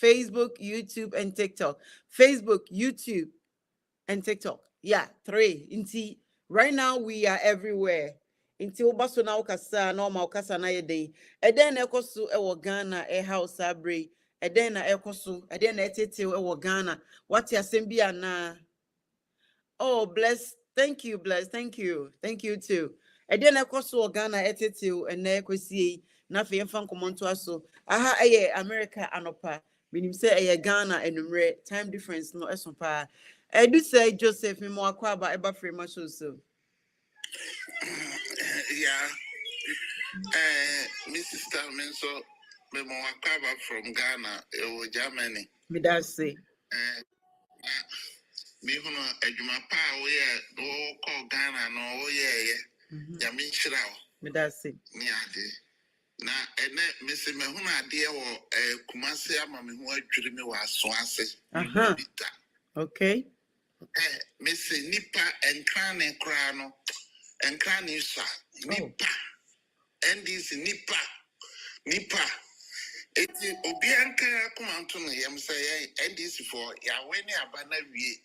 Facebook, YouTube, and TikTok. Facebook, YouTube, and TikTok. Yeah, three. Inti, right now we are everywhere. Inti obaso na ukasa na oma ukasa na yede. Eden na ekoso ewo Ghana e house abre. Eden na ekoso, eden na etete ewo Ghana. What ya sembi ana? Oh, bless. Thank you, bless. Thank you. Thank you too. Eden na ekoso Ghana etete and na ekosie na fe yemfa nkomonto aso. Aha eye America anopa. Minim say eye Ghana enumre time difference no esompa. I do say Joseph me more kwaba eba free much so. Yeah. Mrs. Stalman, so me more kwaba from Ghana, Germany. Me that say. Me hono adwuma pa we no call Ghana no ye ya me chira o. Me that say. Me ade. Na ene me se me hono ade wo Kumase ama me ho adwiri me wa so ase. Okay. Me se nipa enkran ne kra no enkran ne sa nipa ndis nipa eti obi anka akomanto no yem say ndis for ya we ne aba na wie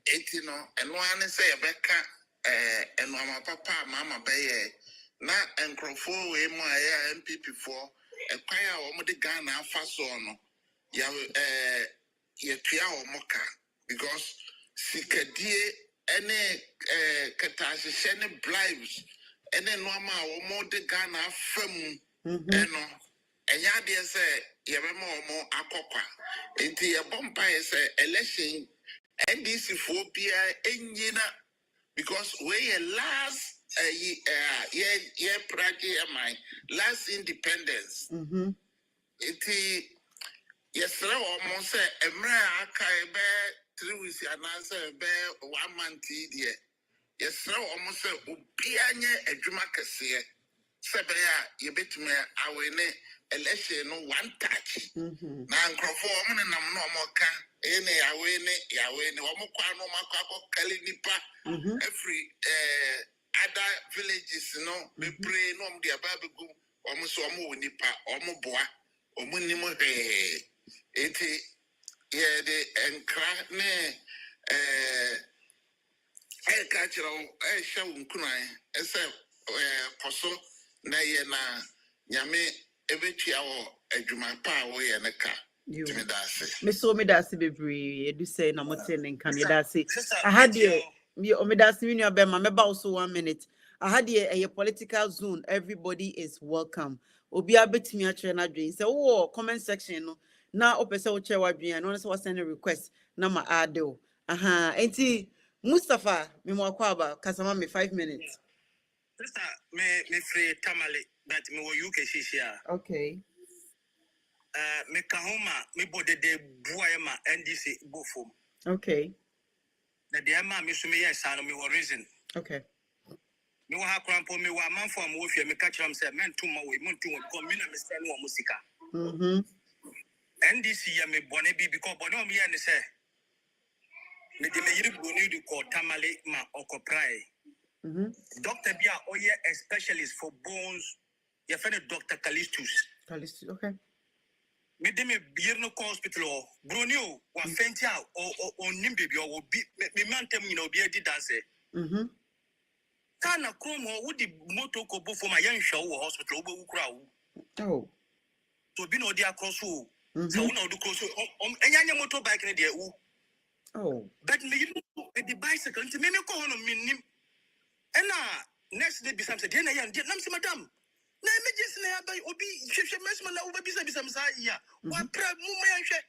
eti no eno ane say yebeka eno ama papa mama beye na enkrofo we mu aya MPP for ekwan a wo mo de Ghana afa so no ya ye tua wo moka because sikadie ene katashye ne bribes ene no ama wo mo de Ghana afam eno enya de say ye be mo akokwa enti ye bompa ye say election NDC for bia enyina because we last practice my last independence enti yesre almost say emra aka be 3 weeks ananse be 1 month die yesre almost say obi anye adwuma kese se be ya yebetime awene election no one touch na nkrofo o mun nam no mo ka ene yawene o mo kwa no makwa kali nipa every other villages no be pray no mo dia ba begu o mo so o mo nipa o mo boa o mo ni mo eti ye de enkra ne kachiro sha unkunan ese poso na ye na nyame ebetua wo adwuma pa wo ye ne ka timi dase me so me dase bebre edu say na mote ne nkan ye dase aha de me dase we nua be ma me ba also 1 minute aha de a political zone everybody is welcome obi abetimi a kire na dwen say wo comment section no na opese wo kire wa dwen no say wo send a request na ma ade o aha enti Mustafa me mo akwaba kasama me 5 minutes. Sister, me free tamale but me wo UK shishia. Okay. Me kahoma me bode de buaye ma NDC bofom. Okay. Na de ma me so me yes ano me wo reason. Okay. Me wo ha krampo me wo amanfo am wo fie me ka kiram say men tuma we muntu wo because me na me send wo musika. NDC ya me bone bi because bone o me ya ne say me de me yiri boni di ko tamale ma okoprai. Doctor Bia Oye a specialist for bones. Your friend Dr. Callistus. Okay. Me de me Birno hospital Brunio was faint out or Nimbi or be me mantem you know be a dance. Kana Chrome or would the motor go for my young show hospital crowd. Oh. To be no dear cross who. So no do cross any motorbike in the oh. But me the bicycle to me call on me. And next day, beside the dinner, and Namsi Madam. Na emergency na by obi hwehwe mesma na obi bisa msa ya wa pra mu me hwe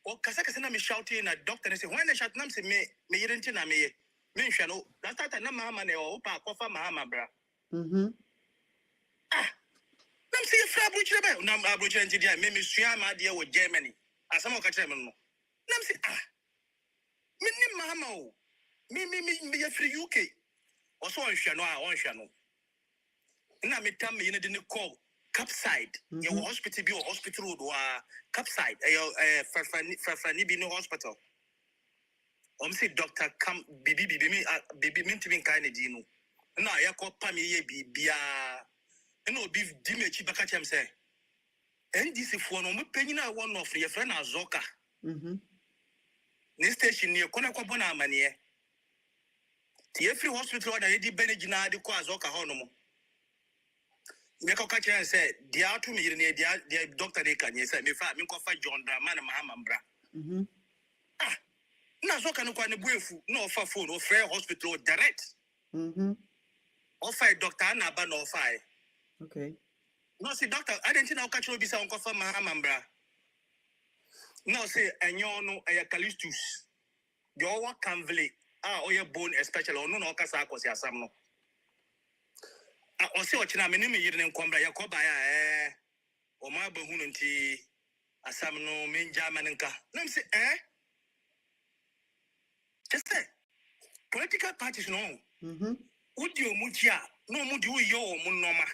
o kasa kasa na me shouting na doctor say when I shout nam say me yirenti na me hwe no that time na mama na o pa kofa mama bra nam say fra bruchire ba nam abruchire nti dia me sua ma dia wo Germany asam o ka kire me no nam say me ni mama o me ya free UK also on hwe no na me tam me ne de call Capside your hospital bi or hospital road wa Capside Fafani bi no hospital say doctor come bibi me ntimi kan ne di no na ya ko pa me ye bibia na obi di me chi baka chem say NDC for no penina one of your friend Azoka. This station near Konakobona Mania. The every hospital that Eddie Benegina de Azoka Honomo. Neko Kacha said, the out me near the doctor they can yes, I may find John Draman Mahamambra. Nazoka no Kwana Buefu, no for phone or fair hospital direct. Or fire Doctor Anaba no fire. Okay. No, see, doctor, I didn't know catch will be some coffee, Mahamambra. No, say, and you know, a Calistus. Your work can valley, or your bone, especially, or no, Casacos, ya some. I also watch na minimum year in Combra, Yacoba, or my Bahunti, a some no main German and car. Let me say, just say, political parties no. Would you mutia? No, would you yo munoma?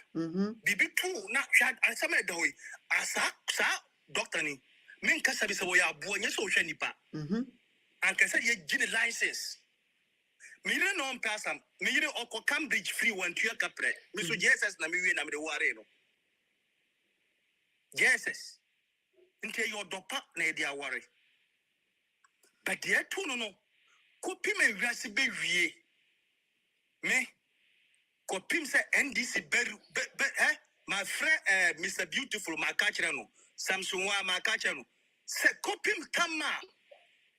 Bibi two, not shad, and some of the way. Asa, doctor ni. Men Casabisa, we are born, yes, ocean nipa. And can say ye gin license. Mira non passam, Mira or Cambridge free one to your capre. Mr. Jesus, Namiwi, and the Wareno. Jesus. Until your doctor, Nadia worry. But dear two no. Copy me, Rassibé. Me, Copim say NDC my friend, Mr. Beautiful, my catcher, Samsung, my catcher, say Copim come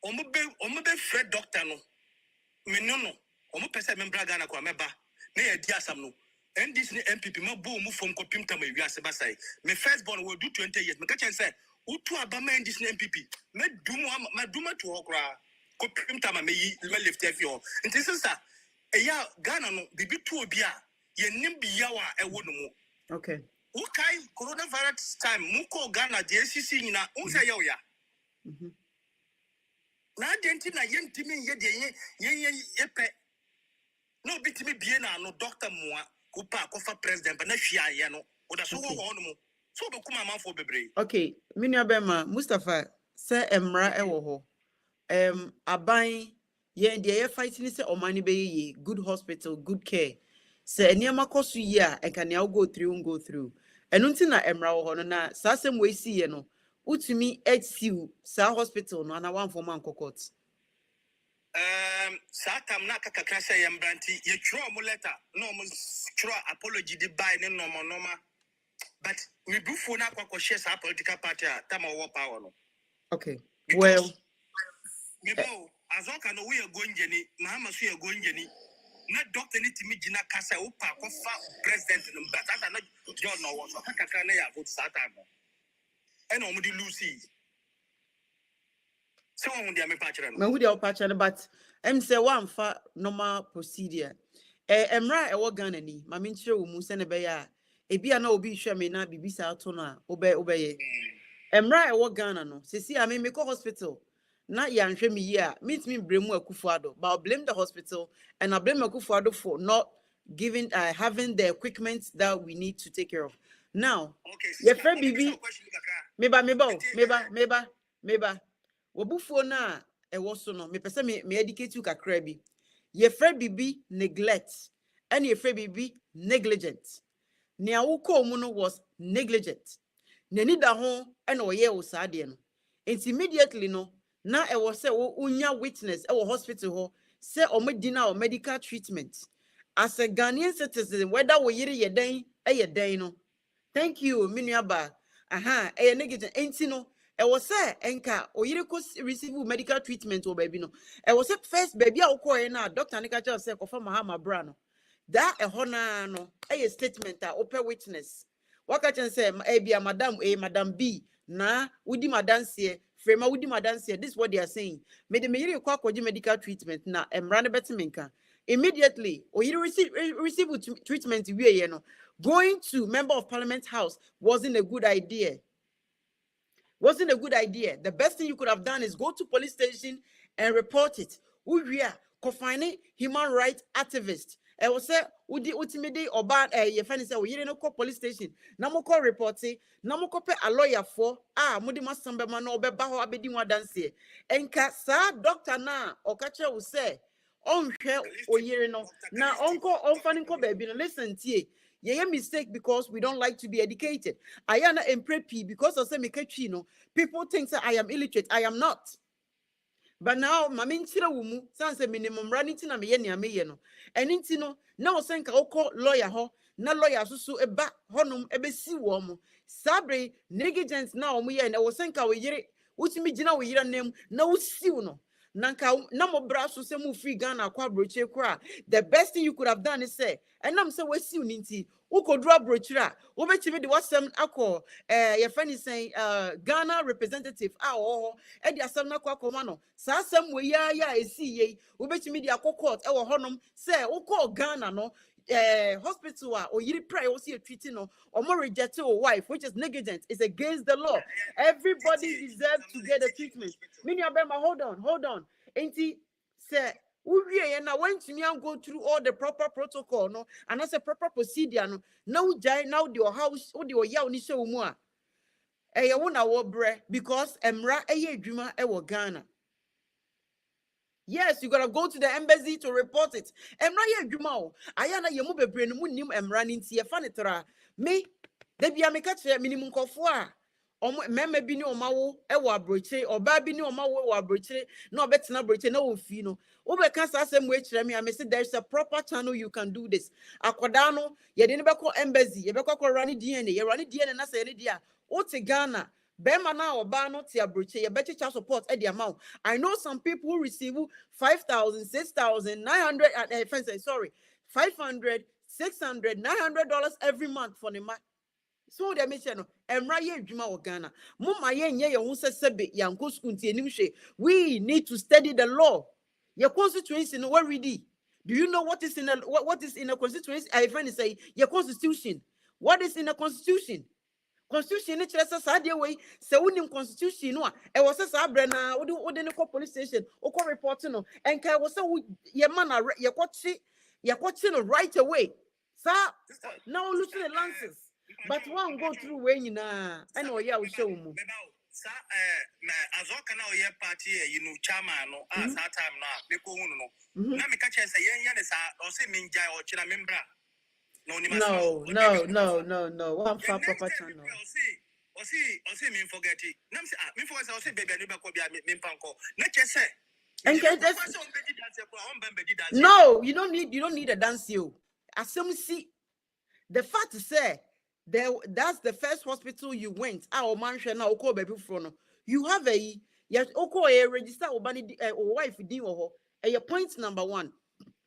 Omobe Fred doctor no, Menono, Omopesa Membragana Quameba, near Diasam, NDC MPP, my boom from Copim Tama, Yasabasai. My firstborn will do 20 years. My catcher said, Utu Abama NDC MPP, me Duma to Okra, Copim Tama, me lift your. And this is that. Eya Ghana no bibi to bia ye nim biawa e wo no mu. Okay. Ukai coronavirus time muko Ghana the ACC nyina unsa ye oya. Na denti na ye ntimi ye de ye pe. No bitimi bie na no doctor moa ko pa ko fa president ba na hwia ye no. Oda so wo no mu. So be kuma manfo bebre. Okay, Minya Bema Mustafa say emra e wo ho. Aban yeah, they fighting say omani be good hospital, good care. Say eniama kosu year and can now go through. And until na emra wo no na sa same way see ye no. Utumi HCU sa hospital no na one for man kokot. Satam na kakakra say yambranti ye tro mo letter no mo tro apology di buy ne no normal. But me bufo na kwa share sa political party tama wo power no. Okay. Because Well, Mebo, Azoka no we are going Jenny, Mahama we are going Jenny. Not doctor need to meet Gina Casa Upa, president, but I not John no one. Kakakana vote Satan. And Omudi Lucy. Someone with the patcher. me who dey patch but say one for normal procedure. Emra e wo Ghana ni, ma me nkyere wo mu se ne be ya. Ebi ana obi hwe me na bibisa ato no a obeye. Emra e wo Ghana no, sesi a me ko hospital. Na yanhwe me yi a meet me bremu Akufuado, but I blame the hospital and I blame Akufuado for not giving having the equipment that we need to take care of. Now, your friend Bibi meba wobufo na e woso no me pese me educate you kakra bi. Your friend Bibi neglect and your friend Bibi negligent. Nia wuko mu no was negligent. Nani da ho and oye wo saade no. Immediately no na e was say unya witness e wo hospital ho say omedina or medical treatment as a Ghanaian citizen whether we yire yeden e yeden no. Thank you minuaba e negative enti no e was say enka oyire ko receive medical treatment o baby no e was say first baby a uko na doctor nika tell say ko fa mahama bra no that e hona no e statement a open witness waka chen say e bia madam B na wudi madanse frema wudi madanse. This is what they are saying. Me de me kwa medical treatment na emrane betimenka immediately or you receive treatment we you know going to member of parliament house wasn't a good idea. The best thing you could have done is go to police station and report it. We are confining human rights activists. I will say, ultimately, or bad, your friend say, we didn't call police station. Namoko reporting, Namoko pay a lawyer for, Mudi Masamba no be baho abedi wa dance. And sa doctor na, or catcher will say, on share or year no, now uncle, on fanning ko baby, listen, tie. Yeah, mistake because we don't like to be educated. I am not preppy because of some people think that I am illiterate. I am not. But now, my chira wumu, sans a minimum running to me no. And intino, now senka oko lawyer ho, na lawyer susu eba honum ebesi womo. Sabre negligence now me and I was senka we yere, which me jina we yere name, no siuno. Nanka na mo braso se mu free Ghana kwa broche kwa. The best thing you could have done is say, and I'm say we siu ninti. Uko draw brochura, ubetimi the wasam ako, your friend is saying, Ghana representative, Eddie Asamna Kwakomano, Sassam we ya see ubetimi the ako court, our honum, say, Oko Ghana no. Hospital or you pray or see a treaty no or more rejected or wife, which is negligent, is against the law. Everybody deserves to get a treatment. Mini Abema, hold on. Ain't he say and I went to me and go through all the proper protocol, no, and as a proper procedure, no, now your house or your yaw ni show more. I won't our bread because Emra a dreamer Ghana. Yes, you gotta go to the embassy to report it. Emra ye jumao. Ayana ye mube brain munim emra ninti ye fanitra. Me, they be a mekache minimum kofwa. Meme bi ni omawo ewa broche oba bi ni omawo ewa broche no betina broche no ofi no wo be kan sa asem we kire me say there's a proper channel you can do this akoda no ye de ne beko embassy ye beko run DNA ye run DNA na say ne dia o te Ghana bema na oba no te abroche ye beche child support e the amount. I know some people who receive 5,000 6,000 900 sorry 500 600 $900 every month for the so they mention no emra ye adwuma wo Ghana mumma ye nye ye ho sesebe yanko school nti we need to study the law. Your constitution no what ready. Do you know what is in a constitution? I find say your constitution. What is in a constitution? Constitution ni chere sa de way se wonim constitution no e wo se sa bre na wo de ne police station wo ko report no enka wo se ye man ye kwachi no right away sa now losing the lances. But one go through when you know, I know you will show me. As all can now party, chairman, no, as that time now, because no, now me catch say, or say minja or china membra. No, one far proper channel. Or see me forget it. Me forget, I'll say, baby, I never could be a mimpanko. Not just say, and no, you don't need a dance you. As some see, the fact to say, that's the first hospital you went. Our mansion now, baby from you have a register or wife point number one.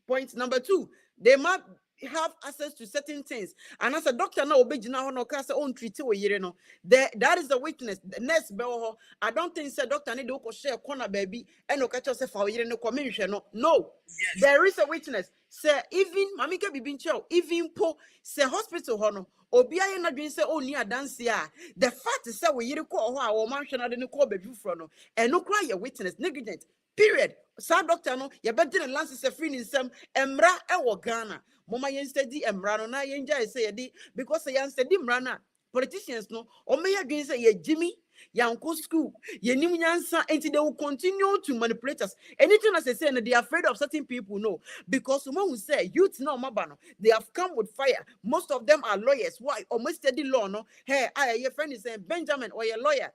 Point number two, they might have access to certain things. And as a doctor now, own treat no. That is the witness. The next bell, I don't think doctor need to share corner baby and no catch us for no commission. No, there is a witness. Say even Mamika Bibin Chow, even po say hospital hono. Obia na dwen say oni adanse a the fact is say we yire ko ho a wo manhwe na de ne ko baby fro no and no cry your witness negligent period. Sa doctor no ye be de lances se free nsem emra e wo Ghana mama yen study emra no na yen jai say ye di because yen study emra na politicians no o me ye dwen say ye Jimmy yanko school ye nim nyansa until they will continue to manipulate us. Anything as I say they are afraid of certain people no because someone will say youth no mabano they have come with fire. Most of them are lawyers. Why? Almost study law no. Hey, your friend is saying Benjamin or your lawyer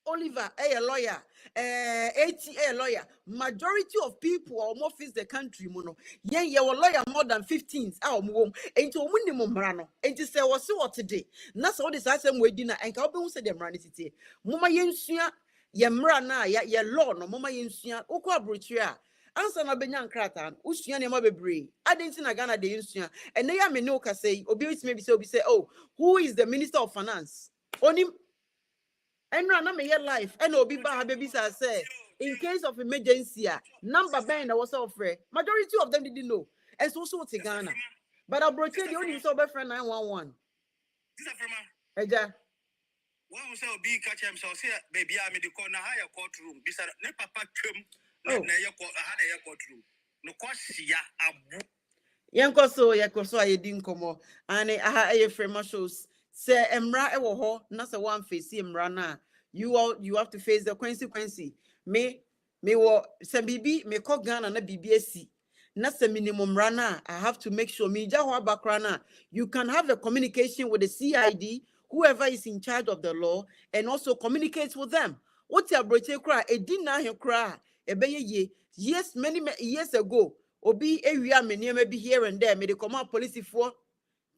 Oliver, a lawyer, ATA lawyer. Majority of people are more face the country, mono. Yeah, you lawyer more than 15. Our mom, and to minimum rano, and to say was so today. That's all this I say we dinner and Calbon said them ranity. Mama Yensia, Yamrana, ya law, no Mama Yensia, Oka Brutia. Answer na benyan kratan, usia ne mabebre. I didn't see Ghana de usia. And they are me no ka say, obi maybe say, oh, who is the Minister of Finance? Only and run your life and obi ba baby say in case of emergency number band was offer majority of them didn't know and so to Ghana but I brought the only so friend 911 eja one say obi catch him so say baby I me the corner higher courtroom beside ne papa twem na your courtroom no kwasia abu yanko so I didn't come and I frame shows say emra e wo ho na say one face emra na you have to face the consequence me wo say bibi me ko Ghana na bibi asi That's a minimum runner. I have to make sure you can have a communication with the CID, whoever is in charge of the law, and also communicate with them. What's your broche cry? A dinner cry. Yes, many years ago, Obi area may be here and there, may come out police for.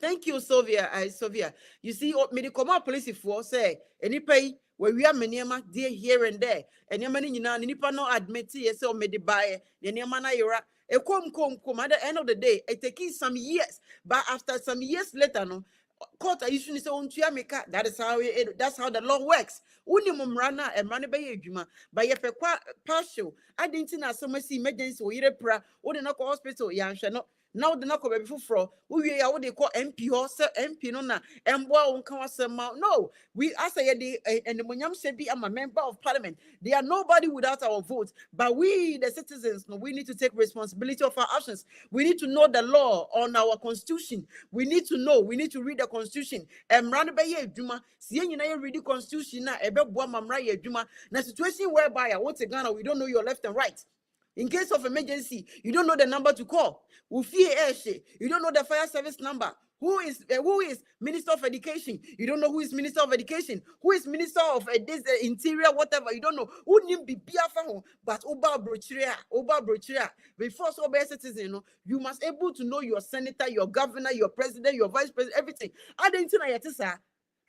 Thank you, Sylvia. Sylvia. You see, me the command police for say any pay where we are many dear here and there. And your money, nipa no admit yes, or me the buy, the Niamana era. A come at the end of the day, it takes some years, but after some years later, no court issue is on Chiamika. That's how the law works. Unimum runner and money by Juma, by a partial. I didn't know so much emergency or either pra or the knock hospital, Yansha. Now the knock of before we are what they call MP or MP no na and well no, we as and the Munyam said be I'm a member of parliament. They are nobody without our votes, but we the citizens no, we need to take responsibility of our actions. We need to know the law on our constitution. We need to know, we need to read the constitution and run by ye Juma. See you read the constitution now ebe boa mamra ye Juma. Na situation whereby once again we don't know your left and right. In case of emergency, you don't know the number to call. You don't know the fire service number. Who is Minister of Education? You don't know who is Minister of Education. Who is Minister of this Interior, whatever. You don't know. Who need be biafahon, but oba brochria. Before so be citizen, you must able to know your senator, your governor, your president, your vice president, everything. I didn't know yet,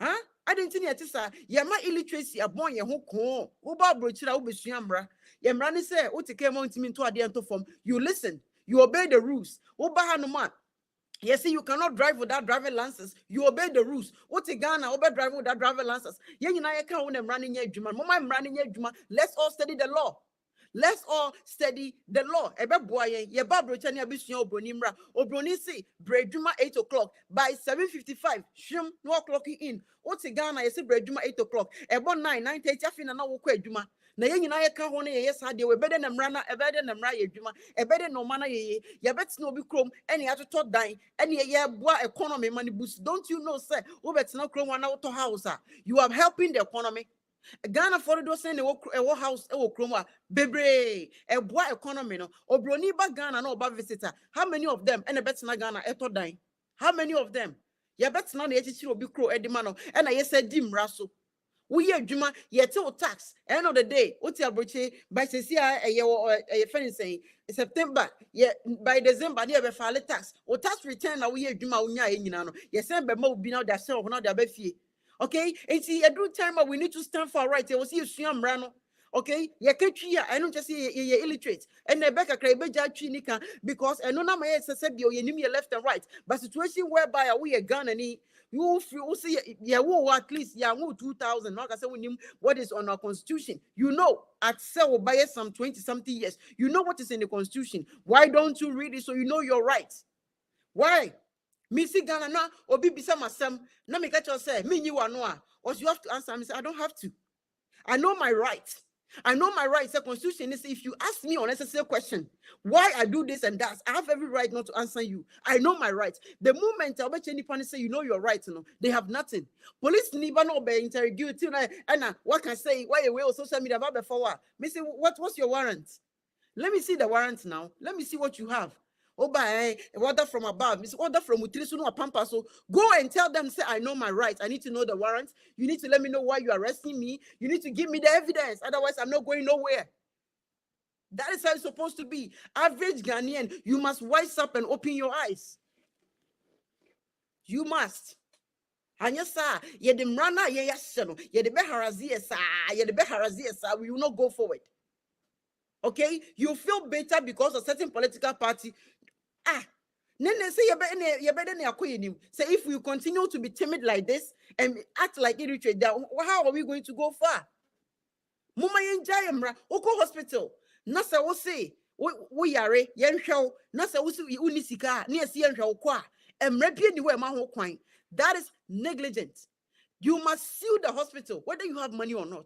huh? I didn't know yet, sir. Yama illiteracy abon ye ho ko. Oba brochria obesuambra. Yemrani say, "What came on to me to adianto form." You listen, you obey the rules. Oba hanuman. Yes, see, you cannot drive without driving license. You obey the rules. What's a Ghana? Obey driving without driving license. Yeah, you know I can't when I'm running your juma. Mama, I'm running your juma. Let's all study the law. Let's all study the law. Ebe boye, ye ba brochani abisunya obronimra. Obroni say, brejuma 8 o'clock. By 7:55, shim, no o'clock in. What's a Ghana? You say brejuma 8 o'clock. Ebo 9:30, afina na woko ejuma. Na ye nyina ye ka ho ne ye sa de we bede na mra na ebede na mra ye dwuma ebede no mana ye ye beti na obi krom ene ya toto dan ene ye boa economy money boost. Don't you know say wo beti na krom na auto house you are helping the economy. Ghana for those say e house e wo krom a bebre e boa economy no obroni ba Ghana na oba visitor. How many of them ene beti na Ghana eto dan? How many of them ye beti na ye chichi obi kro edima no ene ye say di mra so. We are Juma, yet tax. End of the day, what's your broche by a friend saying September, yet by December, never file a tax or tax return. We are Juma, yes, and Bemo be now that self, not the Befi. Okay, and see, a good time we need to stand for right. I will see you, Siam Rano. Okay, ye country, I don't just see ye illiterate, and the back a crabeja chinica because I know my said you enemy left and right, but situation whereby we a gun and you see, yeah, at least yeah, 2,000. Like I said, what is on our constitution? You know, at sell by some 20-something years. You know what is in the constitution. Why don't you read it so you know your rights? Why? Missy Ghana na obi bisa masem na me catch you say me you are no or you have to answer me say I don't have to. I know my rights. I know my rights. The constitution is if you ask me unnecessary question, why I do this and that, I have every right not to answer you. I know my rights. The moment I bet any panic say you know your rights, they have nothing. Police never know be interrogate you and what can I say? Why you will social media about before? Me say what's your warrant? Let me see the warrant now. Let me see what you have. Oh, by order from above. Miss order from Utrisu or Pampa. So go and tell them, say, I know my rights. I need to know the warrants. You need to let me know why you're arresting me. You need to give me the evidence. Otherwise, I'm not going nowhere. That is how it's supposed to be. Average Ghanaian, you must wise up and open your eyes. You must. And yes, sir, ye the mrana, ye yes, ye the beharazi, sir, ye the beharazi, sir, we will not go forward. Okay, you feel better because a certain political party. Nene say you better say if we continue to be timid like this and act like illiterate, how are we going to go far? Mama yenjayemra, oko hospital. Nasa wo say we yare yenhwew. Nasa wo say unisika na yesi yenhwew kwa. Emra pie ni we ma ho kwan. That is negligent. You must sue the hospital whether you have money or not.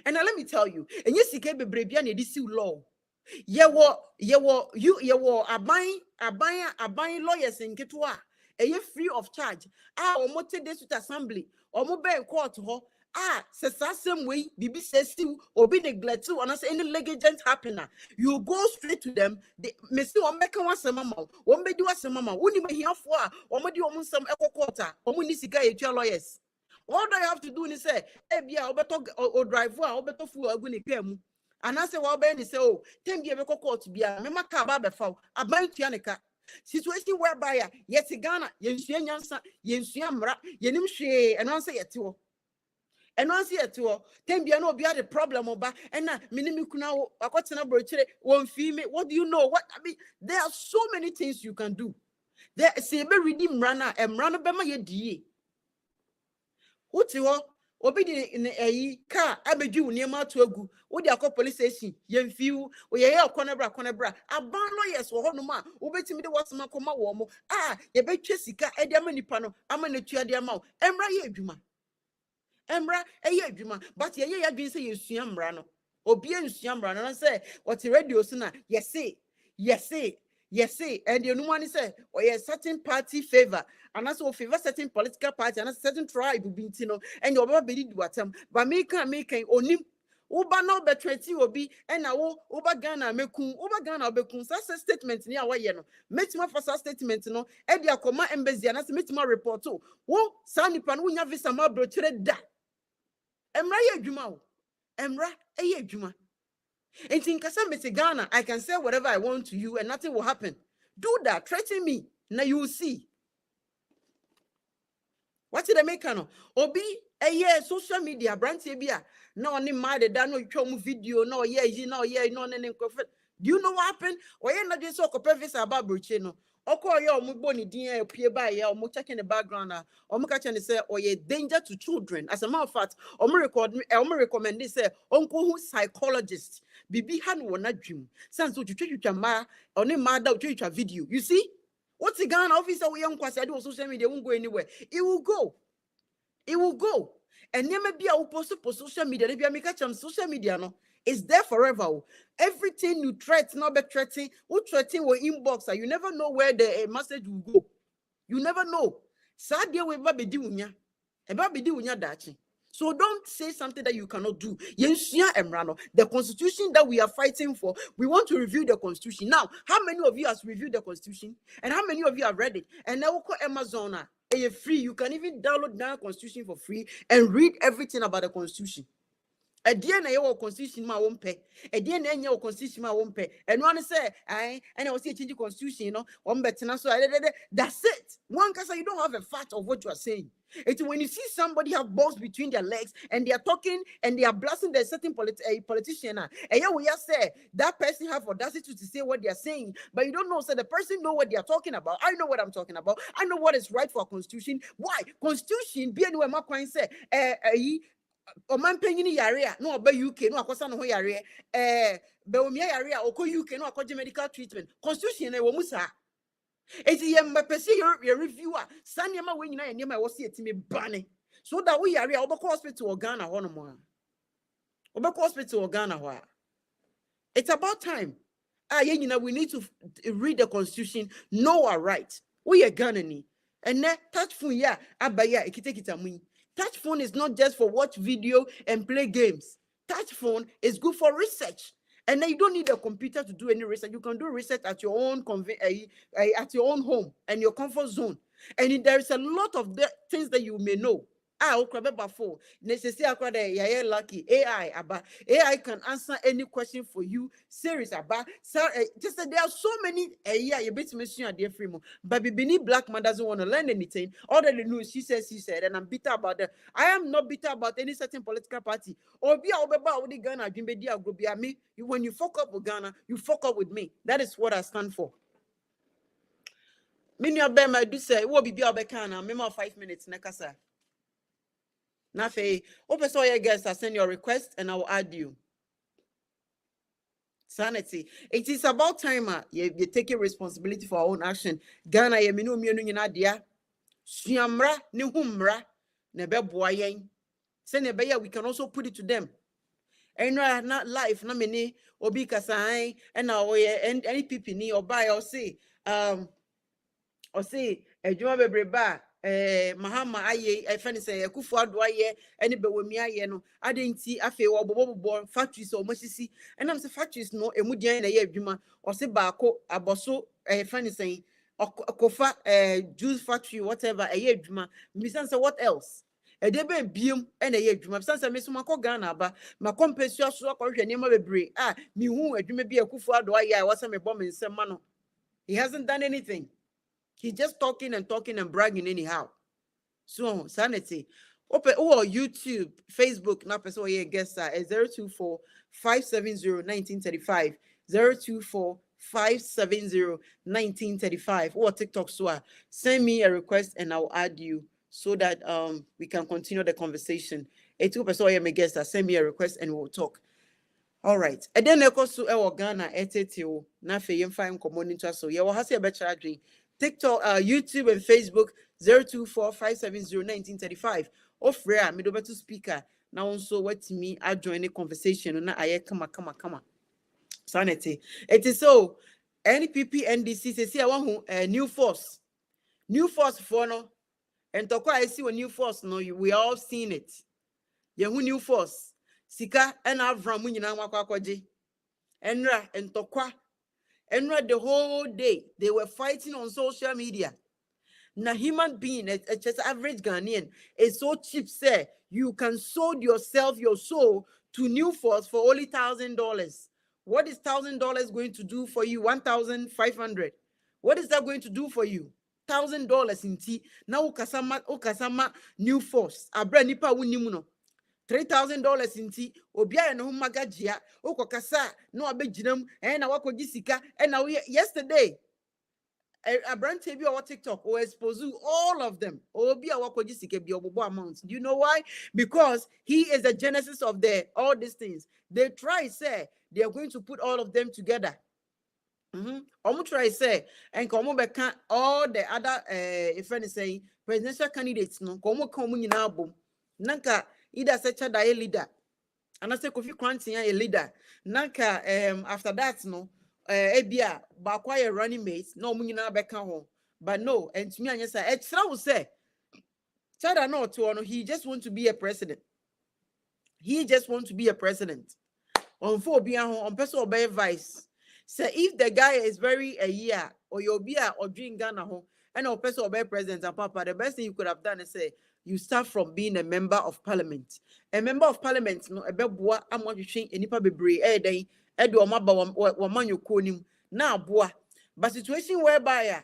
And now let me tell you, and yes, you can be brave and you sue law. You abuying lawyers in Ketua, a year free of charge. Or moted this with assembly, or mobile court, says that same way, BB says you or be neglect to and I say any negligence happen. You go straight to them. They may see one make one some mama, one may do a some mama, one you may hear for, or may do some echo quarter, or when you see guy your lawyers. All they have to do is say, hey, be a better or drive or better fool, when you came. And I say, well, Ben, say, oh, 10 years ago, court to be a member car, Babafo, a bank Yanica. Situation whereby, yes, Ghana, Yensian Yansa, Yensiamra, Yenimshe, and answer it to. And once here to 10 be no be the problem over and now minimikuna what's number one female. What do you know? What I mean, there are so many things you can do. There say be redeem runner and run bema ye die. What you obi in a car abeju near to agu. What the police station yen few we ye konebra aban lawyers wo hono ma obetimi de wasama koma wo mo ye betwe sika e de manipa no amane tua de ma emra ye adwuma. Emra eye adwuma but ye adwin say yesua mra no obi ensua mra no say what radio so na yes and the one say or a certain party favor and also favor certain political party and a certain tribe no and your baba be do atam but make onim uba no betreti obi and na wo uba Ghana mekun uba Ghana bekun say statement ni awaye no metima for statement no e dia koma embassy and say metima report wo sa nipa no nya visa ma brochire da emra ye adwuma o emra ye adwuma enti nkasa meti Ghana I can say whatever I want to you and nothing will happen. Do that, threaten me now you will see what did I make no obi social media brand bia na oni mad da no twom video no ye no do you know what happened or you not just so visa about broche no oko ye omubo ni din apue ba ye omo checking the background omo ka che say or ye danger to children. As a matter of fact omo recommend this say onko who psychologist bibi han wona dwum sans so twitwa ma oni ma da twitwa video. You see what's the Ghana officer we yankwasa do social media won't go anywhere. It will go and never be a post social media they be make social media no. It's there forever. Everything you threaten, not be threatening. Who threatening will inbox? You never know where the message will go. You never know. Sadia we ba be di unya. E ba be di unya dachi. So don't say something that you cannot do. Yensia emrano. The constitution that we are fighting for, we want to review the constitution. Now, how many of you has reviewed the constitution? And how many of you have read it? And now we call Amazon. It's free. You can even download the constitution for free and read everything about the constitution. A dear na your constitution ma won't pay. A dear na your constitution ma won't pay. And one say, and I was saying change the constitution, you know, one better so that's it. One case you don't have a fact of what you are saying. It's when you see somebody have balls between their legs and they are talking and they are blasting the certain politician. And yeah, we just say that person have audacity to say what they are saying, but you don't know. So the person know what they are talking about. I know what I'm talking about. I know what is right for a constitution. Why constitution? Be anywhere my coin say o man penyin yare no oba UK no akosa no ho yare be o mi yare okọ UK no akọje medical treatment constitution na wo musa eti ye mbapese your reviewer sanyema we nyina ye ma wo se etimi bane so that we yare obekọ hospital or Ghana ho no mo obekọ hospital or Ghana ho it's about time ye nyina we need to read the constitution, know our rights. We are Ghana ni and touch phone ya abaya ekitekita mu. Touch phone is not just for watch video and play games. Touch phone is good for research. And then you don't need a computer to do any research. You can do research at your own home and your comfort zone. And there is a lot of things that you may know. Necessarily, lucky AI about AI can answer any question for you. Serious about just there are so many you bit mention at dear free but Bibini black man doesn't want to learn anything. All that they know, she said, and I'm bitter about that. I am not bitter about any certain political party. Or be about the Ghana, me. When you fuck up with Ghana, you fuck up with me. That is what I stand for. Many of them I do say, what be Ghana? Remember 5 minutes, Nakasa. Nafe, open so your guests, I send your request and I will add you. Sanity. It is about time you taking responsibility for our own action. Ghana, ye minu mienu nyina dia. Siamra ni humra nebe boyen. Say nebe we can also put it to them. And not life na many obi kasai and now any people ni or buy or say ejuma bebre ba Mahama aye friend say Kufu Ado aye any bewemi aye no adenti afe wo bobo factories o masisi and am say factories no emudian na ye adwuma o se baako aboso friend say kofa juice factory whatever ye adwuma me say what else edebe biem na ye adwuma say me so makọ Ghana ba makompesi aso akọhwe nema bebre me hu adwuma bi Kufu Ado aye wa say me bom nsem ma no. He hasn't done anything. He's just talking and bragging anyhow. So sanity. Open YouTube, Facebook, na person where guest 024 570 1935. 024 570 1935. Or TikTok so send me a request and I'll add you so that we can continue the conversation. A two person where guest send me a request and we'll talk. All right. And then ekosu ewo Ghana etete na fe yemfa nkomo ni so ye wo hase be charge TikTok, YouTube and Facebook 024 570 1935. Ofre a me do beto speaker na also what me I join the conversation na aye kama. Sanity. It is so NPP NDC say see I want new force. New force for no and tokwa I see when new force no we all seen it. Yehu new force. Sika and Avram nyina wakwakoje. Enra and Tokwa. Enra the whole day. They were fighting on social media. Na human being, just average Ghanaian, is so cheap, sir. You can sold yourself, your soul to New Force for only $1,000. What is $1,000 going to do for you? 1,500. What is that going to do for you? $1,000 in tea. Now ukasama New Force. Abra nipa wunimuno. $3,000 in tea, Obia no magajia, Okokasa, no abejinum, and Awako Jessica, and now yesterday. A brand TV or TikTok or expose all of them. Obia Awako Jessica be obobo amounts. Do you know why? Because he is the genesis of all these things. They try say they are going to put all of them together. Try say and come back all the other if friend is saying presidential candidates no come in album. Nanka either such a leader and I say Kofi Kwanti a leader nanka after that no ebia ba kwire running mates no munyina beka ho but no and to me anya say extra will say Chada no to no he just want to be a president. He just want to be a president on for be on person obey vice. Say if the guy is very a year or you'll be or drink Ghana home and a person obey president and papa, the best thing you could have done is say you start from being a member of parliament. A member of parliament, no, a beboa, I'm what you think, any pabe bray, day, Edo Maba, one you call him now, boa. But situation whereby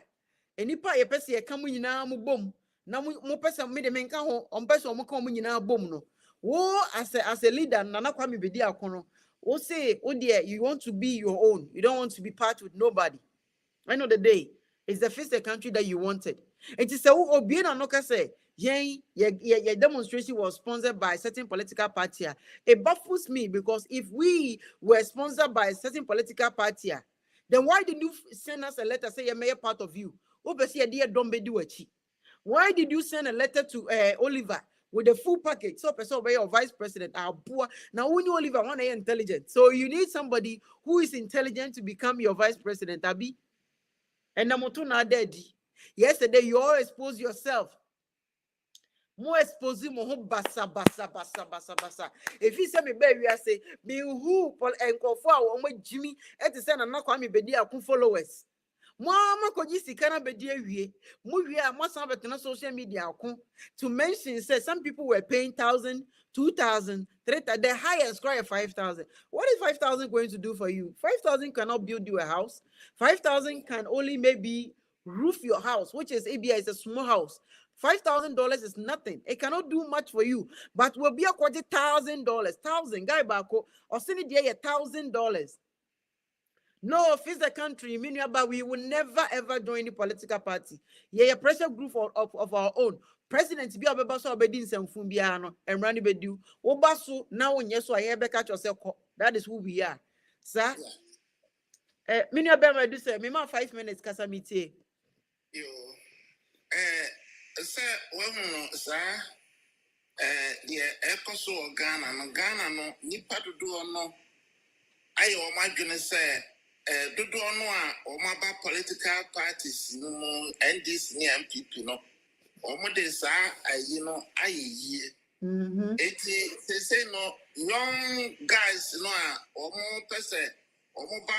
any pa a person coming now, boom. Now, more person made a man come home on person coming now, boom. No, wo as a leader, Nana Kwame Bedia Kono. Oh, say, oh dear, you want to be your own. You don't want to be part with nobody. End of the day, it's the first country that you wanted. It is a being anoka say, your demonstration was sponsored by a certain political party. It baffles me because if we were sponsored by a certain political party, then why did you send us a letter say you're part of you? Why did you send a letter to Oliver with the full package? So, person by your vice president are poor. Now, when you Oliver want to intelligent, so you need somebody who is intelligent to become your vice president, Abi. And Namotuna daddy. Yesterday, you all exposed yourself. More exposing more basa. If you say me baby, I say me who Paul and Kofa or Jimmy at the send and not call me bedi akun followers. Mama kojisi kana bedi ewie. Mu wie a must have na social media akun to mention say some people were paying 1,000, 2,000, 3,000. The highest cry 5,000. What is 5,000 going to do for you? 5,000 cannot build you a house. 5,000 can only maybe roof your house, which is ABI is a small house. $5,000 is nothing. It cannot do much for you. But will be a $1,000. Guy bako or send it $1,000. No, if it's the country, but we will never ever join the political party. Yeah, a pressure group of our own. President be so obedin semfumbiano and run bedu. Obasu now yes, I ever catch yourself. That is who we are. Sir. Minya Bema do say, Mima 5 minutes, Casamite. Yo, sir, well, sir, yeah, Ecoso Ghana, no, Nipa to do or no. I or my goodness say, do no or my political parties, no more, and this near MPP, no. Omode sa you know aye. They say no young guys no omo person omo ba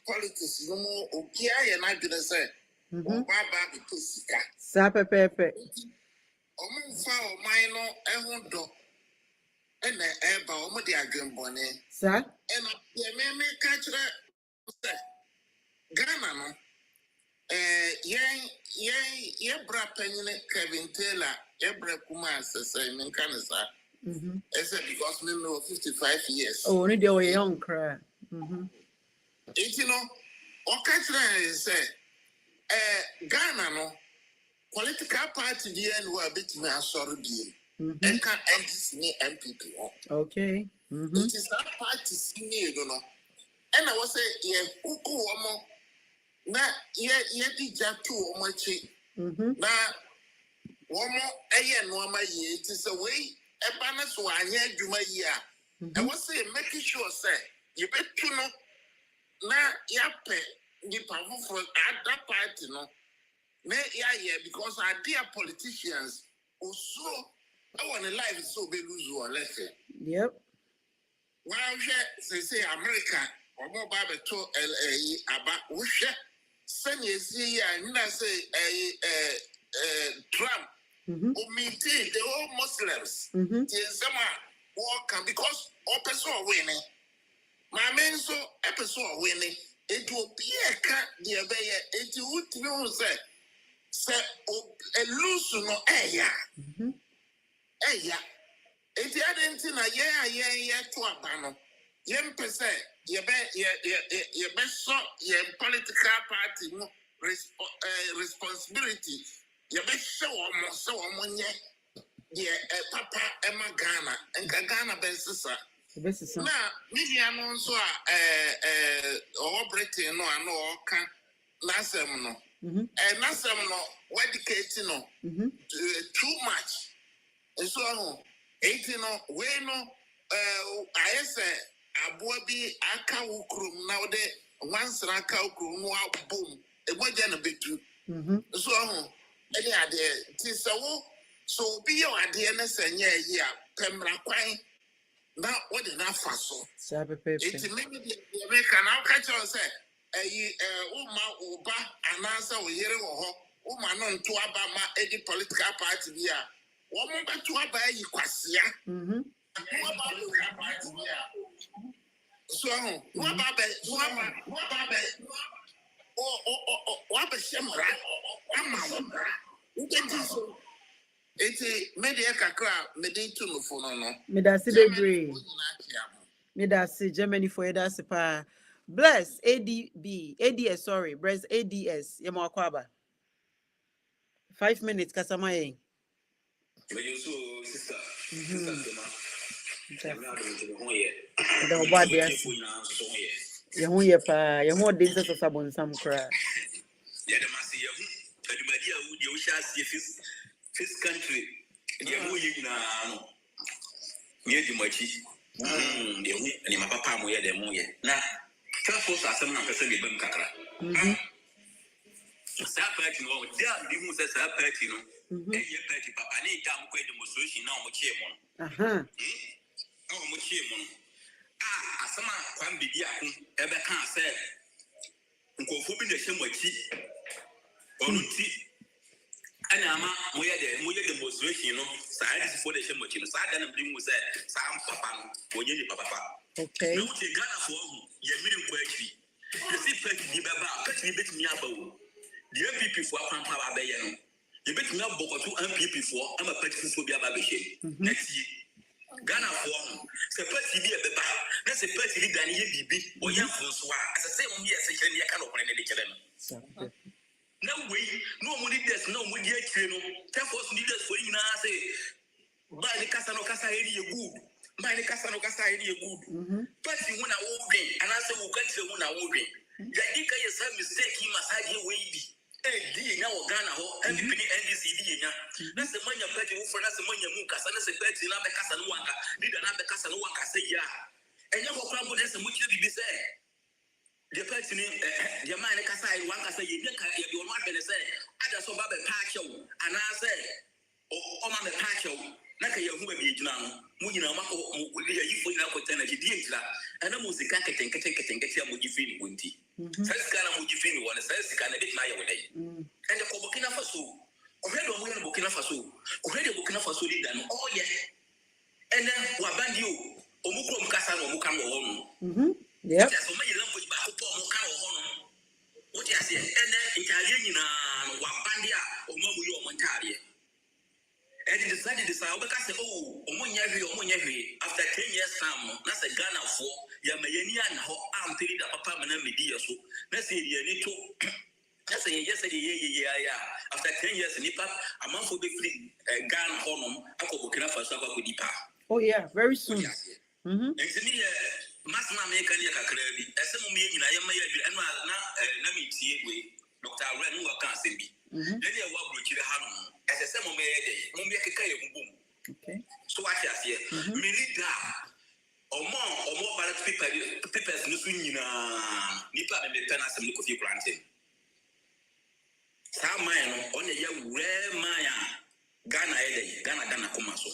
politics no mo obia ye na dwene say omo ba be sika. Sa pepepe. Omo fa oman no ehun do. Ena eba omo de adwembone. Sa? Ena ye me ka kire say Ghana no ye bra penine Kevin Taylor ye bra kuma say me kan sa. Except because me know 55 years. Oh, only they were young cry. It you know, okay, say, Ghana no political party the end will bit me a sorry deal. And can NTC MPP. Okay. It is that party senior, you know. And I was say, yeah, uku omo na ye di jatu omo chi. Na womo no ama ye it is a way a banner so anya juma year. I was say making sure say you bet to know na yape the power for at that party no na yeah because our dear politicians also I want a life so be lose or less. Yep. Well, say America or more Bible to LA about wish send you see and say Trump who maintain the whole Muslims. Some walk because all person winning. My men so episode winning. It will be a cat the obey it would know say a loose no it hadn't in a year to a panel. Yen per se, ye best so ye political party no responsibility. Ye best so one ye papa Emma Ghana and Ghana Bensisa. Now, media no so or Britain no I know can Nasem no. And Nasem no what educating no too much. And so on. 18 no we no I say abuabi aka ukrum now de once aka ukrum no boom e boja na betu. So on. Any ade ti so be your ade na sanya yi a pemra kwan na what the na faso. Sabe pepe. It maybe the American now catch on say uma oba anasa o yere wo ho uma no nto aba ma edi political party bia wo mo beto aba yi kwasia political party bia so wo ba o ba shemra ama wo so eti media kakra medintu no fo no Me da si bebre. Me da si Germany for da si pa. Bless ADS, sorry, Bless ADS. Yemo akwaba. 5 minutes kasama yen. Sister. The body as. Yehu ye pa, yehu dense so sabon sam kra. Yeah, the mass yehu. Everybody who shall this country. Yehu you na near the machi. The my papa moya de moye. Na transport as some person be bem kakra. Sa party no dia di mu sa party no. E ye party papa ni dam ko de mososhi na mo chie mo. No mo chie mo. Asama kwan bibi akon e be kan say nkofo bi na hye mochi. Onuti ana ama moye demonstration no science for the hye mochi no sa da na bi mu say sa papa no onye ni papa. Okay. No te Ghana for ye mini nko akiri. You see party bi baba, party bi betimi abawo. The MPP for pampa ba be ye no. Ye betimi abokoto MPP for ama party for bi aba be hye. Next year Ghana for se party bi e beba, na se party leader ni ye bibi, o ya fonso a. As I say mo ye se kire ni aka no kone ne de kire no. Na we no mo leaders no mo di akire no. Therefore leaders for nyina say ba ni kasa no kasa eri ye good. Ba ni kasa no kasa eri ye good. Party wona wo win, and I say wo country wona wo win. Ya dika ye some mistake him aside we bi. Di nya wo Ghana ho, NDP ni NDC di nya. Na se manya party wo for na se manya mu kasa na se party na be kasa no wanka. Leader na be kasa no wanka say ya. Enya ko kra mo de se mu kire bibi say. The party ni the man kasa wanka say ye ka ye be one be say. Ada so ba be pa che wo. Ana say o ma me pacho na ka ye hu ba bi gina no mu nyina ma ko ya yifo nyina ko tana ki die ntira ana musika keten mu gifi ni wonti sai kana mu gifi ni wona sai kana bit na ya wodai ende ko Burkina Faso o hedo mu yana Burkina Faso o hedo Burkina Faso leader no oh yeah ende wa bandi o mu ko mkasa no mu kan wo no yeah so ma yela mbo ba ko mu kan wo no what you say ende ntare nyina wa bandi a o ma mu yo mo ntare and he decided to say, oh, after 10 years time, that's a Ghana for Yamayanian, how I'm telling the papa and media. So let's say you need to. That's a yesterday, after 10 years, Nipa, a month will be free Ghana home, I could book enough for Saba with Nipa. oh yeah very soon And to me, Masma make a year clearly, as some meaning I am and let me see it with Dr. Ren, who can't see me. Then you walk with the hand. As a summer okay so what I say, Milida or more ballot papers, no swinging, Nipa and the tennis and look of you granted. Some man on a young rare Maya Ghana Comaso.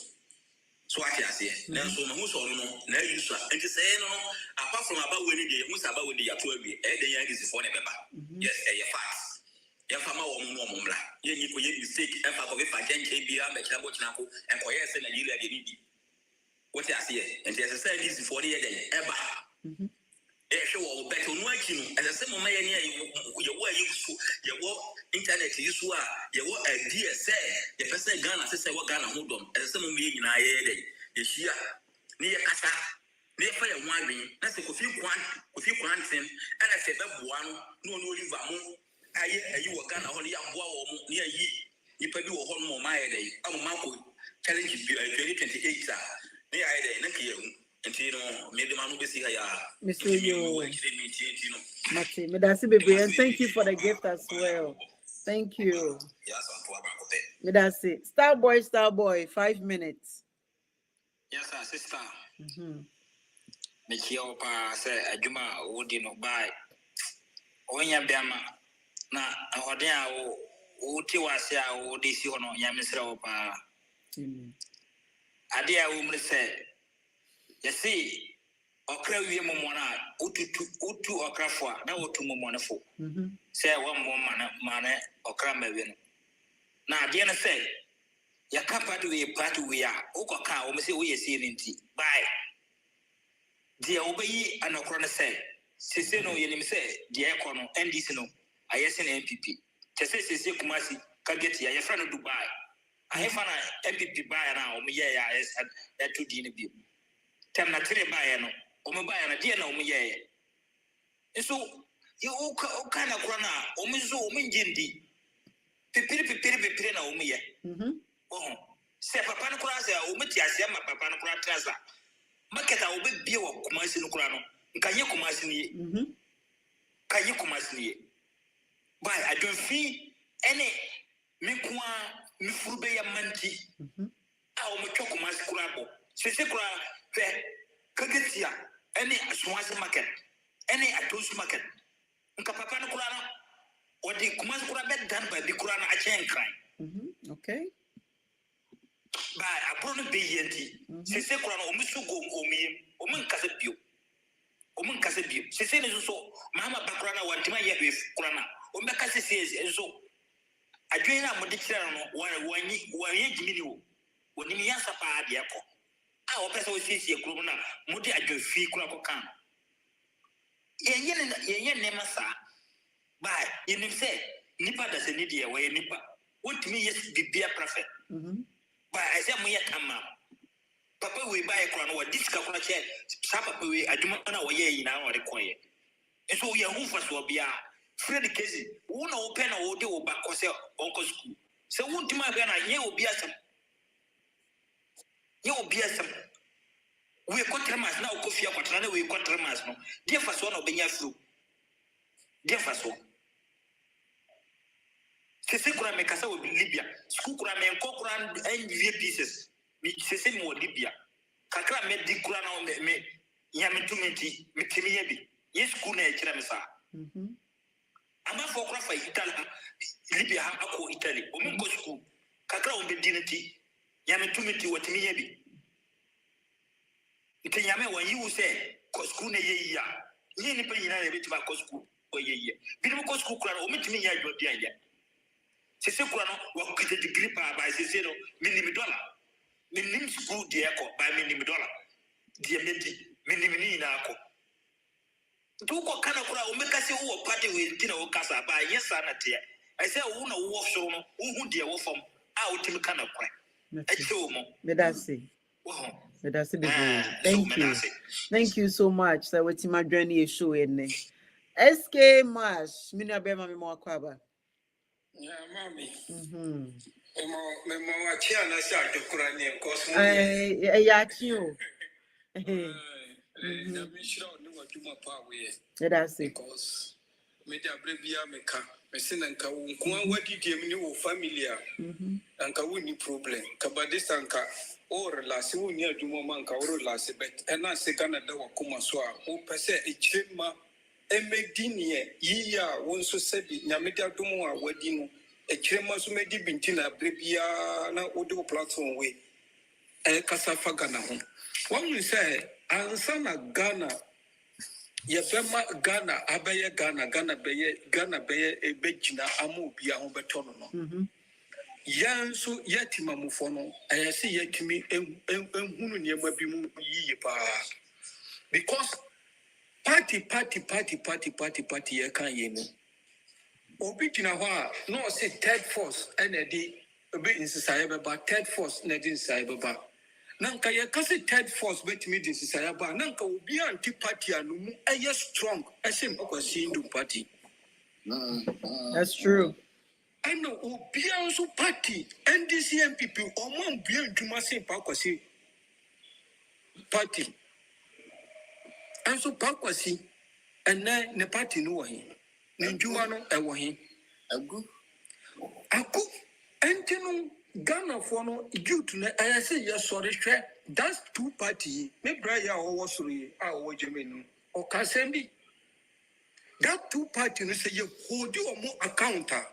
So what I say, then so who's on no use and to say no, apart from about when they who's about the Yatuabi, the young is for never. Yes, a fact. Yafama wo mumla yenyi ko ye mistake efa ko be fa jenke bia me kira bo kina ko en ko yes na Nigeria de bibi what you say and yes say this for the day eba show wo bet onu aki no as say mo ma ye ne ye wo ayi so ye wo internet yi so a ye wo idea say ye pese Ghana say wo Ghana ho dom as say mo ye nyina ye dey ye hia ne ye kasa ne fa ye ho adwen na se kofi kwanten ana se be boa no oliver mo ayi wo Ghana ho ya boa wo mu ne ayi nipa bi wo ho no ma ye dey amako challenge bi 2028 ne ayi dey na kiye hu enti no me de manu be si ha ya Mr. Yo Mate me that's baby and thank you for the gift as well. Thank you. Me that's it. Starboy 5 minutes. Yes sir sister me chia pa say adwuma wodi no bai onya biama na ahoden a wo ti wase a wo de si hono nya mesra wo pa ade a wo mre say yesi okra wie momona utu okrafo a na wotu momona fo say wo mana okra mawe no na ade na say ya kapadu we a ukoka wo me say wo yesi nti bai dia obeyi anokro ne say sese no yenim say dia ekono NDC no ayese na MPP sese kumasi kageti ya yefra no Dubai ahefa na MPP bai na o me ye ya eto di ne bi tem na tire bai no o me bai na dia na o me ye so you o kana kro na o me zo o me ngindi pipiri na o me ye se papa no kro ase o me ti ase ma papa no kro traza maketa obe bie wa kumasi no kura no nkanye kumasi ni kanye kumasi ni bai adonfi ene mekua mifurube ya manti a o metwa kumasi kura bo sese kura fe kagetia ene aswasi market ene atosu market nka papa no kura no odi kumasi kura be dan ba bi kura na achen kran Okay. By a problem be yenti. Sese kura no omisu go omiyem. Omun kase bio. Sese ne so mama bakura na wantima ye be kura na. Ombe kase sese so. Adwen na mode kira no wanyi jimini wo. Woni mi yansa pa ade ekọ. A wo pese wo sese kuro na mode adwofi kura ko kan. Yenye ne masa. By yenim say nipa da se ne de we nipa. Wotimi yes bibia prophet. But I say mo yet ama papa we buy kro no wadi sika kro che sa papa we adwuma na wo ye yina wo de koye so ye hu fa so bia Fred Kezi wo na wo pe na wo de wo ba ko se onko school se wo ntima ga na ye obi asem we ko tremas na ko fia kwatra na we ko tremas no de fa so na obenya fru de fa so sese kura me kasa wo Libya school kura me nko kura NVA pieces mi sese mo Libya kakra me di kura na me ya metumenti metimi ye bi yes school na e kira me sa ama fo kura fa Italy Libya ha ako Italy o mo ko school kakra wo be dinati nyame tumiti watimi yabi ite nyame wan yiwu se kosku na yeya ni ni pa nyina na betima kosku o yeya bi no kosku kura o mitimi ya jodi anya se kura no wa kete degree pa ba se no minimum dollar minimum school de eko ba minimum dollar de medi minimum ni na ako tuko kana kura o meka se wo party we dina wo kasa ba yesa na te I say wo na wo so no wo de wo fam a wo timi kana kura e che mo me da say that's a big thank you so much. So what's my journey is showing SK Mash mina be mami mo akwaba yeah mami mama chia na sa dokura ni cause ya chio na mi shira ni waduma pa we that's it because me da brebia meka me se na nka wo nko wadi dem ni wo familia nka wo ni problem ka badisanka or relax wo ni adwuma man ka wo relax bet ena se kana da wakoma so a wo pese echirema emedinie yiya wo nso sebi nyamedi adom a wadi no echirema so medi binti na brebia na wo do platform we kasafa Ghana ho wo say ansa na Ghana ye bema Ghana abeye Ghana beye ebegina amobi a ho beto no yanso yatima mufo no ayase yatimi enhunu niema bi mu yiye pa because party ye kan ye no obi gina ho a no say third force enedi obi insisaye beba third force na di insisaye beba nanka ye kasi third force betimi di insisaye ba nanka obi anti party anumu eye strong asem akwasi ndu party that's true. I know Obianso party, NDC MPP, or one beyond Jumasi Pakwasi party. And so Pakwasi, and then the party no way. Ninjumano, I want him. Aku, and you Ghana for no, you to I say, yes, sorry, that's two party. Maybe I was really, I was Jamino, or Kasembi. That two party, you say, you hold you more accounter.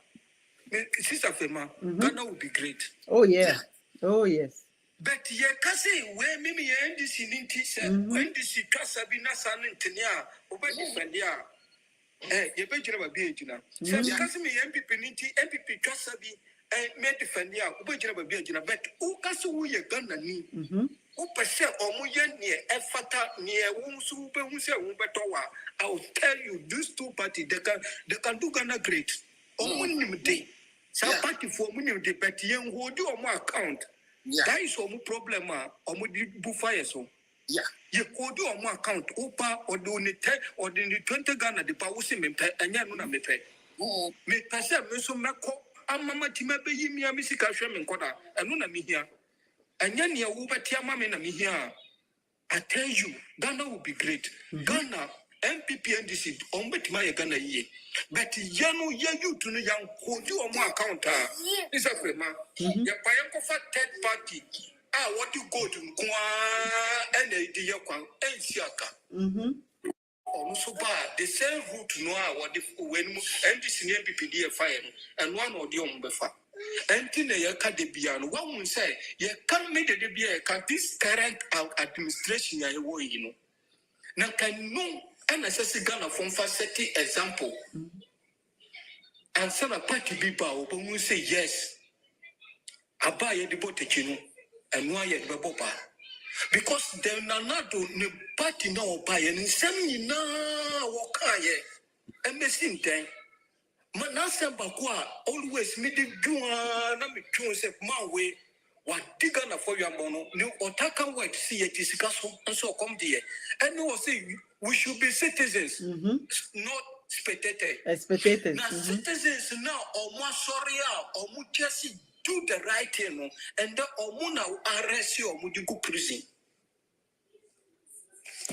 Sister Fema, Ghana will be great. Oh yeah. Oh yes. But ye kasi where mimi NDC ninti se NDC kasabina sanintenia obedifendia ye bejina ba biejina se kasi me MPP ninti MPP kasabi me defendia obejina ba biejina but o kasi wo ye Ghana ni o pese omo ye ne efata ne wonsu be hu se wo betowa. I will tell you these two parties they can do Ghana great. Omo nimde some party for money de bet yen hold you on account. That is some problem omo di bufire so. Yeah. You hold you on account opa or the 10 or the 20 Ghana the power se me enya no na me pe. Me pese me so meko amama ti me be yimi amisika hwe me nkoda eno na me hia. Enya ne wo betia ma me na me hia. I tell you Ghana will be great. Ghana MPP NDC on betima ye Ghana ye. But yanu ye you to no yan hold you on my account. Is a frema. Ya payanko for third party. What you go to Kwa and the Yakwan and Siaka. Also bad. The same route no what if when NDC MPP fire and one or the ombefa. And Tina Yakadibian, one will say, you can't make the Debia, this current administration, you know. Now, can no unnecessary Ghana from facility example. And some party people will say yes. I buy a debate, and why yet Babopa. Because they are not the party now buy and some you know walk and the same thing. Manasa Bakwa always made it do my way. What digana for your mono, new Otaka went to see it is castle, and so come there. And no say we should be citizens, not spectators. Now, citizens now, or more sorry, or more just do the right thing, and the Omuna arrest you or Mudigo prison.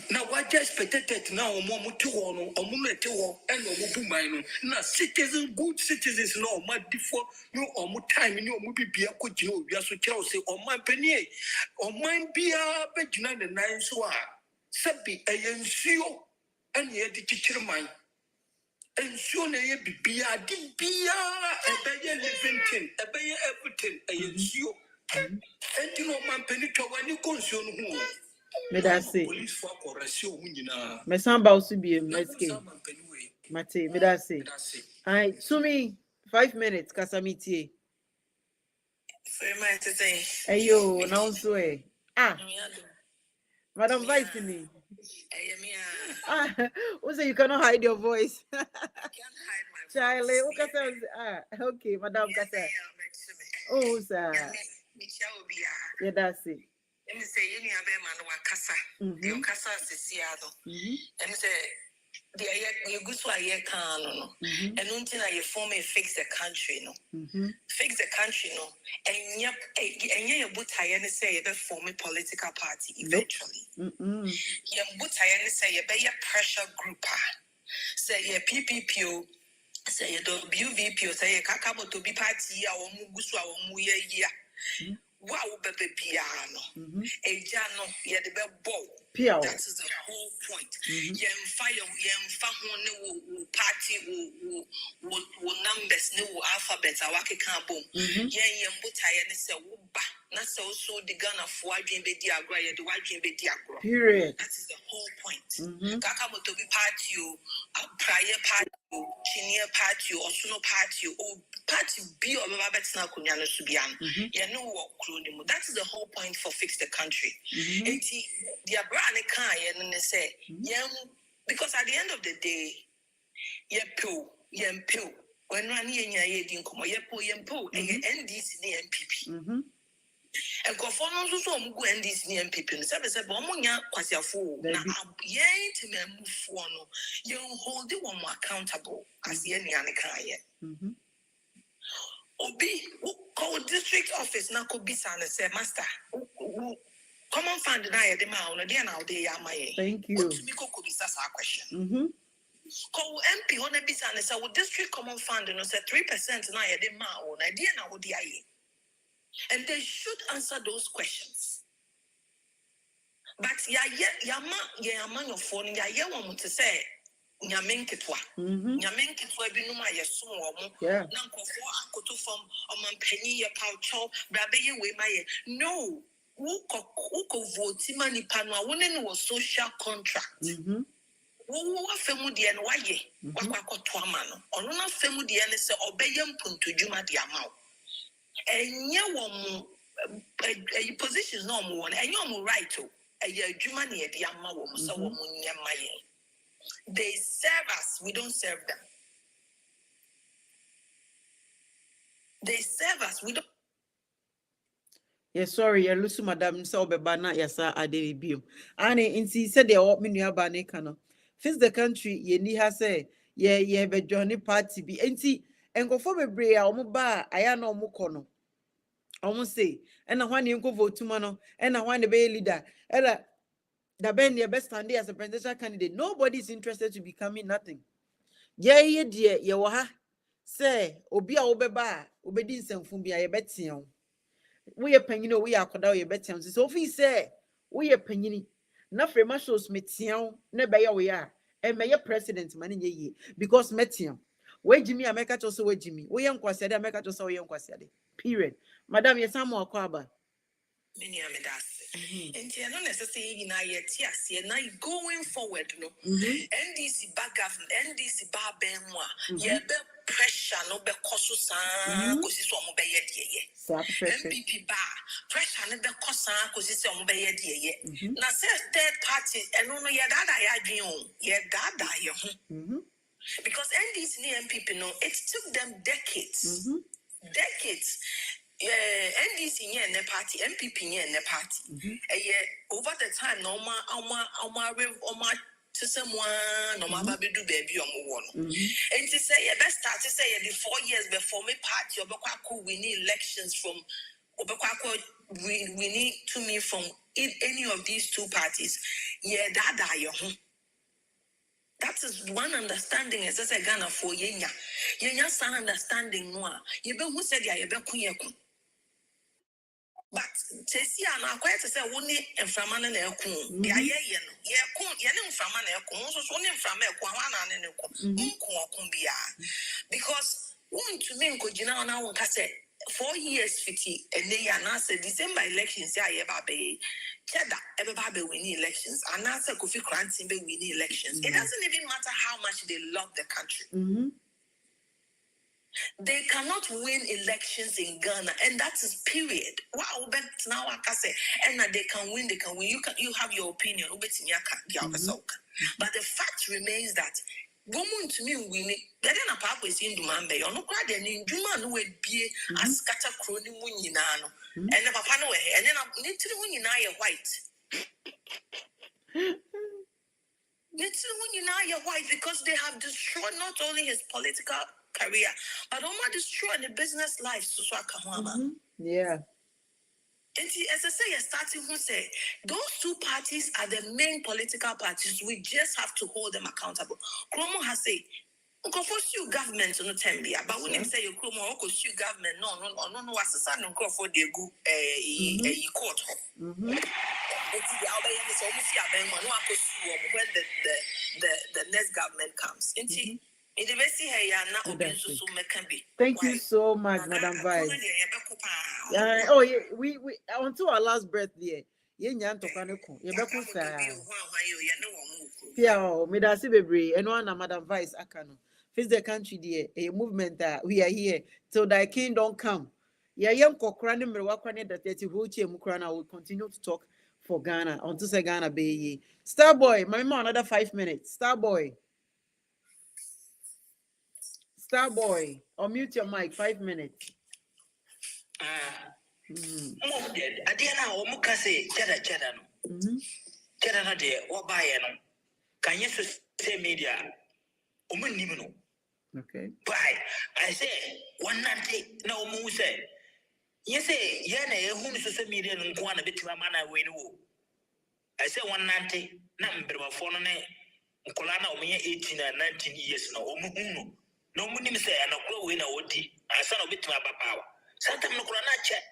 Now, what just spectated now, or more Mutuano, or Mumeto, and Mubumino. Now, citizens, good citizens, no, my default, no, or more time, no, maybe be a good, you are so Chelsea, or my penny, or mine be a Begina the nine soir. Sabi, a young seal, and yet the teacher mine. And soon a be a dibia, a better living, a better everything, a you. And you know, man, penito when you consume who. Me da say. Police for correction, Me samba also be let's go. Mate, me da say. Ai, Sumi, 5 minutes kasamiti. Very much to say. Ayo, now so Ah, Madam Vice me. Ah, also you cannot hide your voice. I can't hide my Charlie, voice. okay, Madam Kasa. Oh, sir. Yeah, that's it. Let me say, you have a man who Kasa. The Kasa is Seattle. Let me say, the good so I can, and until I form a fix the country, no. Fix the country, no. And yep, and you but I say you form a political party eventually. You but I say you be a pressure group. Say your PPPO, say your WVPO, say your Kakabo to be party, our Mugusu, our Muya. Wow, baby piano. A jano, yeah, the bell. That is the whole point. Yem fire, party, will numbers, no alphabets, our cabo. Yem butaya, and say, not so the gun of Wajin be diagra, the Wajin be diagra. Period. That is the whole point. Kakabo to be party, prior party, senior party, or sooner party, or party B or Robert's now Kunyano Subian. You know what, that is the whole point for Fix the Country. The brand can and they say, because at the end of the day, yem pill. When Rani and Yay didn't come, yempo, and NDC MPP. And Kofono so go NDC MPP. And said, Bomonia, Quasiafu, now, yay to move for no, you hold the one more accountable as the Yannick. Obi, call district office now could be son say, Master, common fund and I demand on the now they are my. Thank you. To me, could be a question. Call MP on a business and say, well, district common fund and say 3% now I demand on idea now the IA. And they should answer those questions. But yama your phone, ya want to say. Nyamenketwa binuma yeso omo na nkofo akoto fam omampanyi ye paucho brabe ye we maye no wo vote mani pano a woni no social contract wo afemu de no waye wakwakoto ama no ono na afemu de ne se obeye mpuntudwuma de ama wo enye wo mu positions no mo won enye wo right o eye adwuma ne de ama wo so wo mu nyemaye. They serve us, we don't serve them. They serve us, we don't. Yes, sorry, you lose Madam so bebana yasa adebio. Ane insi said they want me near Banekano. Fix the country, ye ni ha say, ye be Johnny party be enti and go for me brea omuba ayano mukono. Almost say, and I want you go vote tomorrow, and I want to be a leader. The Ben your best standing as a presidential candidate. Nobody is interested to becoming nothing. Yeah, dear, you ha say, Obia Obeba, Obedin Sanfumbia, ye betion. We are penny, we are called out your betion. So if he say, we are penny, not for mashos metion, never we are, and may your president money ye because metion. Where Jimmy, I make it also where Jimmy. We young Quasada, make it also young Quasada. Period. Madam, yes, I'm more quaba. And you not necessarily going forward, no. NDC back government, NDC bar benwa, yeah, pressure, no be cost because it's on be MPP bar pressure, no be cost because it's on be now, says third party, and no, yeah, that because NDC and MPP, no, it took them decades. Decades. NDC and the party, MPP and the party. Over the time, no ma to someone, no ma baby do baby on one. And to say, best start to say, the 4 years before me party, Obakwako, we need elections from Obakwako, we need to me from any of these two parties. Yeah, that that is one understanding as a Ghana for Yenya. Yenya san understanding noa. Yebe who said ya yebe kunyeku. But Chesi and I quite say only in Framan and Elcon. Yeah, Framan Elcon, so only from Elcon and Elcon. Because one to me, Kojina now can say 4 years, 50, and they announced December elections. Yeah, baby. Cheddar, everybody winning elections. And answer Kofi Kranti be winning elections. It doesn't even matter how much they love the country. They cannot win elections in Ghana, and that is period. Wow, but now I can say, and they can win. You have your opinion. But the fact remains that woman to me winning. They didn't papa is in Dumambe. You're not quite an in Duma no would be a scatter crony winninano. And the papa no way, and then I'm literally winning I white. Literally white because they have destroyed not only his political career, but also destroyed the business life. Yeah. And as I say, you're starting to say, those two parties are the main political parties. We just have to hold them accountable. Kromo has said, "Go for sue government on the Tembia," but when you say you Kromo, go sue government, no, what's the son and go for the go a court. When the next government comes. Thank you so much, Madam Vice. Oh, yeah, we until our last breath there. Yeah, me da si bebre eno na Madam Vice akano. Face the country there, a movement that we are here till thy king don't come. Yeah, yam kokra ne mrewakwa ne that wheelchair mukrana will continue to talk for Ghana until say Ghana be Starboy, my man, another 5 minutes. Starboy, unmute your mic. 5 minutes. I didn't know what say cheddar no. Cheddar no de what buy no. Can you say media? Nimno. Okay. Buy. I say 190 no more say. Yes, say yana whom social media and go on a bit to a man I win. I say 190 number of phone Kolana me 18 and 19 years no umuno. No munim say and a win a wodi. I saw a bit to my power. Sometimes no Kolana check.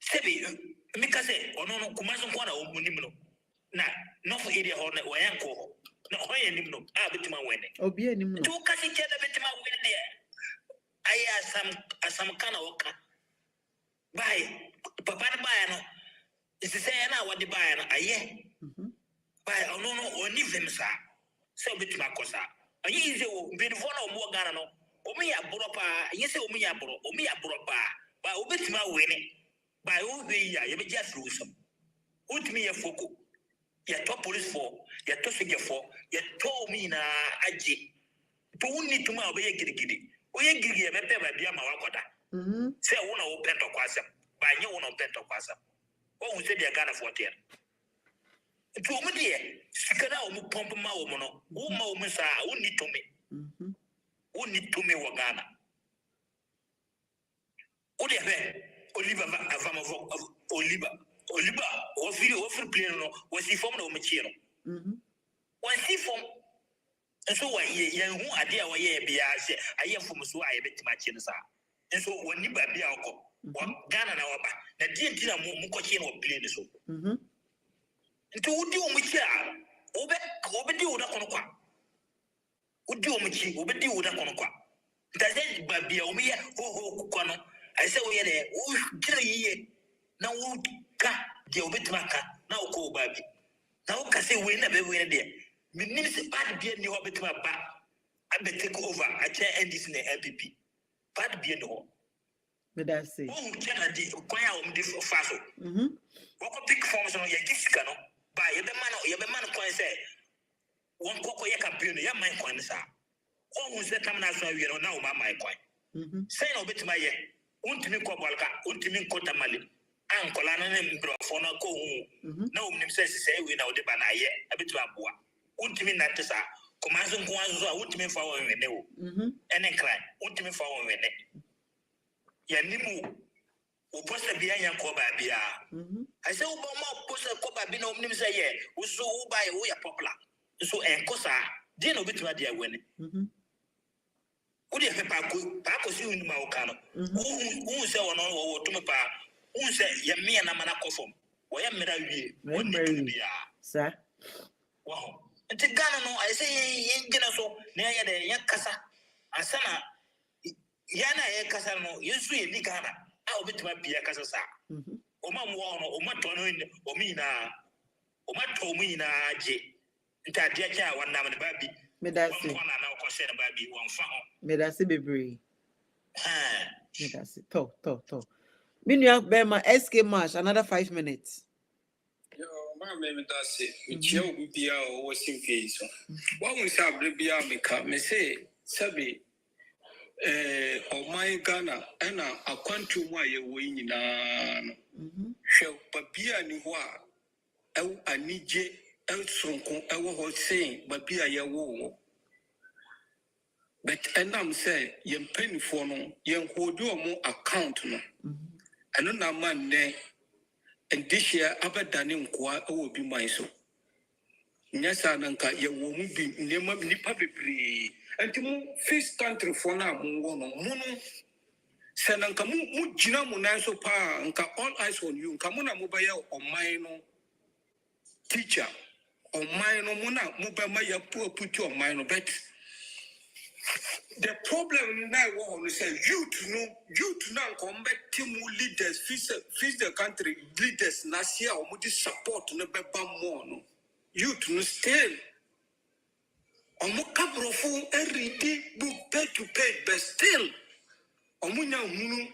Sebi Mika say, or no, Kumasan Kwana or Munimno. Now, no for area or Wayanko. No, I am no, I bet my winning. Oh, be any more. Two Cassie Cheddar bet my winning there. I ask some kind of worker. By Papa Bayano. It's the same now what the Bayano, I ye. By no, or leave them, sir. So bit my cosa. A easy bit of one or more Garano. Omi a Buropa, yes, Omi a Buropa. By Obit my winning. By all the year, you may just lose some. Put me a foco. You top police for, you top figure for, you told me na aji. Don't need to my way giddy. We give you a better idea, Mawakota. Say one of Pento Quasam, by you one of Pento Quasam. Oh, we said you're gonna 14. To me, dear, Sikana, pump Maomono, who moments are only to me. Who need to me, Wagana? What do you have? Oliver, or video of Plano, was he formed of Machino? Was he from? And so I hear who idea why be I am from so I bet my chinsa. And so when you buy Biako, one Ghana now, the Gentina Mukochin or plane so. And to do Micha, Obedu da Conqua. Would do Michi, Obedu da Conqua. Does it be a mere ho Quano? I say we are there. Oh, kill ye. Now, the Obitmaka, now go, baby. Now, can say we never win there. Minister bad be any hobbit my back. I may take over. I chair end this in the LPP. Bad be no. But I say, oh, Kennedy, acquire on this faso. What pick forms on your discano? By your man, can say one cocoa campaign, your mind coin, sir. Oh, who's the time now, my coin? Say no bit my year. Ultimate Cobalca, ultimate Cotamali, and Colana and Brofona go home. No one says, say, without the Banaye, a bit of a bois. Ultimate Natasa, Commazon Guanzo, ultimate following a new. And then cry, ultimate following a Yanimu, who post a behind Coba Bia. I say, Obama post a Coba Bino Nimsaye, who so by way a popular. So, and Cosa, didn't know bit my dear winning. Would you have Paco in Maocano? Who say one or to my pa? who said, Yamia Namanakofom, or Yamira, sir. wow. And to Ghana, no, I say, Yen Genaso, near the Yakasa, Asana, Yana Casano, Yesu, Ghana, I'll be to my Pia Casasa. Oma Mono, Oma Tono, Omina, Oma Tomina, J. Ntadia one name baby. Medasi. One now concern baby one found. Medasi be Medasi. To. Minua Bema SK Marsh, another 5 minutes. Yo, my name does it. Joe be our washing case. What we have to be a make me say, Sabi, oh my Ghana, and I can't to why you're winning. Shall Babia Niwa, oh, I need you. Elsonko ewo saying babia ya wo but enam say yen penifo no yen hold omo account no eno na man ne and this year abadane nkoa ewo bi man so nyasa nanka ye wo mu bi nema nipa bebre enti mu face country for na mu wo no mu no se nanka mu gina mu nan so pa nka all eyes on you nka mu na mu ba ye oman no teacher or mine or mona mubama ya poor put your mind but the problem now is say you to now combat team leaders face the country leaders nasia or mudi support no beba more no you to still omukabrofo every day book pay to pay but still omunya hunu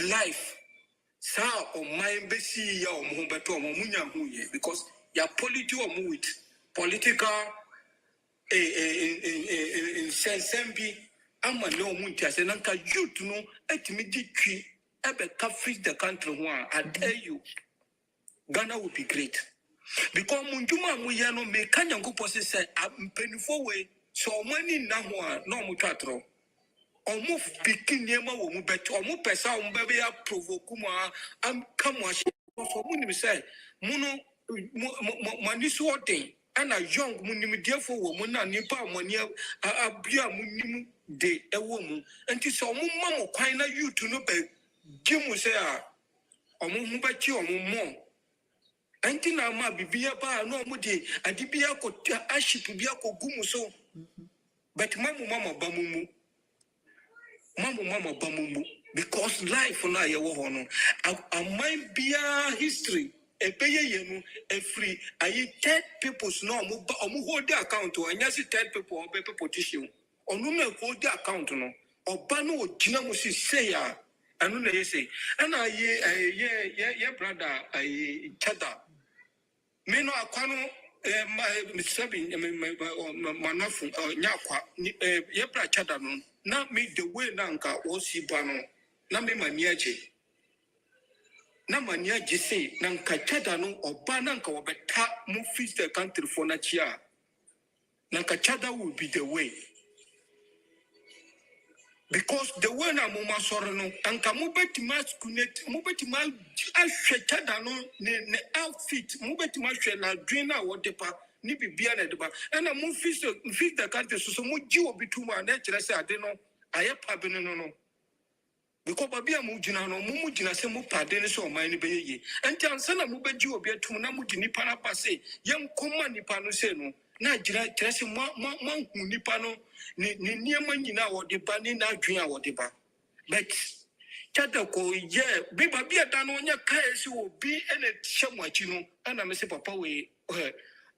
life sa o mind besi ya omubeto omunya huye because ya polity or with political in sensembi ama no muntia se nanka youth no etimi ditwi ebe ka fit the country one I tell you Ghana will be great because munjuma mu ya no me kanya ngopo say ampenifo we so many na ho a no mu twatro omo pikin niema wo mu bet omo pesa omo bebe ya provoke mu am come wa so mu ni say mu no money sorting and a young munim therefore woman and nipa money abia munim de a woman and it's a mum quina you to know by Jim will say a mubachi or more. Antina ma bibia ba no mudi and dibia ko aship bia ko gumu so but mama bamumu because life na ye wo hono a mind bia history ebeye yenu free ayi third people's no omu hold the account o anya si third people o be petition onu me hold the account no oba no ogina mo si say ya anu na ye say ana ye brother ayi chada me no akwano my seven manafu nyakwa ye bra chada no na me the way na nka o si ba no na me maniaje na mania jise na nkachada no oba na nka wobeta mu feast the country for na chia na nkachada will be the way because the way na mo masoro no anka mo beti maskunate mo beti ma ahwechada no ne outfit mo beti ma hwe na dream na wodepa ni bibia na deba na mo feast the country so mo ji obi tuma na kire say ade no ayepa be no because babia mu gina no mu gina se mu pade ne so man ne beye enti ansa na mu beji obi atum na mu di nipa na pase yem koma nipa no se no na gira kire se mo hu nipa no ni niema nyina wode ba ni na adwen a wode ba but chada ko ye bi babia da no nya kai se obi ene hyemu achi no ana me se papa we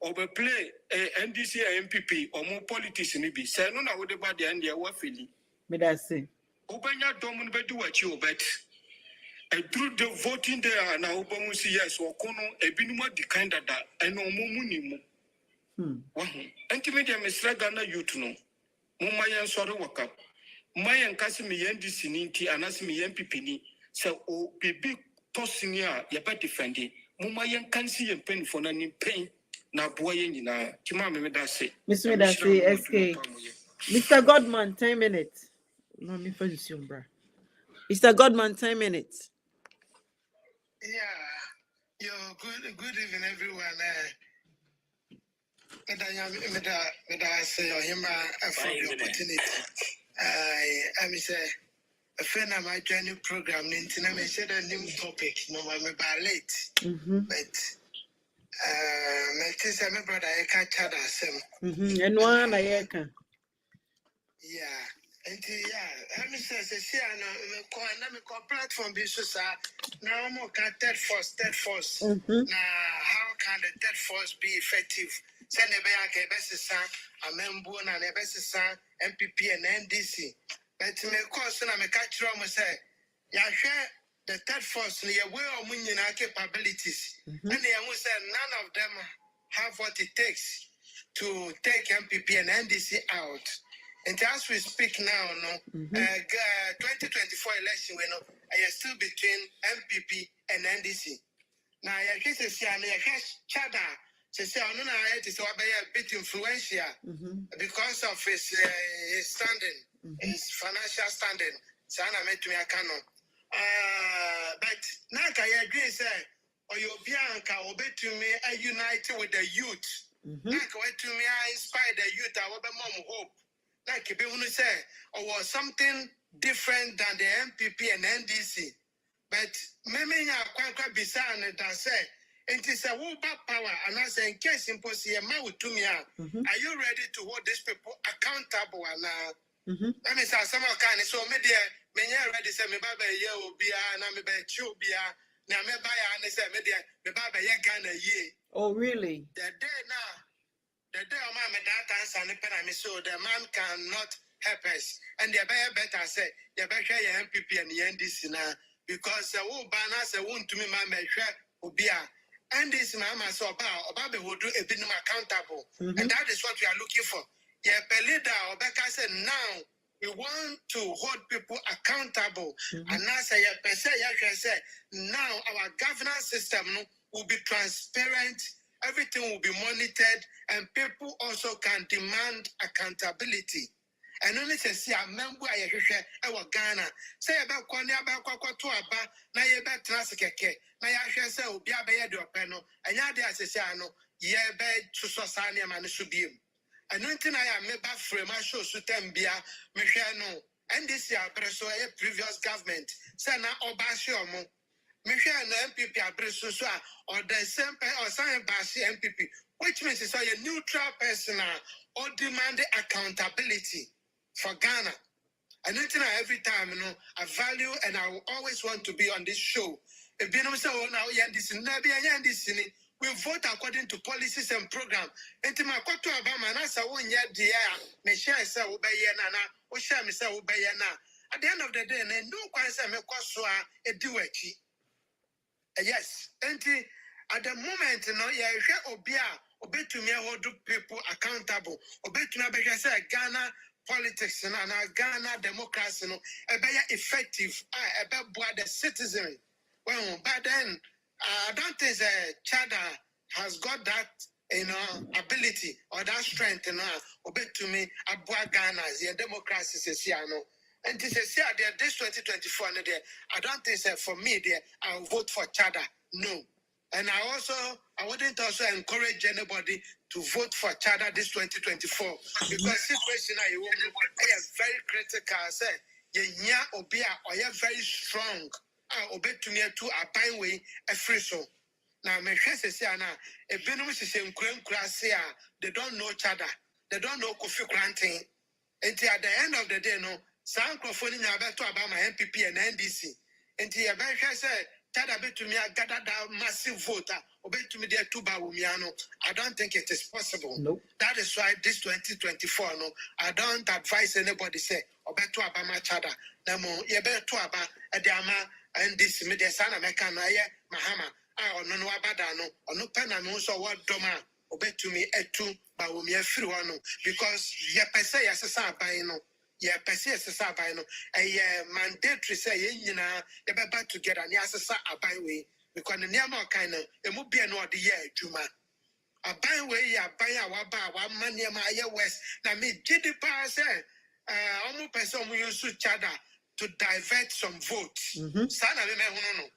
obe play NDC MPP omo politics ni bi se no na wode ba de ande wa feli Me that say Ubenya domun bedu wachi obet. Through the voting there na ubamu si yes wakono ebinuma di kind of that and no mumuni mu. Wahu. Antimedia Mr. Ghana youth no. Mumayan sorry waka. Mayan kasi mi yendi sininti anasi mi yen pipini. Se o bibi tosinia yaba defendi. Mumayan kansi yen pen for na ni pen na buaye na. Kima me da say. Miss me that say SK. Mr. Godman 10 minutes. No, me for this young bro. Mr. Godman, 10 minutes. Yeah, good evening, everyone. I say him for the opportunity. I say a friend of my journey program, Nintina, I said a new topic, no, I'm about late. But, my brother, I catch other some. And one I can. Yeah. And let me say, I call platform be so now I'm third force. Now, how can the third force be effective? Send a back a best son, a member and a best son, MPP and NDC. But to me, course, and I'm a catcher, I say, yeah, share the third force near where I'm winning our capabilities. And they will say none of them have what it takes to take MPP and NDC out. And as we speak now, 2024 election, I am still between MPP and NDC. Now, I guess I see Chada. She said, "I don't know. It is a bit influential because of his standing, his financial standing." So I met me a canon. But now I agree. Say, or you Bianca, obey to me, I unite with the youth. Now to me, I inspire the youth. I will be mom hope. Like if you say, or something different than the MPP and NDC. But maybe quite bizarre that say it is a war power, and I say in case impossible, to me, are you ready to hold these people accountable? And let me say some kind of so media many ready say me baba ye obia na me ba chi obia na me ba ya na say media me baba ye Ghana ye. Oh really? The day now. The day of my that answer and the so the man cannot help us. And the better say, the better MPP and the NDC now, because the whole banner say, won't to me, my measure, Ubia. And this mama so about will do a bit more accountable. And that is what we are looking for. Yeah, Pelida or Becca said, now we want to hold people accountable. And now say, now our governance system will be transparent. Everything will be monitored, and people also can demand accountability. And only say, a member I Ghana. Say about Konya about Kwatuaba, na ye bet Trasikeke, na ya say, Ubia do Peno, and Yadi Asesiano, ye bed to Sosania Manisubium. And nothing I am made back frame, I show Sutembia, Michano, and this year, a previous government, Sana Obashomo. Michelle MPP Abresusua or the same or Simon Bashi MPP, which means it's a neutral person or demand accountability for Ghana. And every time, I value and I will always want to be on this show. If you know, so now, we vote according to policies and programs. And to my quarter of Manasa, 1 year, dear, Michelle said, Obayana, or Shami said, Obayana. At the end of the day, no question, me Koswa, a duet. Yes, and at the moment, you obey to me, hold people accountable. Obey to me, say Ghana politics and Ghana democracy, effective, the citizen. Well, but then I don't think Chada has got that ability or that strength. Obey to me, Ghana, the democracy is here. And this is this 2024, I don't think for me there, I'll vote for Chada. No. And I wouldn't also encourage anybody to vote for Chada this 2024 because situation I am very critical. I say, you obia or you very strong. I obey to me to a pine way a free so. Now, my friends say, if Benumis is in Kurasia, they don't know Chada, they don't know Kofi Granting. Until at the end of the day, some microphone in about my MPP and NDC. Until your bank said, Tada bet to me, I gathered that massive voter, obey to me there 2 Bawumiano. I don't think it is possible. Nope. That is why this 2024, I don't advise anybody say, obey to Abama Chada. Namo, ye bet to Aba, Adama, and this media sana mekana, Mahama, no Abadano, or no Panano, so what Doma, obey to me, etu, Bawumia free one, because ye pese as a sabino. Yeah, persist as a mandatory say, you know, you better together and yes, a byway because the name of kind of it would be an order year, Juma. A byway, a buy our bar, 1 man near my west. Now, me, Jiddy Pass, almost person we use to Chada to divert some votes. Sana,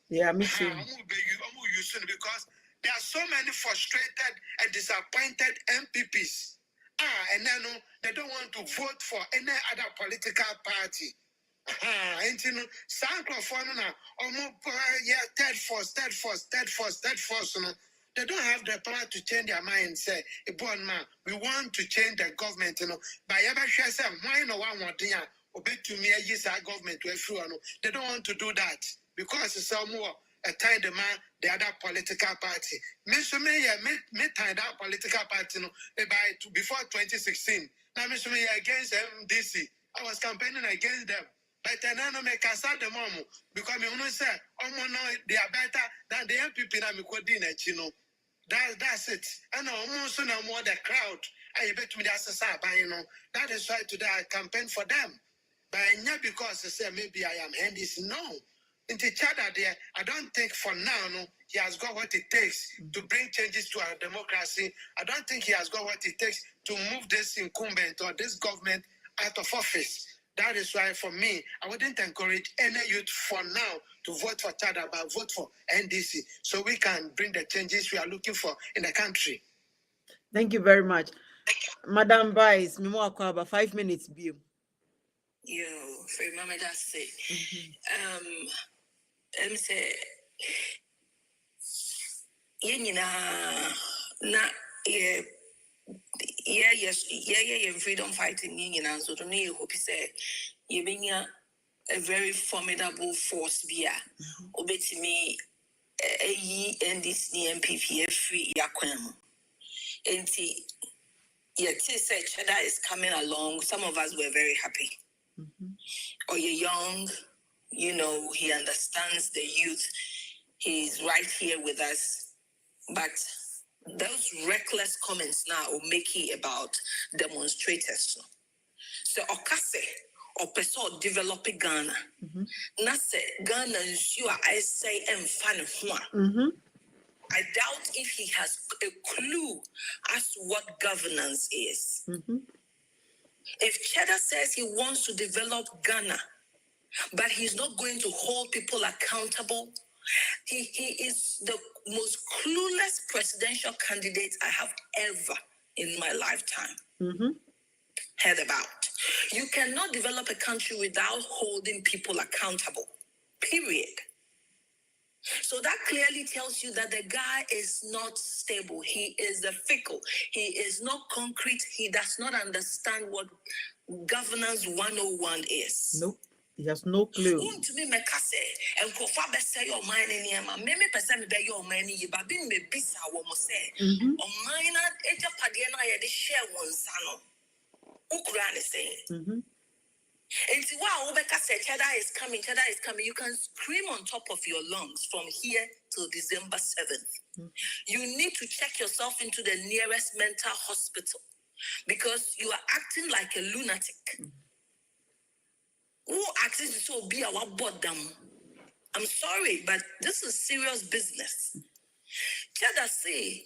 yeah, me too. Because there are so many frustrated and disappointed MPPs. And then they don't want to vote for any other political party. And you know, Sankrofon, third force. They don't have the power to change their mind. Say, born man, we want to change the government. By ever share some, why no one want to obey to me, yes, our government to everyone. They don't want to do that because it's some more a time the man, the other political party. Me tie that political party before 2016. Now, me against MDC. I was campaigning against them. But I don't make us at the moment because me say, they are better than the MPP that me could dinner, That's it. And almost no more the crowd. I bet me that's a that is why today I campaign for them. But not because I say maybe I am NDC. No. In the chat there, I don't think for now, he has got what it takes to bring changes to our democracy. I don't think he has got what it takes to move this incumbent or this government out of office. That is why, for me, I wouldn't encourage any youth for now to vote for Chada, but vote for NDC so we can bring the changes we are looking for in the country. Thank you very much. Madam Vice, me more about 5 minutes view. Yo, free mama that's it. I'm say na freedom fighting so to me hope say a very formidable force bia obetimi NDC MPP free yakwam enti say Cheddar is coming along. Some of us were very happy. Or you're young, he understands the youth. He's right here with us. But those reckless comments now will make it about demonstrators. So Okase or person develop Ghana. Nase Ghana ensure I say fan. I doubt if he has a clue as to what governance is. If Cheddar says he wants to develop Ghana, but he's not going to hold people accountable, he is the most clueless presidential candidate I have ever in my lifetime heard about. You cannot develop a country without holding people accountable, period. So that clearly tells you that the guy is not stable. He is a fickle. He is not concrete. He does not understand what governance 101 is. Nope. He has no clue. To me, and Kofa say your mind in Yama. Maybe person be your money, but being me bisa woman say. On mine, Eja Padiana, I had share one sano. Ukraine is saying. And see, wow, Obeka said, Cheddar is coming. You can scream on top of your lungs from here till December 7th. You need to check yourself into the nearest mental hospital because you are acting like a lunatic. Who acts to be our bottom? I'm sorry, but this is serious business. Cheddar say,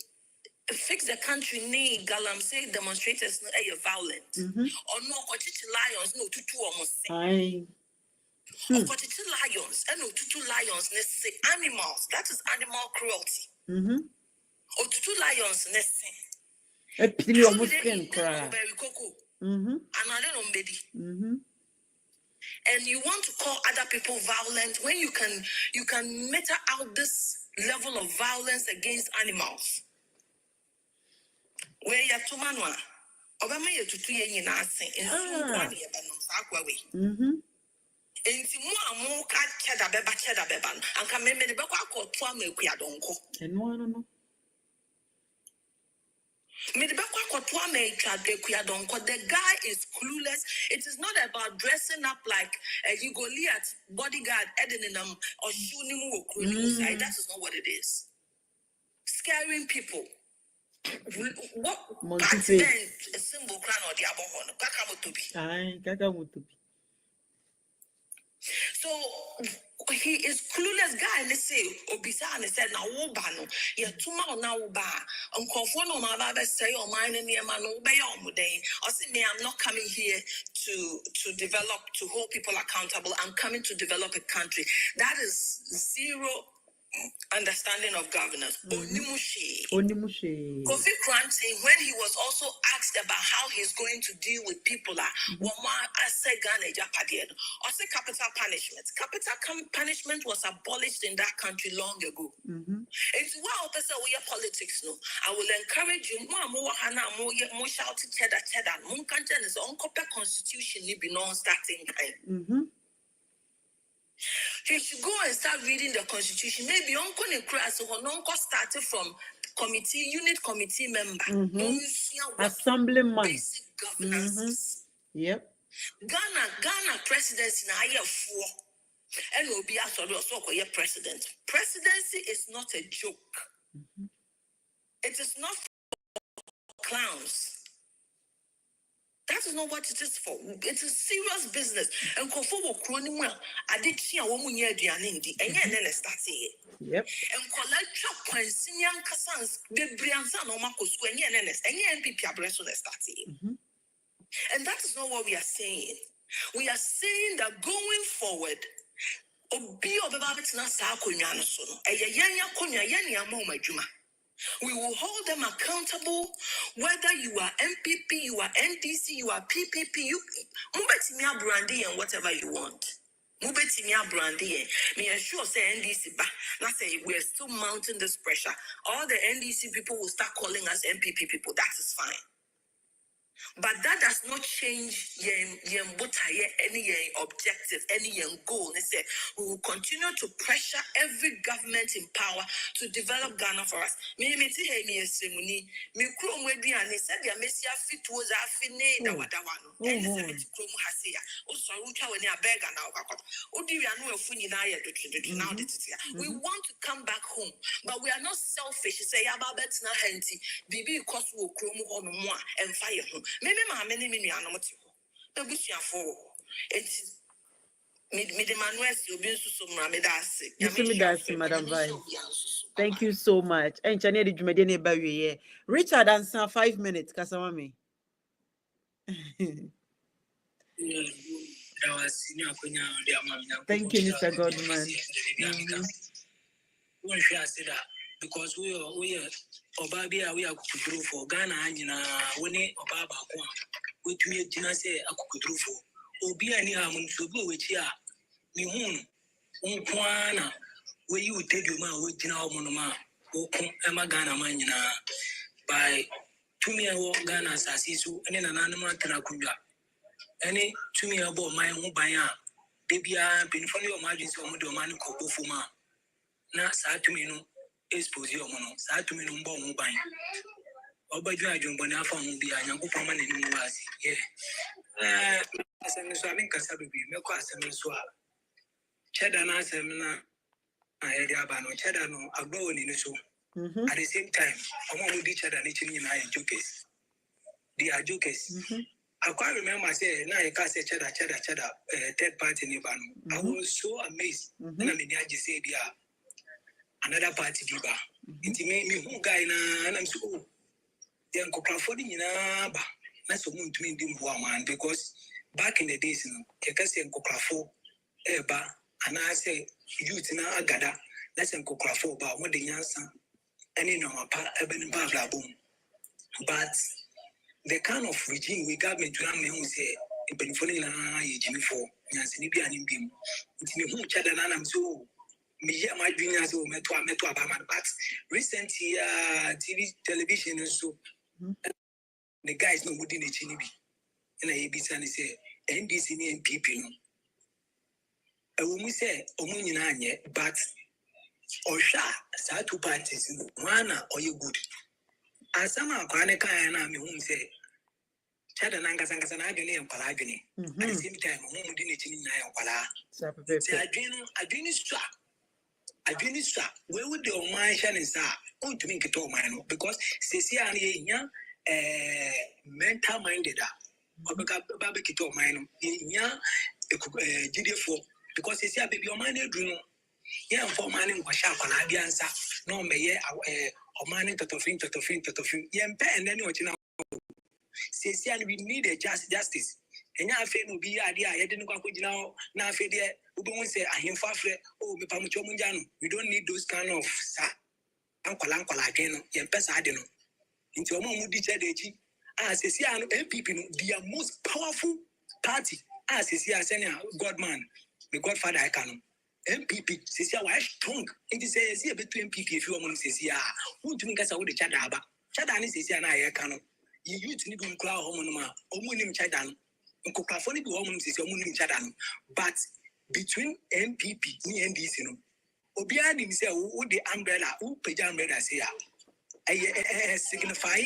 fix the country need galam say demonstrators no violent or no lions no tutu almost Aye. lions and no tutu lions let's say animals, that is animal cruelty. Or tutu lions let's say A pity almost can cry. And you want to call other people violent when you can meter out this level of violence against animals. Where you to manwa, Obama you to 2 years in Assing, and soon 1 year Sakwawe. And Timu Cheddar Beban, and come in the Baka called Twame Quiadonco. And no. The guy is clueless. It is not about dressing up like a Goliath bodyguard, Edeninum, or shooting. That is not what it is. Scaring people. What then a symbol crown or the abohon, Kakamutubi. So he is clueless guy. Let's say Obisa and said now Obano, Yatuma now ba Unconforno Mava say or mine and Yamano Bayomuday. I say me, I'm not coming here to develop, to hold people accountable. I'm coming to develop a country. That is zero understanding of governance. Onimushi. Onimushi. Kofi Kranti, when he was also asked about how he's going to deal with people, also capital punishment. Capital punishment was abolished in that country long ago. It's wow, that's we are politics. No, I will encourage you. More shout cheddar. Munkanjan is on copy constitution. Be non-starting kind. He should go and start reading the constitution. Maybe Uncle Necras or Uncle started from unit committee member. Assemblyman. Basic governance. Yep. Ghana presidency na year 4. And will be also president. Presidency is not a joke. It is not for clowns. That is not what it is for. It's a serious business. And Kofo Kroni well, I did see a woman near the Anindi, and then start it. Yep. And Collectra Quincynian Cassans, the Brianza no Marcos, and NPP abresso start it. And that is not what we are saying. We are saying that going forward, we will hold them accountable, whether you are MPP, you are NDC, you are PPP, you Mubetimia brandy and whatever you want. Mubetimia brandy. Me assure say NDC ba. Now say we're still mounting this pressure. All the NDC people will start calling us MPP people. That is fine. But that does not change any objective, any goal. They say we will continue to pressure every government in power to develop Ghana for us. Me said the Messia fit was we want to come back home, but we are not selfish. Say Bibi because we will and fire home. Maybe my many animals. The bush for it's Madam Vice. Thank you so much. And Chanel Jumedene Baye. Richard answer 5 minutes, Kasamami. Thank you, Mr. Godman. Because we are Obabia, we are could for Ghana and Winnie Obaba, which we didn't say I could do for. Obia near Munsubu, which ya, Mihun, Unkwana, where you take your man with Jina Monoma, Emma Ghana Manina by 2 year old Ghana Sassisu, and then an animal Tanakuya. Any 2 year old my own baya, baby, I've been funny of margins for Mudomani Kopofuma. Na Satumino. Expose your mono, Saturn bomb by Obadiah Jumbana from the Anyakupaman in Muazi. Yeah. As I'm swabbing Casabi, Melka Semiswa. Chedana Semina, I had Abano, Chedano, a goal in the show. At the same time, among each other, in I jokes. They are jokes. I quite remember I said, now I can't say cheddar, third party in Ibano. I was so amazed. And I mean, I just said, yeah. Another party giver. It made me who guy and I'm so the Uncle Crawford in that's a moon to me man because back in the days, you can say Uncle Crawford, Eba, and I say youth in a gada, that's Uncle Crawford about what the answer, and in our urban blah boom. But the kind of regime we got me to have me who say, in Penfolina, Jimmy for Yansinibi and Bim. It's me who chatted and I'm so. Me my juniors who met but recently TV television and so the guys no within the chinibi and I be say NDC and people a woman say omunye but Osha sa two parties one or you good as some kwane kan na me who say Chada nanga sanga sana adwene en kwala adwene at the same time mo mu di ne chini na en kwala say adwene swa Administra, where would the Oman Shannon say? Oh, to make it all mine because Cecilia mental minded. Babaki to mine, GD4 because Cecilia baby your mind dream. Yeah, for mining was sharp on Abiansa, no may or mining to fin. Yeah, and then what you know. Cecilia, we need a justice. enya afi no bi ade a yede no kwakọ gina na afi de obi say ahemfo afre oh me pamucho munja no. We don't need those kind of ankwala adwen no ye mpesa ade no. Nti omo mu di chede echi sesi ano MPP no their most powerful party sesi asenia Godman the Godfather I can MPP sesi a why strong nti sesi e betu MPP if you omo sesi a wontumi nkasa wo de chada aba chada ne sesi na aye ka no ye youth ni bi nkura homo no ma omo nim chada no nkokafo ni bi homo no sesi omo nim chada no but between MPP ni NDC no obi adi say wo de umbrella wo page umbrella say signify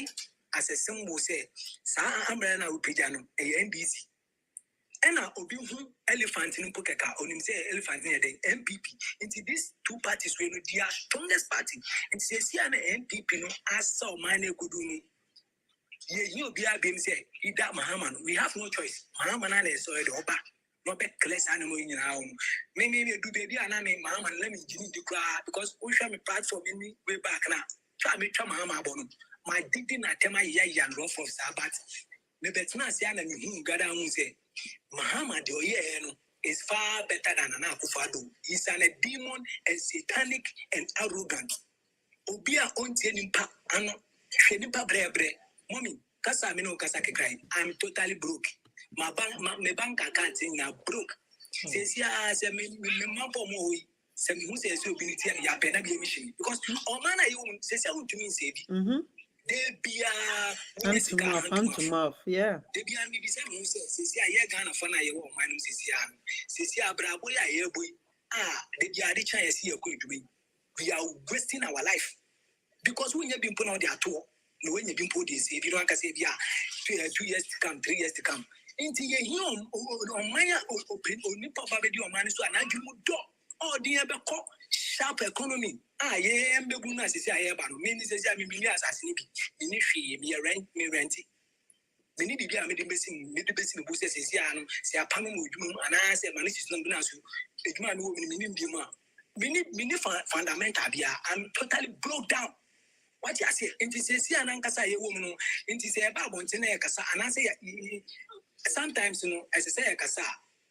as a symbol say sa umbrella na upija no NDC ena obi hu elephant in pokeka onim say elephant in the MPP into these two parties we no their strongest party and say see an MPP no as so man godu no ye obi abem say ida mahama no we have no choice mahama na so the oba no be class animal nyina ho me do baby ana me mahama let me gini di kra because we share me platform in way back na try me try mahama abono my didi na tema ya rough of sabat me betina say na me hu gada hu say mahama de oye no is far better than Nana Akufo-Addo. He's a demon and satanic and arrogant. Obia ontie nimpa ano hwe nimpa brebre mommy kasa me no kasa kekrai I'm totally broke my bank account na broke says ya say me mampo mo yi say me hu say obi ni tie ya pe na be mission because o man na you say untumi say bi they be hand to mouth yeah they be me be say mo say ya ye Ghana for na ye wo man no say ya brabo ya ye boy they be ade chan yes ye ko edwumi we are wasting our life because when you been put on their tour no when you been put this if you don't can say yeah 2 years to come 3 years to come into ye him on my open only papa be do man so anaju mu do all the ebe ko sharp economy ye embebu na sisi aye ba no me ni sisi me bi asase bi ni hwe me rent me ni bibia me de besi me bu sisi ano se apano mo dwum ana se man sisi no bi na so edwuma me wo me ni bi mu a me fundamental bia I'm totally broke down. What you say? Inti say an ankasa ye woman no. Inti say ba bonte na yakasa and say sometimes you know as I say yakasa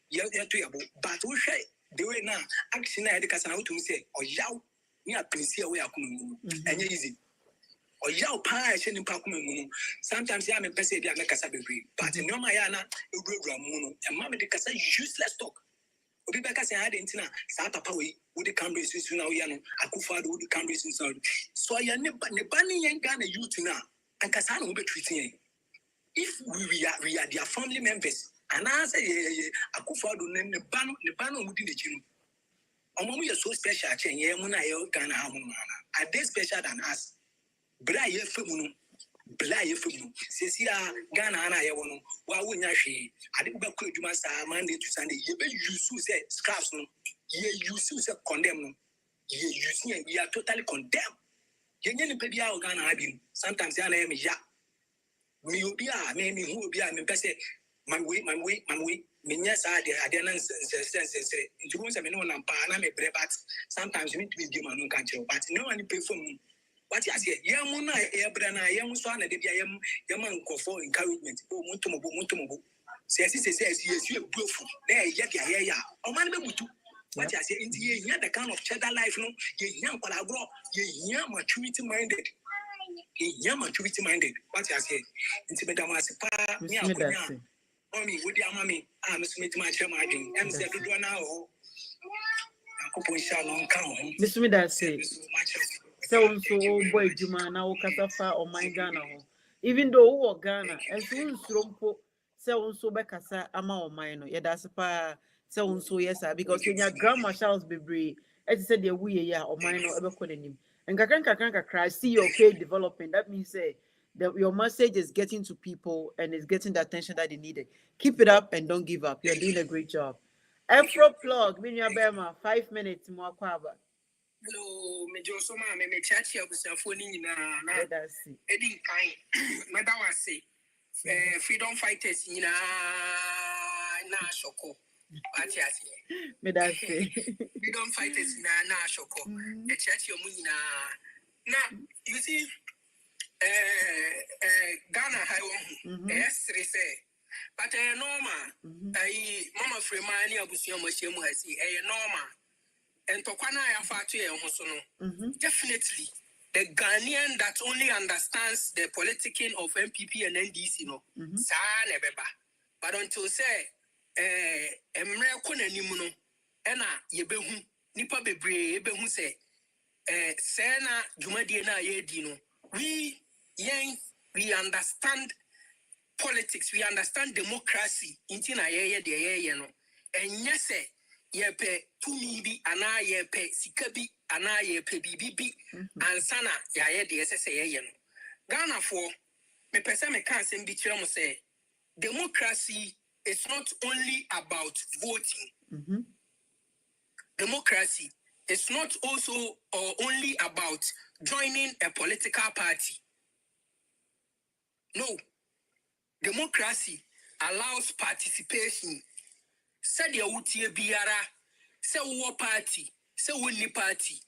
ye to yabo but we hwe the way na action na yakasa na utum say oyaw ni apinsi we akoma mu enye easy oyaw pa e hwe ni pa akoma mu sometimes ya me pese bia me kasa bebre but no ma ya na ewura mu no e ma me de kasa useless talk obi beka say had entina sa papa we would the cameras so now ya no Akufo-Addo would the cameras so ya ne bani yen Ghana youth na ankasa na we be treating if we are their family members and I say Akufo-Addo ne bano would the chinu omo we so special chen ye mu na ye Ghana ha mu na are they special than us bra ye femu no bla ye femu sesi a Ghana na ye wono wa wonya hwe ade be ko adwuma sa Monday to Sunday ye be use say scraps no ye use say condemn no ye use we are totally condemned ye nyeni pe bia o Ghana ha bi sometimes ya na ye me ya me obi a me hu obi a me pese man we me nya sa ade na sense nti won se me no na pa na me bre but sometimes me to be man no kan chiro but no one pay for me. What you say? Yamu na ebrana yamu so na de bia yam nkofo encouragement. O muntomo. Say you beautiful. Na ye dia ya. O man be mutu. What you say? Inti ye nya the kind of cheddar life no. Ye nya kwala agro. Ye nya maturity minded. What you say? Inti me dama se pa mi akonya. Mommy, wo dia mami. Me so metima chere ma adwen. Em se dodo na ho. Akopon sha no nka ho. Miss me that say so boy Juma na wo kasa fa o man Ghana ho even though wo Ghana enso nsrompo se wo so be kasa ama o man no ye da se pa se wo so yes because when your grandma Charles bebre e say de wo ye ya o man no e be ko nanim nkakran see your page developing that means say that your message is getting to people and is getting the attention that they needed. Keep it up and don't give up. You're doing a great job. Afro plug Minya Bema 5 minutes mo akwaba. Hello, me Joso ma me chachi abusafo ni nyina na That's it. edi kan meda wase freedom fighters nyina na shoko ati ati Me that's it. freedom fighters na shoko e chachi omu nyina na you see Ghana ha wo yes say but normal. Mama Fremani Abusia Moshe Muhasi, normal. And Tokwana Yafatu Hosono. Definitely. The Ghanaian that only understands the politicking of MPP and NDC, sa nebeba. But until say, Emre Kona Nimuno, Ena Yebehu, Nipa Bebre, Yebehu say, Sena Jumadiena Yedino. We understand politics, we understand democracy, intina ye no. And yes, yepe tumibi ana yepe sikabi ana yepe bibibi ansana ya de ye no. Ghana for me pese me kan sem bi kire mo say democracy is not only about voting. Democracy is not also or only about joining a political party. No. Democracy allows participation. Said ya utie biara, se wo party, se wo ni party.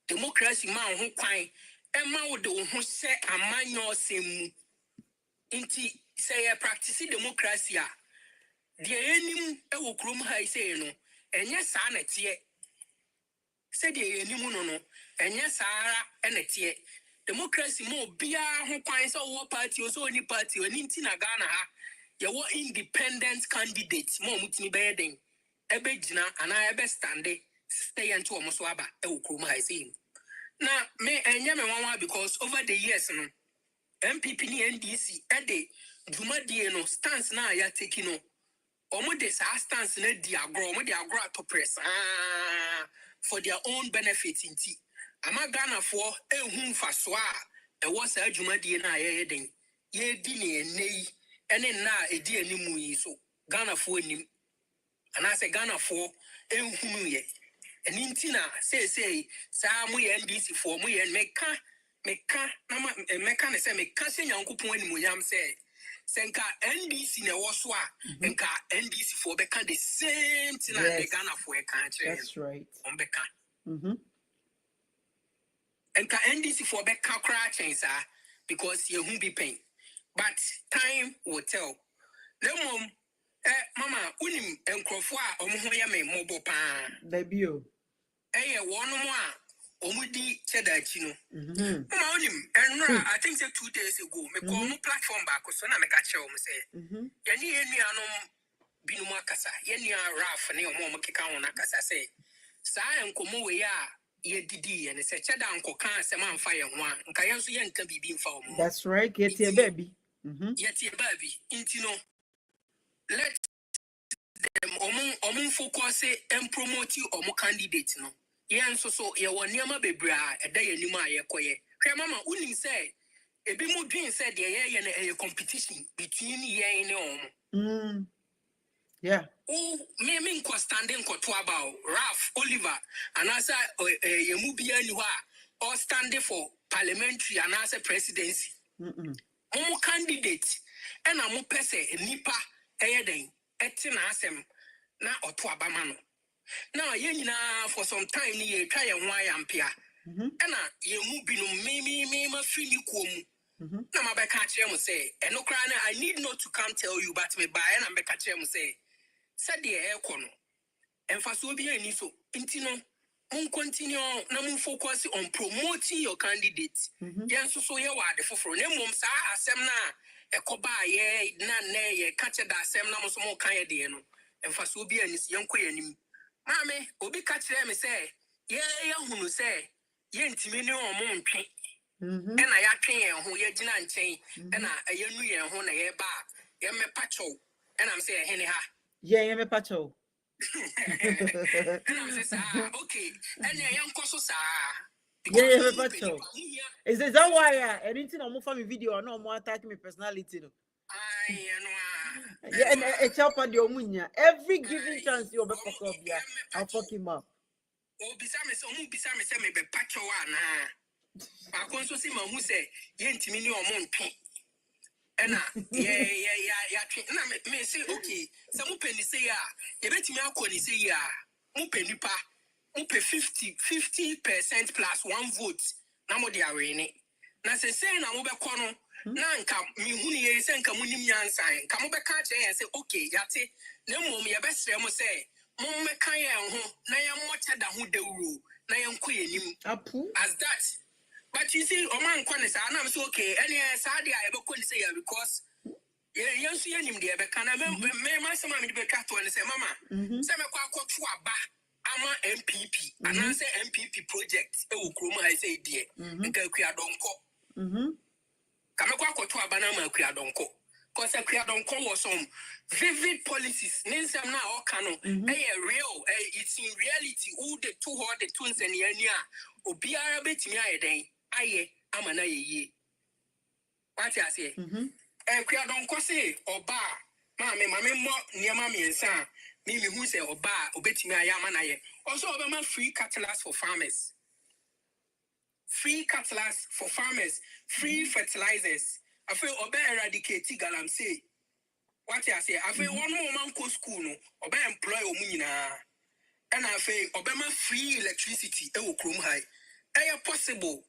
Democracy ma ho kwan, e ma wo de wo ho se amanyo semu. Inti se ya practice democracy a de enim e wo krom ha ise no, enye sa na tie. Se de enim no, enye sa ara na tie. Democracy mo bia ho kwan se wo party o so ni party o ni na Ghana ha. You want independent candidates, more mutini beding. Ebe jina and I ebe stande stay into almost waba eukuma I see. Now me enyame wanwa because over the years no MPP ni NDC ede juma die no stance na ya taking no. Omo de sa stance na di agro, omo de agro to press for their own benefit inti. Ama Ghana for ehun faswa e was a juma die na ye den. Ye di ni enei. Ene na edi animu yi so Ghana for nim and I say Ghana for enhunu ye eni ntina say sa mu ye NDC for mu ye meka na meka na say meka se nyankopon animu yam say senka NDC na wo so a enka NDC for beka the same thing as the Ghana for country. That's right. On beka enka NDC for beka kra chensa because ye hu be pain. But time will tell. Lemon, Mama, unim enkrofo a omo ya me mobo pa. Debio. One more omudi chedachi no. Mama unim enra I think say 2 days ago me call mo platform back so na me ka che o mo say. Yani anom binu akasa. Yani Raf ne omo keka ho na akasa say. Sa enkomo we ya ye didi and say cheda anko kan se man fa ye ho a nka yenso ye nka bibi mfa o mo. That's right. Get your baby. Yet your baby, intino. Let them focus and promote you or candidate no. Yan so ye won yama bebra a day anima ye koye. Mama unim say a bit more dream said ye a competition between ye and Yeah. Oh, me standing kotwaba Ralph Oliver and as a mubia you are or standing for parliamentary and as a presidency. Omo candidate and a mo pese nipa eyeden etina asem na oto abama no now yenina for some time ni ye twa ye nwa ya mpia na ye mu binu me ma free ni komu na ma be ka kire mo say eno kra na I need not to come tell you but me buy na be ka kire mo say said the e ko no emfa so bi ani so intino continue na focus on promoting your candidate. Yes, so you are the for name sa asem na ekoba ye na ne ye catch that asem na mo so kan ye de no. Emfa so bi ani yenko yanim. Mame, obi catch me say, ye hunu say, ye ntimi ne omo ntwe. E na ya twen ye ho ye gina nchen. E na ye nu ye ho na ye ba. Ye me pacho. And I'm saying hene ha. Yeah, me pacho. And I'm saying okay. And ya yanko so sa. Yeah, me pacho. Is that why anything on my video or no more attacking my personality no? Yeah, and a chop on the omunya. Every given chance you be fuck up, yeah, I'll fuck him up. Oh, besame say me be pacho na. I also see my who say ye ntimi ni omo ntwe. Ena yeah. Na me say okay. Some penny say ya. You bet me akoni say ya. Mu penny pa. Mu pe 50% plus 1 vote. Na mo dia we ni. Na say na mo be kono Nanka, me who ye send Kamunian sign, come back and say, okay, yate, no more me a best remo say, Mom Kaya, na yam water da who de rule, na yam queen as that. But you see, Oman Quanis, and I'm so okay, and yes, I ever couldn't say because. Yeah, you see him there, but can I remember my son to be cat and say, Mama, say, I'm a MPP, and I say MPP project, oh, Kruma, I say, dear, and Kia don't Kamekwa to a banana Kia don't co. Because a Kia don't call was some vivid policies, names them now all canon, real, it's in reality, all the 200 twins and Yania, or be a bit me a day, I'm an ye. What I say? Kia don't co say, or bar, mammy, more near mammy and son, Mimi who say, or bar, or bet me I am an aye. Also, I'm free catalyst for farmers. Free catalyst for farmers, free fertilizers. I feel obey eradicate galam say. What I say, I feel one more man go school no, obey employ omunina. And I feel obey free electricity, e wo krom high. E possible.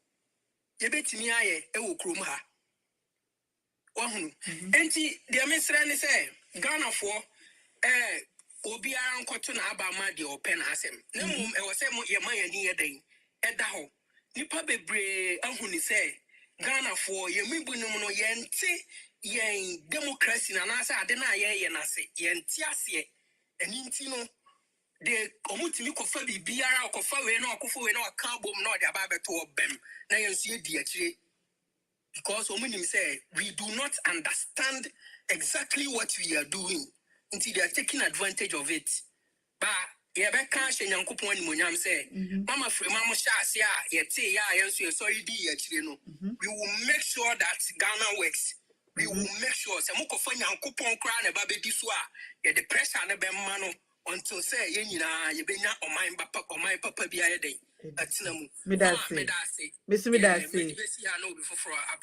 Ye betimi aye e wo krom ha. Wahunu. Enti the mesra ne say Ghana for obi ara nkoto na aba ma de open asem. Na mum e wo say mo ye man ye ni yeden. E da ho. Nipa bebre ahuni say Ghana for ye mibu no yente yen democracy na na say ade na ye na say yente ase eni no de omutimi kofa bibiara kofa we na akofo we na aka bom na ode aba beto obem na yensu ye di akire because omunim say we do not understand exactly what we are doing until they are taking advantage of it. But ye be kan hye nyankopon ni monyam say mama free mama sha ase a ye te ya yenso ye sorry di akire no we will make sure that Ghana works. We will make sure say mokofa nyankopon kra na ba be di so a ye the pressure na be ma no until say ye nyina ye benya oman papa bia ye den atina mu Me that say.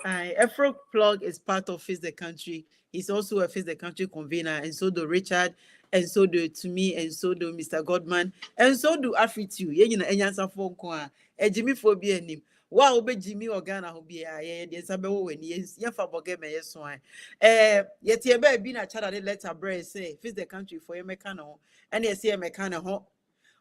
Efro Plug is part of Face the Country. He's also a Face the Country convener, and so do Richard, and so do to me, and so do Mr. Godman, and so do Afritu. You know, Enyansa phone call, Jimmy phobia him. Wow, be Jimmy or Ghana who be a yes, I know when yes, Yafa me yes, wine. Yet you better be a child letter bread say Face the Country for your mechano, and yes, here mechano.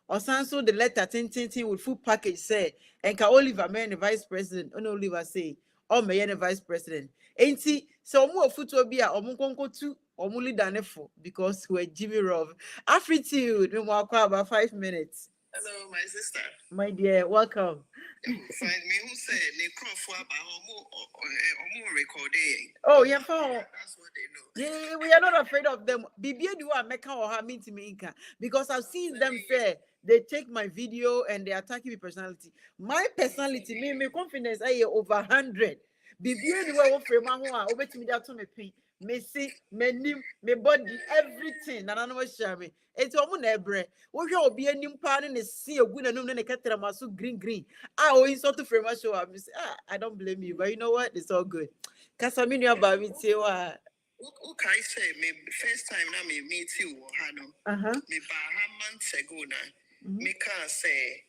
Or so the letter 10 with full package say, and can Oliver man the vice president, and Oliver say, or may the vice president. Ain't see, so more foot will be a omunkonko 2 or muli danefo because we're Jimmy Rov. Afritude, no more about 5 minutes. Hello, my sister. My dear, welcome. Find me who said they crop for about homo recording. Oh, yeah, phone. That's what they know. Yeah, we are not afraid of them. Bibia do a meka or ha mean to me because I've seen them say they take my video and they attack me personality. My personality, me confidence, I over 100. Bibia do a frame over to me that to me pay. Me see, me name, me body, everything. And I know what share me. It's almost every. We shall be a new part in the sea of good and no catamasu green. I always sort of frame show up. I don't blame you, but you know what? It's all good. Casamini about me too. Okay, I say me first time now me meet you, Hano. Me by months ago now. Me can say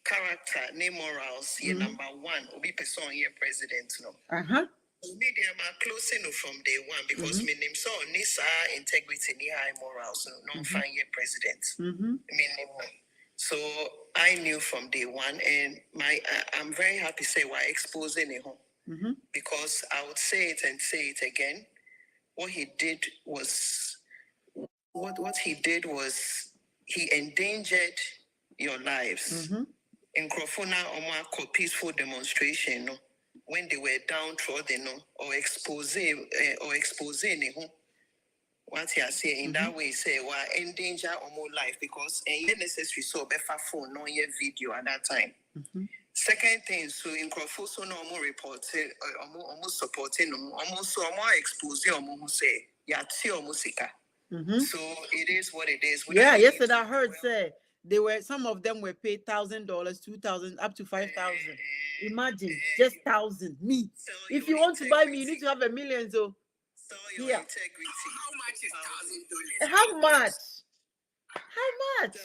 character, name morals, ye number one, obi person ye president no. Media are closing from day one because me name so Nisa integrity ni high morals no find ye president. So I knew from day one, and I'm very happy to say we're exposing it because I would say it and say it again. What he did was he endangered your lives. In Crofona or peaceful demonstration, no, when they were downtrodden, no, or exposing what he has said in that way, say well endanger more life because and necessary so better phone no your video at that time. Second thing, so in Crawford, no more reporting, almost supporting, almost so more exposing, almost say, yeah, musica. So it is what it is. Yeah, yesterday I heard say they were some of them were paid $1,000, $2,000, up to 5,000. Imagine just 1,000. Me, if you want to buy me, you need to have $1 million. So your integrity. How much is $1,000? How much? How much?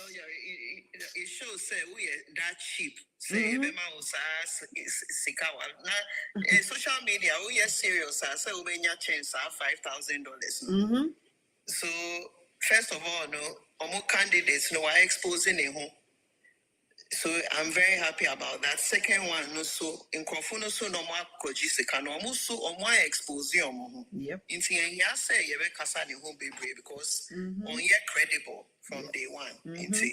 it shows say we are that cheap. Say Bema Usa Sikawa. Now social media we are serious. Say we benya change $5,000. So first of all, no, candidates no are exposing a home. So I'm very happy about that. Second one, no, so in Kofuno, so no more Kojisika, no more so on my exposure. Yep. Into here say you be Kasani home baby because on ye credible from day one. Into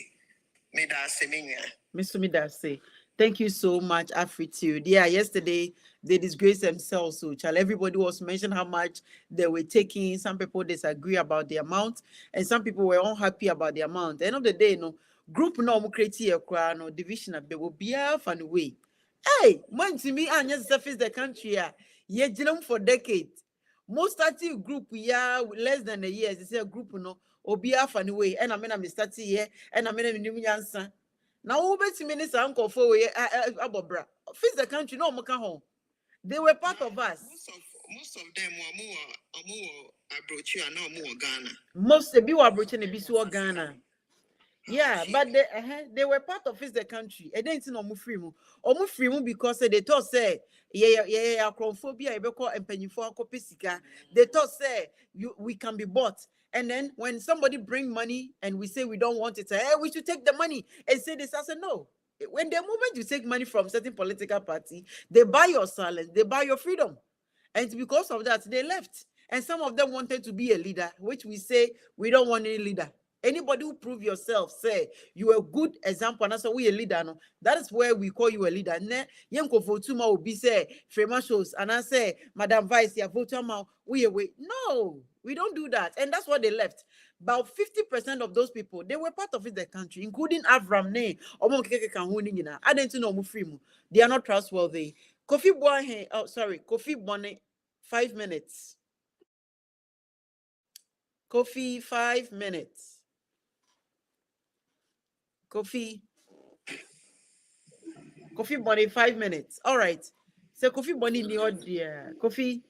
me that seminia. Mr. Midase, thank you so much, Afritude. Yeah, yesterday they disgraced themselves. So, child, everybody was mentioning how much they were taking. Some people disagree about the amount, and some people were unhappy about the amount. End of the day, no group no create a crown or division of they will be half and way. Hey, man, to me, I just surface the country. Yeah, for decades. Most active group less than a year. They say a group no or be half and way. And I mean, I'm starting here, and I mean, I'm new answer. Now, over 2 minutes, uncle for Abobra. Face the country, no more home. They were part of us. Most of them were more Abrochi and no more Ghana. Most of you are Britain and Bisu Ghana. Yeah, but they were part of the country. And then it's no free because they thought say chromophobia and pennyfo pesika. They thought say we can be bought. And then when somebody bring money and we say we don't want it, we should take the money and say this. I said no. When the moment you take money from certain political party, they buy your silence, they buy your freedom. And because of that, they left. And some of them wanted to be a leader, which we say we don't want any leader. Anybody who prove yourself, say you are a good example, and that's why we a leader. No, that is where we call you a leader. Ne, yenko votuma will be say Frema shows, and I say Madam Vice, ya votuma we away. No, we don't do that, and that's why they left. About 50% of those people, they were part of the country, including Avram Ne, Omo Keke Kahuni, you know. I didn't know Mufrimu. They are not trustworthy. Kofi Boahe, oh sorry, Kofi Bonne, 5 minutes. Kofi, 5 minutes. Kofi Bonnie, 5 minutes. All right. So Kofi Bonnie in the audio. Kofi.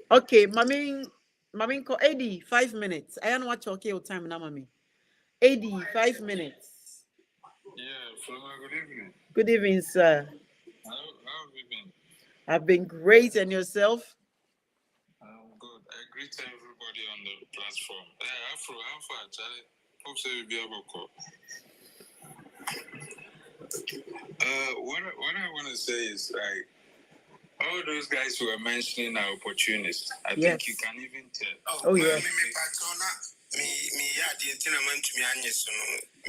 Okay, Mami ko 80, 5 minutes. I don't watch okay your time now, Mami. 80, 5 minutes. Yeah, Floma, good evening. Good evening, sir. How have you been? I've been great, and yourself? I'm good. I greet everybody on the platform. Afro, Charlie. Hope so you'll be able to call. What I want to say is, like, all those guys who are mentioning are opportunists. I think you can even tell. Oh yeah.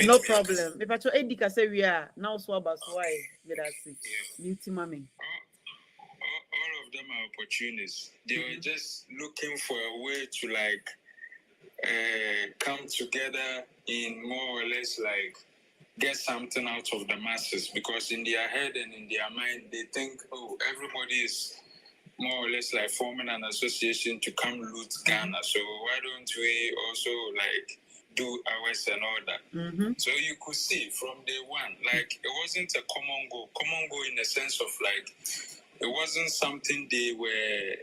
No problem. If I told Eddie say we are now so about why let us see. Beauty mommy. All of them are opportunists. They were just looking for a way to like come together in more or less like get something out of the masses, because in their head and in their mind they think, oh, everybody is more or less like forming an association to come loot Ghana. So why don't we also like do ours and all that? So you could see from day one, like it wasn't a common goal in the sense of like it wasn't something they were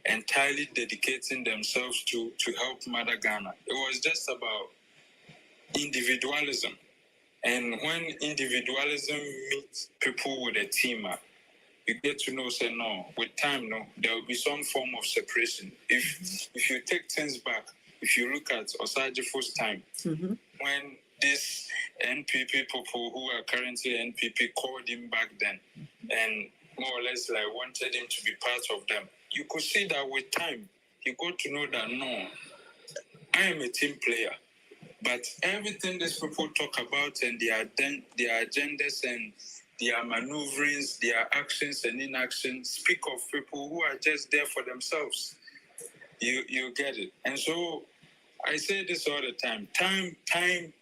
entirely dedicating themselves to help Mother Ghana. It was just about individualism. And when individualism meets people with a team up, you get to know, say, no, with time, no, there will be some form of separation. If you take things back, if you look at Osajifo's time, when this NPP people who are currently NPP called him back then and more or less like wanted him to be part of them, you could see that with time, he got to know that, no, I am a team player. But everything these people talk about and their agendas and their maneuverings, their actions and inactions speak of people who are just there for themselves. You get it. And so I say this all the time. Time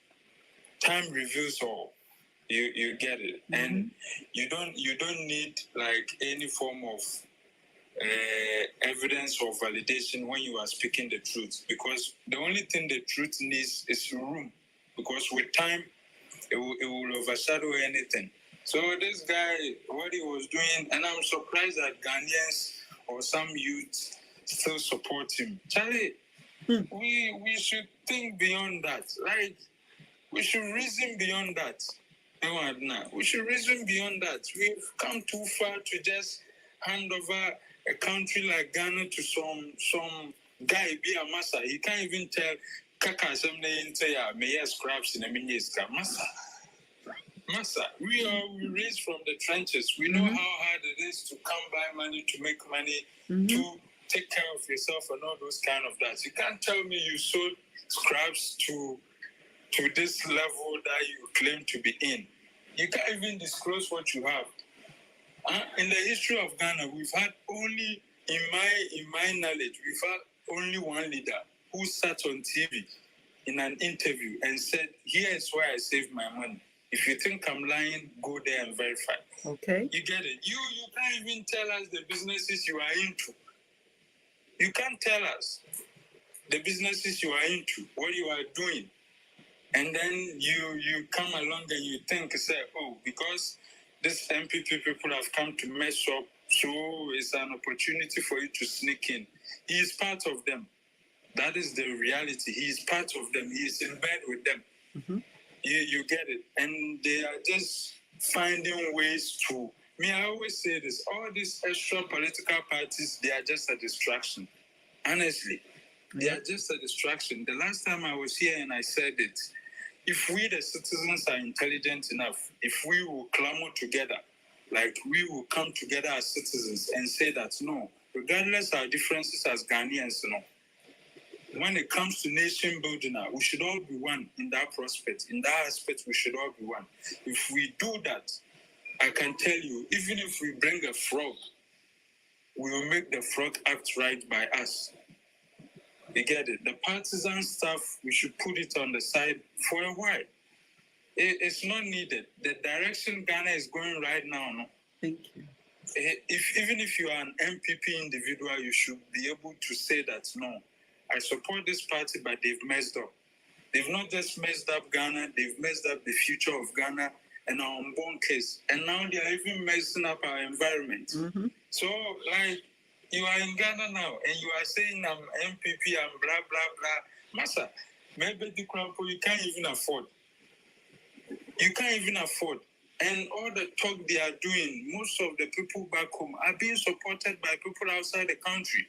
reveals all. You get it. And you don't need like any form of evidence or validation when you are speaking the truth, because the only thing the truth needs is room, because with time it will overshadow anything. So this guy, what he was doing, and I'm surprised that Ghanaians or some youth still support him. Charlie, we should think beyond that. Like, We should reason beyond that. We should reason beyond that. We've come too far to just hand over a country like Ghana to some guy be a massa. He can't even tell Kaka someday may scraps in a minute. Massa, we raised from the trenches. We know how hard it is to come by money, to make money, to take care of yourself and all those kind of that. You can't tell me you sold scraps to this level that you claim to be in. You can't even disclose what you have. In the history of Ghana, we've had only, in my knowledge, we've had only one leader who sat on TV in an interview and said, "Here is where I saved my money. If you think I'm lying, go there and verify." Okay. You get it? You can't even tell us the businesses you are into. You can't tell us the businesses you are into, what you are doing. And then you come along and you think, say, oh, because this MPP people have come to mess up, so it's an opportunity for you to sneak in. He is part of them. That is the reality. He is part of them. He is in bed with them. You get it. And they are just finding ways to... I always say this. All these extra political parties, they are just a distraction. Honestly, they are just a distraction. The last time I was here and I said it, if we, the citizens, are intelligent enough, if we will clamor together, like we will come together as citizens and say that, no, regardless of our differences as Ghanaians, when it comes to nation building, we should all be one in that prospect. In that aspect, we should all be one. If we do that, I can tell you, even if we bring a frog, we will make the frog act right by us. You get it? The partisan stuff, we should put it on the side for a while. It's not needed. The direction Ghana is going right now, no? Thank you. Even if you are an MPP individual, you should be able to say that, no, I support this party, but they've messed up. They've not just messed up Ghana, they've messed up the future of Ghana and our unborn kids. And now they are even messing up our environment. So, like, you are in Ghana now, and you are saying I'm MPP and blah, blah, blah. Massa, maybe the crampo you can't even afford. You can't even afford. And all the talk they are doing, most of the people back home are being supported by people outside the country.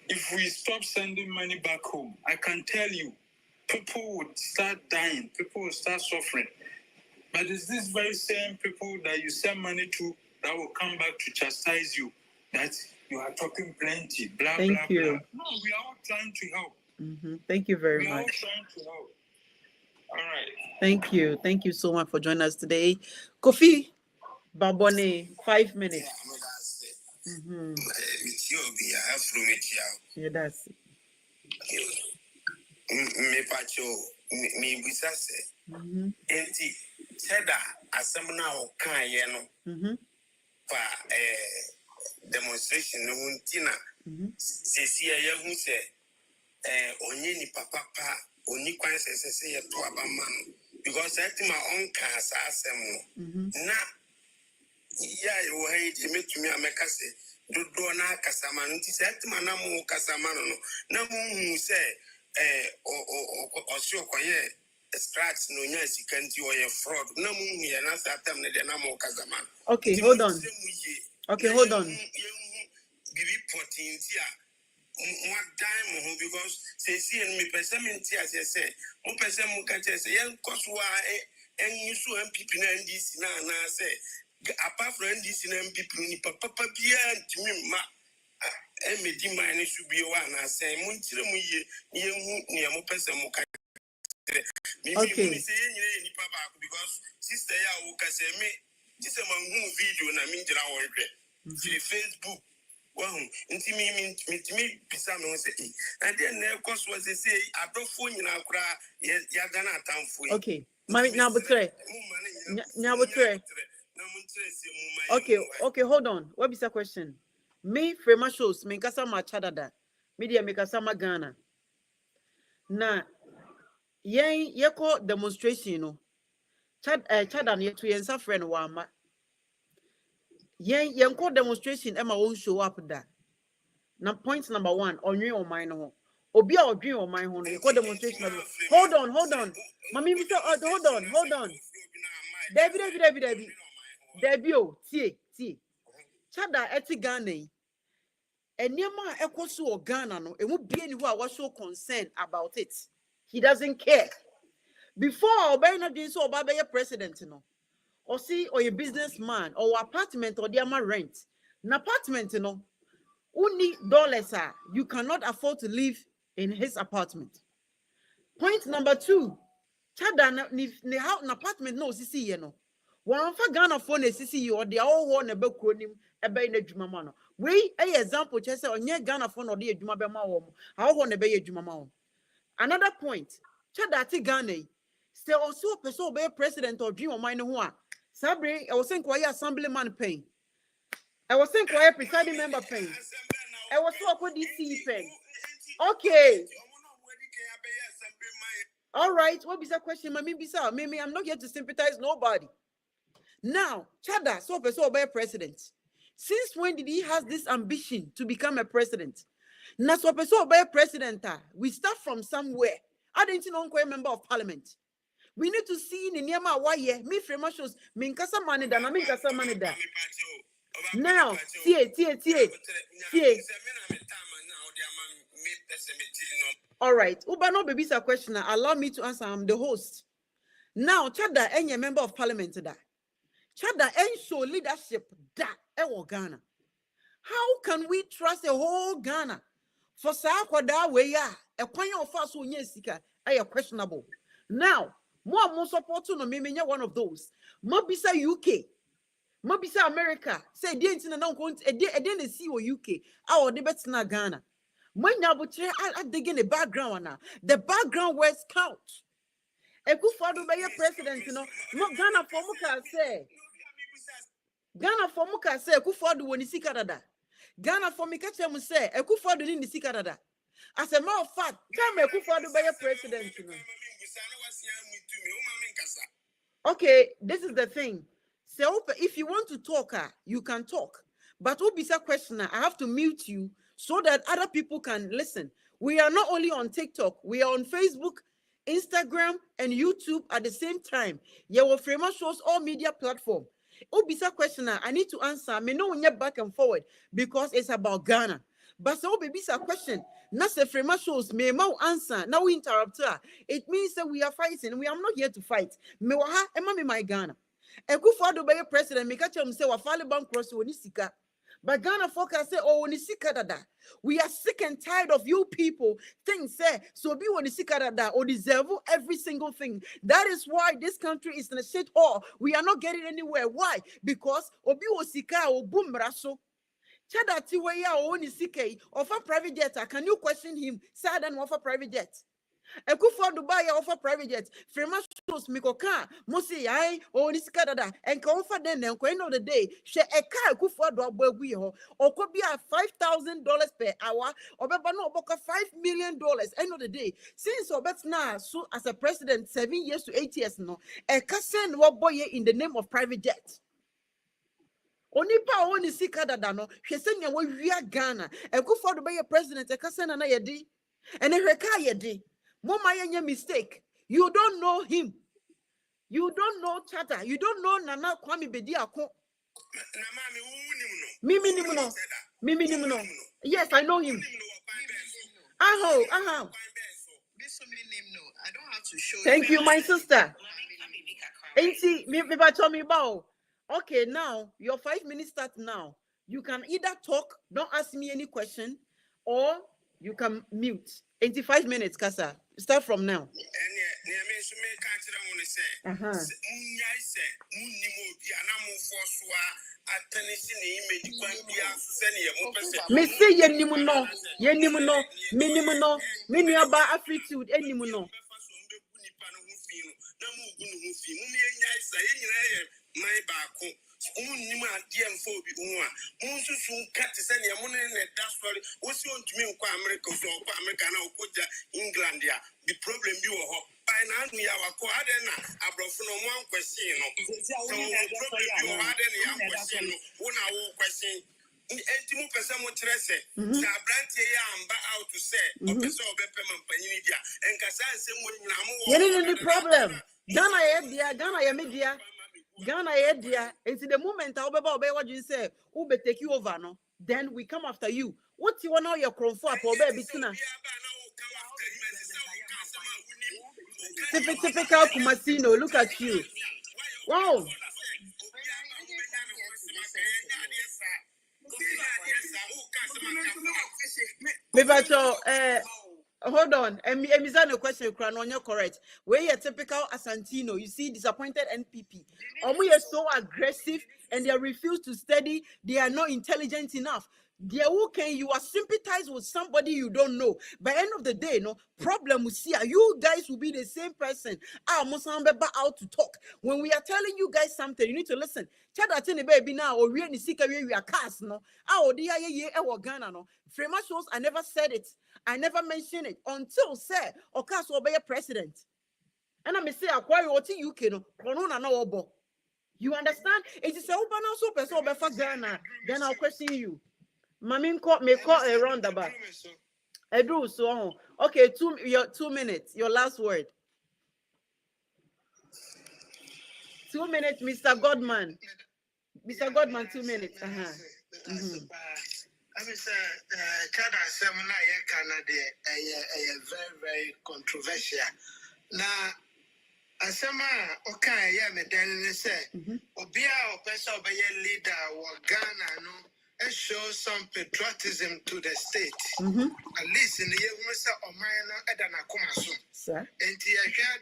If we stop sending money back home, I can tell you, people would start dying, people will start suffering. But it's these very same people that you send money to that will come back to chastise you, that you are talking plenty, blah, Thank blah, you. blah. No, we are all trying to help. Thank you very We are all much. trying to help. All right. Thank you. Thank you so much for joining us today. Kofi Babone, 5 minutes. Yeah, that's it. Me pacho me bisase enti seda asemna o kan ye no fa demonstration no huntina sesi ye hu se onye ni papa oni kwan se ye to abama no because etima on kan sa asem no na ya yo he metumi ameka se dodo na kasama no nti se etima na mo kasama no na mo hu se Osio Koye scratch no nya sikanti or fraud. No moon here na satam ne de na mo kazaman. Okay, hold on. Okay, hold on. Bibi potintia. What time because say see and me pesamenti as I say. Mo pesam mo ka say yen koswa en yusu MPP na ndisi na say apart from ndisi na MPP ni papa bia ntimi ma emedi mine should be one and say Muntire Muye, Yamu Pesa Muka. Okay. Because sister Yawoka say me, this is a video and I mean, the Facebook. Well, intimate me, Pisano say, and then of course was they say, I don't phone you now, Yagana town for. Okay, my Nabutre. Okay, hold on. What is the question? Me frema shows me kasa ma chadada media me kasa ma Ghana na yen yeko demonstration no chada na yeto yen sa friend wa ma yen ko demonstration e ma won show up da na point number 1 onwe o mine ho Obi a odwin o man ho no yekọ demonstration of hold on mami bi hold on Debbie o tie chada eti Ghana yi eniema ekoso o Ghana no emu bie ni ho a was so concerned about it. He doesn't care. Before obey na din so oba be president no or see or a businessman or apartment or their rent an apartment no only dollars are you cannot afford to live in his apartment. Point number 2, chada ni how an apartment no sisi ye no one for Ghana phone sisi or the all one ebe kronim ebe na adwuma ma no we example che say onye Ghana phone or the adwuma be ma wo how one ebe adwuma ma wo. Another point chada ti Ghana say also person be president or dream o man ho a sabre I was saying why assemblyman paying I was saying why presiding member paying I was so what DC paying. Okay. All right. What is that question? Maybe I'm not here to sympathize nobody. Now, Chada, so be president. Since when did he has this ambition to become a president? Now, so be president. We start from somewhere. I didn't know a member of parliament. We need to see in the Niama why me frame shows me nkasa money da na me nkasa money da. Now, see. All right. Uba no baby's a question. Allow me to answer. I'm the host. Now, Chada, any member of parliament da. Chada, any show leadership da ewo Ghana. How can we trust the whole Ghana? For sa kwada we ya e kwan of us so nye sika are questionable. Now, more support no me one of those. Mobisa UK. Mobisa America. Say the internet no count e dey see UK. Our debate na Ghana. When you digging the background now, the background words count. Ekufo-Addo be president, you know. No Ghana for muka say. Ghana for muka say Ekufo-Addo woni sika dada. Ghana for me catch them say Ekufo-Addo ni sika dada. As a matter of fact, time Ekufo-Addo be president, you know. Okay, this is the thing. So if you want to talk, you can talk. But Obisa questioner, I have to mute you so that other people can listen. We are not only on TikTok, we are on Facebook, Instagram, and YouTube at the same time. Your frame shows all media platform. Obisa questioner, I need to answer. I may know when you're back and forward because it's about Ghana. But so Obisa question, not the frame shows may mau answer. Now we interrupt her. It means that we are fighting. We are not here to fight. Me waha ema me my Ghana. Ekufo-Addo be president. Me catch him say wa fale bank cross woni sika. But Ghana focus say, oh, when you see Canada, we are sick and tired of you people. Things say, so be when you see Canada or deserve every single thing. That is why this country is in a shit hole. We are not getting anywhere. Why? Because obi osika o boom raso. Chada tiweya o ni sike offer private jet. Can you question him? Sad and offer private jet. Ekufo-Addo buy offer private jet. Frema shows mikoka mosi ai o ni sika dada and can offer then end of the day she eka Ekufo-Addo abogui ho or could be at $5,000 per hour or beba no boka $5 million end of the day since obet now so as a president 7 years to 8 years no eka send what boy in the name of private jet. Onipa oni sika dada no she send ya we Ghana Ekufo-Addo be president eka send na yedi and ehweka yedi. Mama yenye mistake. You don't know him. You don't know Chata. You don't know Nana Kwame Bediako. Mimi nimuno. Yes, I know him. Aho. I don't have to show Thank you, my sister. Ain't me told me about. Okay, now your 5 minutes start now. You can either talk, don't ask me any question, or you can mute. 85 minutes, Kasa. Start from now. Me say yenimuno, miniaba attitude, enimuno. Unima DM for be one. Soon cut to send your money in a dashboard. What's on to me? America, so America now put England. The problem you are by now, we are a coadena. I brought from one question. So, problem you are then young question. One hour question. Entimu pesa mo trese. Sa brantie ya amba out to say. O pesa obepe mampanyini dia. Enkasa nse mo nyinamu wo. Any problem? Ghana media. Ghana. It's the moment what you say, Ube take you over, no? Then we come after you. What you want now your crown for baby? Typical Kumasino, look at you. Wow. Hold on. No question. You're correct. Where you're typical Asantino, you see disappointed NPP. We are so aggressive and they refuse to study. They are not intelligent enough. You are sympathize with somebody you don't know. By end of the day, no problem we see. You guys will be the same person. Out to talk. When we are telling you guys something, you need to listen. Baby now or we are cast no. Ghana no. Frema shows I never said it. I never mentioned it until say Okas will be a president. And I may say acquire what you can no. You understand? It is a open so for Ghana. Then I'll question you. Mamin may call a roundabout. I do so. Okay, 2 minutes. Your last word. 2 minutes, Mr. Godman. Mr. Godman, 2 minutes. I mean, Chad Assembly, Canada, a very, very controversial. Now, Asema, okay, yeah, me then say, Obia or person of a leader or Ghana, no. Show some patriotism to the state. At least in the year we say Omayana Edana Kumasu. Sir. And the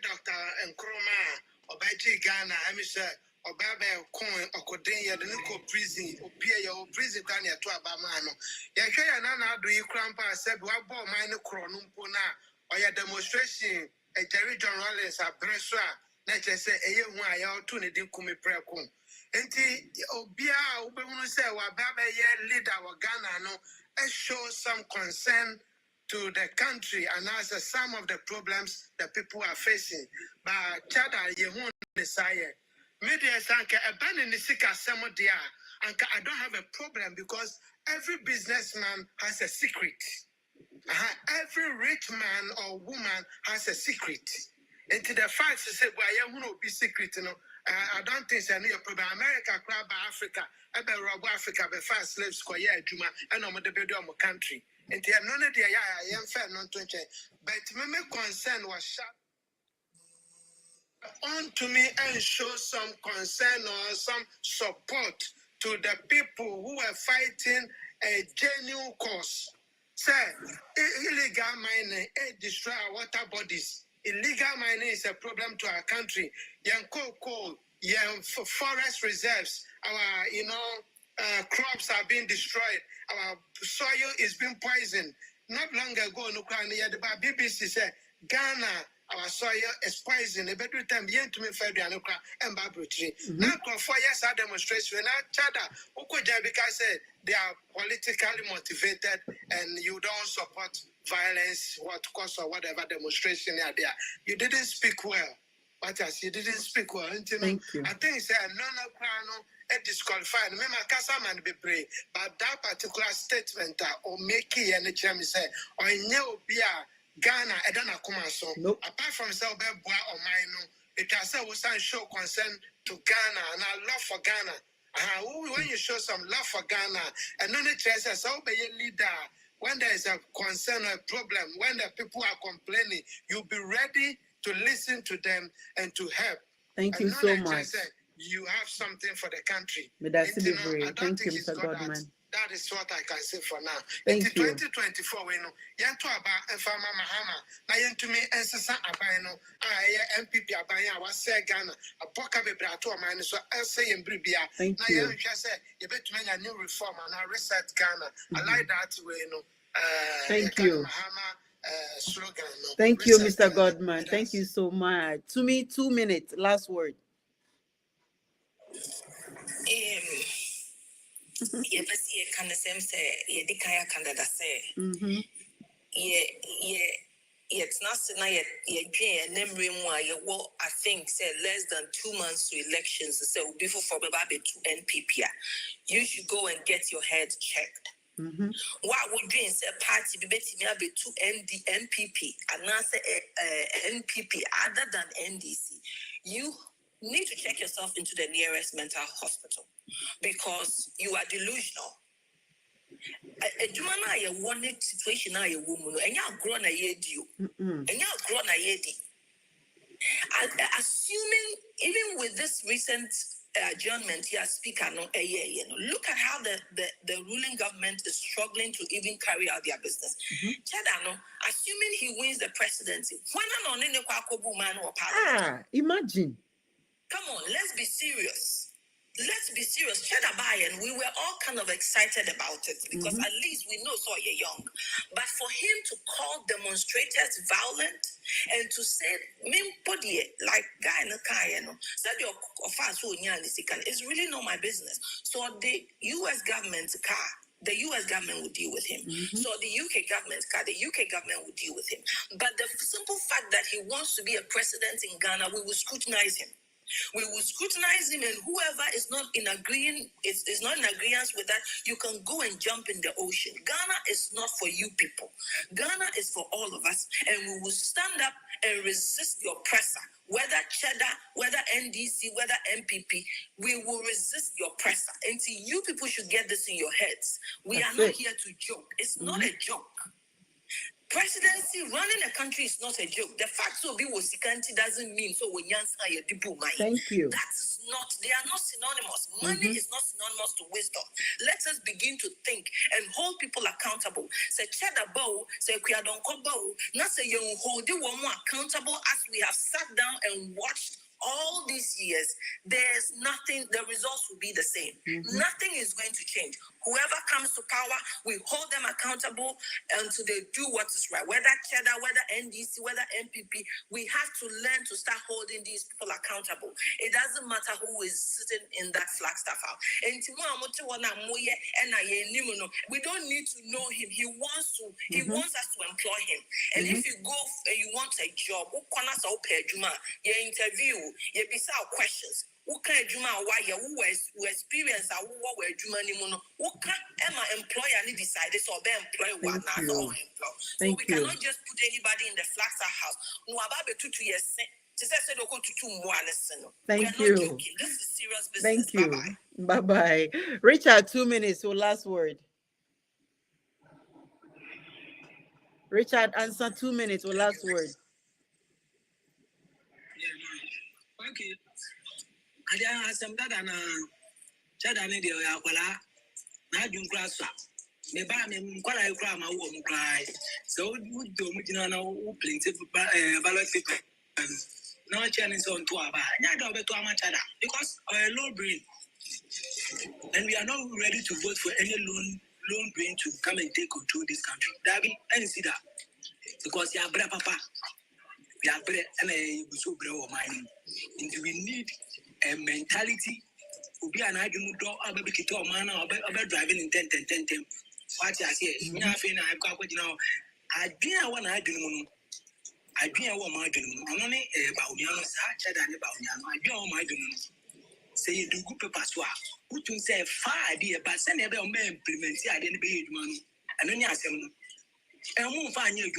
Dr. Nkrumah Obaji Ghana, I mean, sir, Obabe Coin or Kodin, the Nico prison, Opia, your prison Tanya to Abamano. Yakaya Nana do you crampa said, what bought mine Cronumpona or your demonstration, a Jerry John Rollins, a Breswa, nature say, a young one, I ought to need to come prayer. Enti obia ubewunu say wa baba ye leader wa Ghana no show some concern to the country and answer some of the problems that people are facing. But chada ye hu ne saye media sanka ebane ni sika semo dia anka I don't have a problem because every businessman has a secret. Every rich man or woman has a secret. And to the fact to say, well, you will not be secret, you know. I don't think it's any problem. America, crab Africa, I bet rob Africa, but fast slaves, Juma, and I'm the baby of my country. And they are none of the I am fair, non to but my concern was shut on to me and show some concern or some support to the people who are fighting a genuine cause. Sir, illegal mining, destroy our water bodies. Illegal mining is a problem to our country. Young coal, young forest reserves, our crops are being destroyed. Our soil is being poisoned. Not long ago, the BBC said, Ghana, our soil is poisoned. Every time, to me, Federal and Babritri. Now, for years, our demonstration, now, Chada, because they are politically motivated and you don't support violence, what cause or whatever demonstration are there. You didn't speak well. But as you didn't speak well, Thank you. I think it's a disqualified. Remember, Kasaman be brave, but that particular statement or make it any chance say or Bia Ghana Edana Kumaso. Nope. Apart from Selbe Bois or Mino, it has a show concern to Ghana and our love for Ghana. When you show some love for Ghana and none of the chances, I'll be a leader. When there is a concern or a problem, when the people are complaining, you'll be ready to listen to them and to help. Thank you so much. You have something for the country. Thank you, Mr. Godman. That is what I can say for now. Thank you. 2024, we know. Yanto aba enfama mahama. Na yentumi ensesa aban no. MPP aban ya wase Ghana. Apoka bebrato aman so else yembribia. Thank you. you. Na yentwa say yebetumi nya new reform and reset Ghana. I like that way no. Thank you. Slogan, no. Thank you, Reset Mr. Ghana. Godman. Thank you so much. To me, 2 minutes. Last word. You see, kind of same say, you declare Canada say, yeah, it's not saying I think said less than 2 months to elections. So before for baby to NPP, you should go and get your head checked. Why would you say party be betting to NPP and not say NPP other than NDC? You need to check yourself into the nearest mental hospital because you are delusional. A Jumana, a one situation, a woman, and you're grown a year due, and you're grown a year. Assuming, even with this recent adjournment here, Speaker, look at how the ruling government is struggling to even carry out their business. Assuming he wins the presidency, imagine. Come on, let's be serious. Let's be serious. And we were all kind of excited about it because at least we know so you're young. But for him to call demonstrators violent and to say, like guy in the car, said your offense is really not my business. So the US government will deal with him. So the UK government will deal with him. But the simple fact that he wants to be a president in Ghana, we will scrutinize him. We will scrutinize him, and whoever is not in agreement with that, you can go and jump in the ocean. Ghana is not for you people. Ghana is for all of us, and we will stand up and resist the oppressor. Whether Cheddar, whether NDC, whether MPP, we will resist the oppressor. And see, you people should get this in your heads. We are not here to joke. It's not a joke. Presidency, running a country is not a joke. The fact so be was security doesn't mean so when you Thank you. That's not, they are not synonymous. Money is not synonymous to wisdom. Let us begin to think and hold people accountable. Say Cheddar Bow, say Kuyadonko Bow, not say you hold you one more accountable as we have sat down and watched all these years. There's nothing, the results will be the same. Nothing is going to change. Whoever comes to power, we hold them accountable until they do what is right. Whether Cheddar, whether NDC, whether MPP, we have to learn to start holding these people accountable. It doesn't matter who is sitting in that Flagstaff house. And we don't need to know him. He wants us to employ him. And if you go and you want a job, you interview, you be questions. Who can who experience who can employer need decide so be employ one now. So we cannot just put anybody in the Flagstaff house. No about 2 years. Thank you. This is serious business. Thank you. Bye-bye. Richard, 2 minutes. So last word. Richard, answer 2 minutes. Or last word. Okay. I have some that and Chadani de Aquala. Now you class. Maybe I'm quite a crime. I won't cry. So would do who plenty ballot paper. No challenge on to our not over to Amachada because our low brain. And we are not ready to vote for any lone brain to come and take control this country. Dabi, I see that. Because you are brave, papa. We are brave and so brave or mining. And we need a mentality to be an argument or baby kito man or driving in 10. What I say, I've got what you know. I didn't want to do. I didn't want my doing. I'm only about Yano, such than about Yano. I don't my doing. Say you do good papers. Who to say far idea, but send every man implement. I didn't be money. And then I said, I won't find you.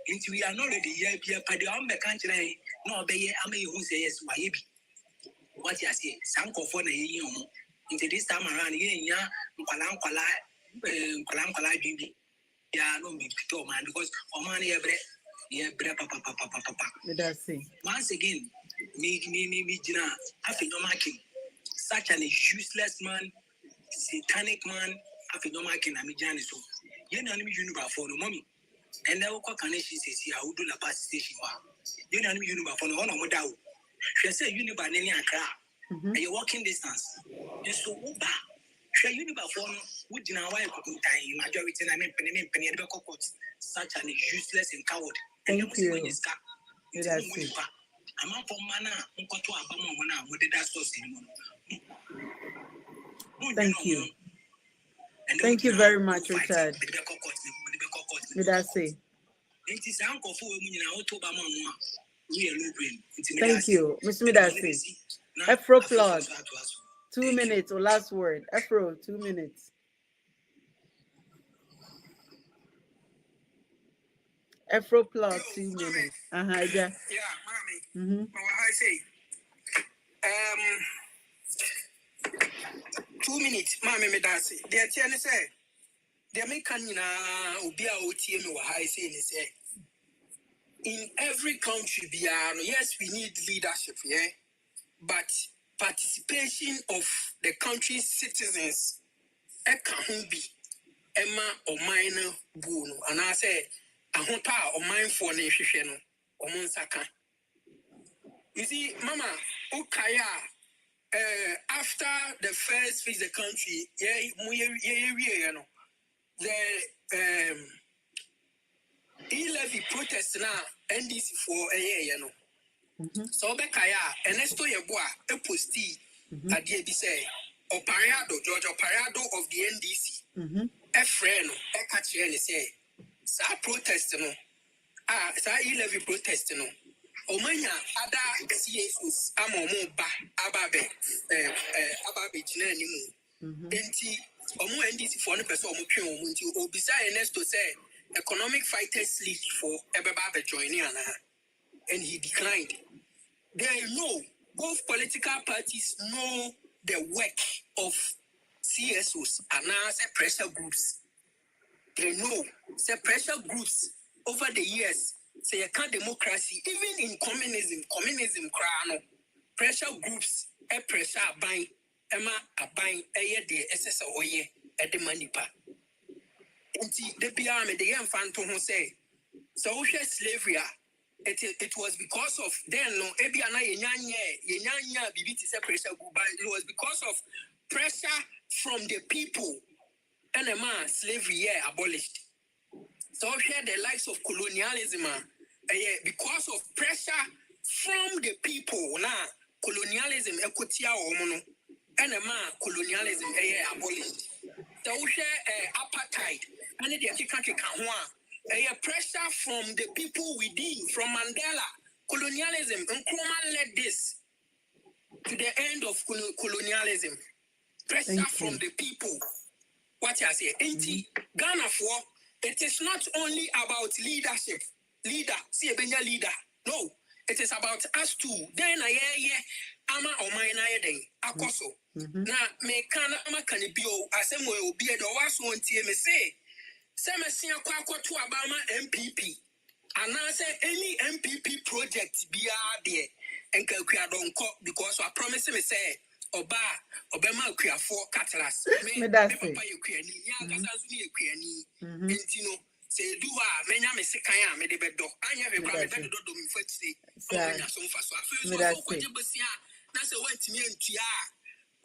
Into we are not ready yet. But the on the country, no, be I may who say yes, why be. What you say, some for the into this time around, yeah, Palam, yeah, no big man because money every. Yeah, papa. That's it. Once again, me, Gina, I feel no marking. Such an useless man, satanic man, I feel no marking. I'm Janis. You know, I'm universe for the mommy. And now, what can she say? I would do the past station. You know, I'm universe for the honor of doubt. She said, universe, any a you're walking distance. You so uba. She universe for would you know why time majority and penny such an useless and coward. Thank you. That's it. Thank you. Thank you very much, Richard. That's it. It is uncle for women in our Toba Mama. We are low brain. Thank you, Mr. Midasi. Afro plug. 2 minutes or last word. Afro, 2 minutes. Afro plug, 2 minutes. Yeah, mommy. I say, 2 minutes, mommy, me that's it. They tell me say, they make ubia OTM or high say, in every country, yes, we need leadership, yeah, but participation of the country's citizens, can be Emma or minor boon, and I say, I hope or mindful nation or Monsaka. You see, Mama, Okaya, after the first phase of the country, the e-levy protest now, NDC for a year, So Bekaya, Ernesto Yeboah, a postee, at the say, Opariado, George Opariado of the NDC, a friend, a catcher, and say, Sa protest, sa e-levy protest, Omanya other CSOs amomoba ababe jina nimu enti omo NDC for no person omo twen omo nti obisa Ernesto say economic fighters league for ebeba be joining ana and he declined. They know, both political parties know the work of CSOs and now pressure groups. They know the pressure groups over the years say a can't democracy, even in communism crown pressure groups a pressure buying Emma a buying a de SSO oye at the manipa. The BRM the young phantom who say so slavery. It was because of then no Ebiana Yenya Bibiti pressure group, but it was because of pressure from the people and a man slavery abolished. So here the likes of colonialism, because of pressure from the people, now colonialism equity and a man colonialism abolished. So here apartheid and the country pressure from the people within, from Mandela, colonialism, and Nkrumah led this to the end of colonialism. Pressure from the people. What I say, Ghana for it is not only about leadership. See a Benya leader. No, it is about us too. Then ama or mine akoso. Na me can be asemo obi e do was one me say. Semesia kwako to Obama MPP. And I say any MPP project be there and don't call because I promise me say Obama queer for catalyst. Me that's it. Say do menya me sekaya me de bedo. Anya be kwa me bedo do me fatse. Me that's it. Na say want me ntua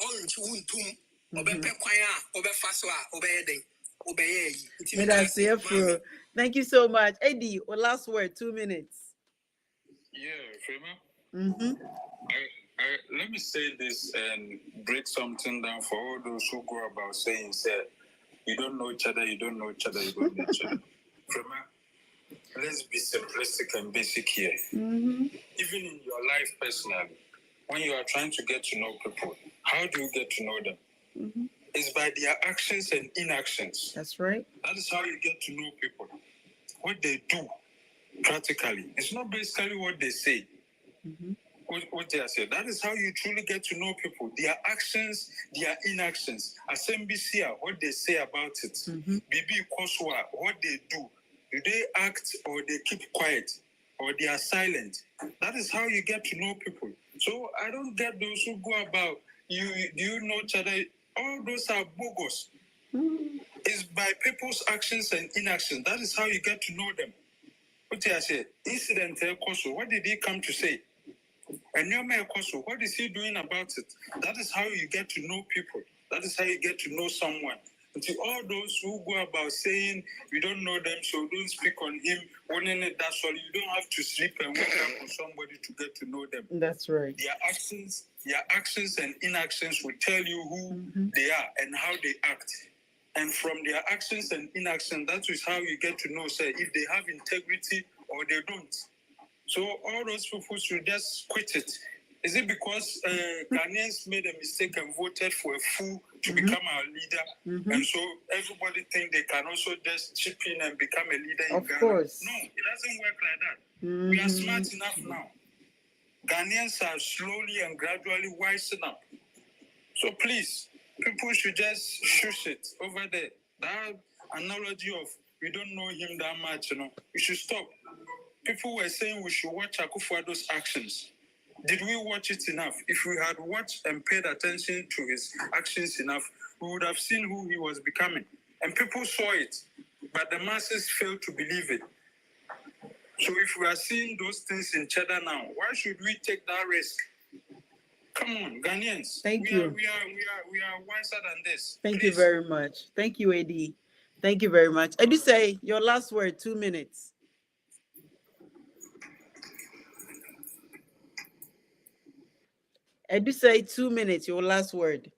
on ntum obepe kwan a obefa so a obeyeden. Thank you so much. Eddie, last word, 2 minutes. Yeah, Frema. Let me say this and break something down for all those who go about saying, you don't know each other, you don't know each other, you don't know each other. Frema, let's be simplistic and basic here. Even in your life personally, when you are trying to get to know people, how do you get to know them? It's by their actions and inactions. That's right. That is how you get to know people. What they do practically. It's not basically what they say. What they are saying. That is how you truly get to know people. Their actions, their inactions. As MBC, what they say about it. Bibi Koswa, what they do. Do they act or they keep quiet? Or they are silent? That is how you get to know people. So I don't get those who go about, do you know each other? All those are bogus. It's by people's actions and inactions. That is how you get to know them. What did I say? Incident Koso, what did he come to say? And Nyoma Koso, what is he doing about it? That is how you get to know people. That is how you get to know someone. And to all those who go about saying we don't know them, so don't speak on him, that's all. You don't have to sleep and wake up on somebody to get to know them. That's right. Their actions and inactions will tell you who they are and how they act. And from their actions and inaction, that is how you get to know, say, if they have integrity or they don't. So all those people should just quit it. Is it because Ghanaians made a mistake and voted for a fool to become our leader? And so everybody think they can also just chip in and become a leader in Ghana? Course. No, it doesn't work like that. We are smart enough now. Ghanaians are slowly and gradually wising up. So please, people should just shush it over there. That analogy of we don't know him that much, we should stop. People were saying we should watch Akufo-Addo's actions. Did we watch it enough? If we had watched and paid attention to his actions enough, we would have seen who he was becoming. And people saw it, but the masses failed to believe it. So if we are seeing those things in Cheddar now, why should we take that risk? Come on, Ghanaians. Thank you. We are wiser than this. Thank Please. you very much. Thank you, AD. Thank you very much. Edu say your last word, 2 minutes. Edu say 2 minutes, your last word.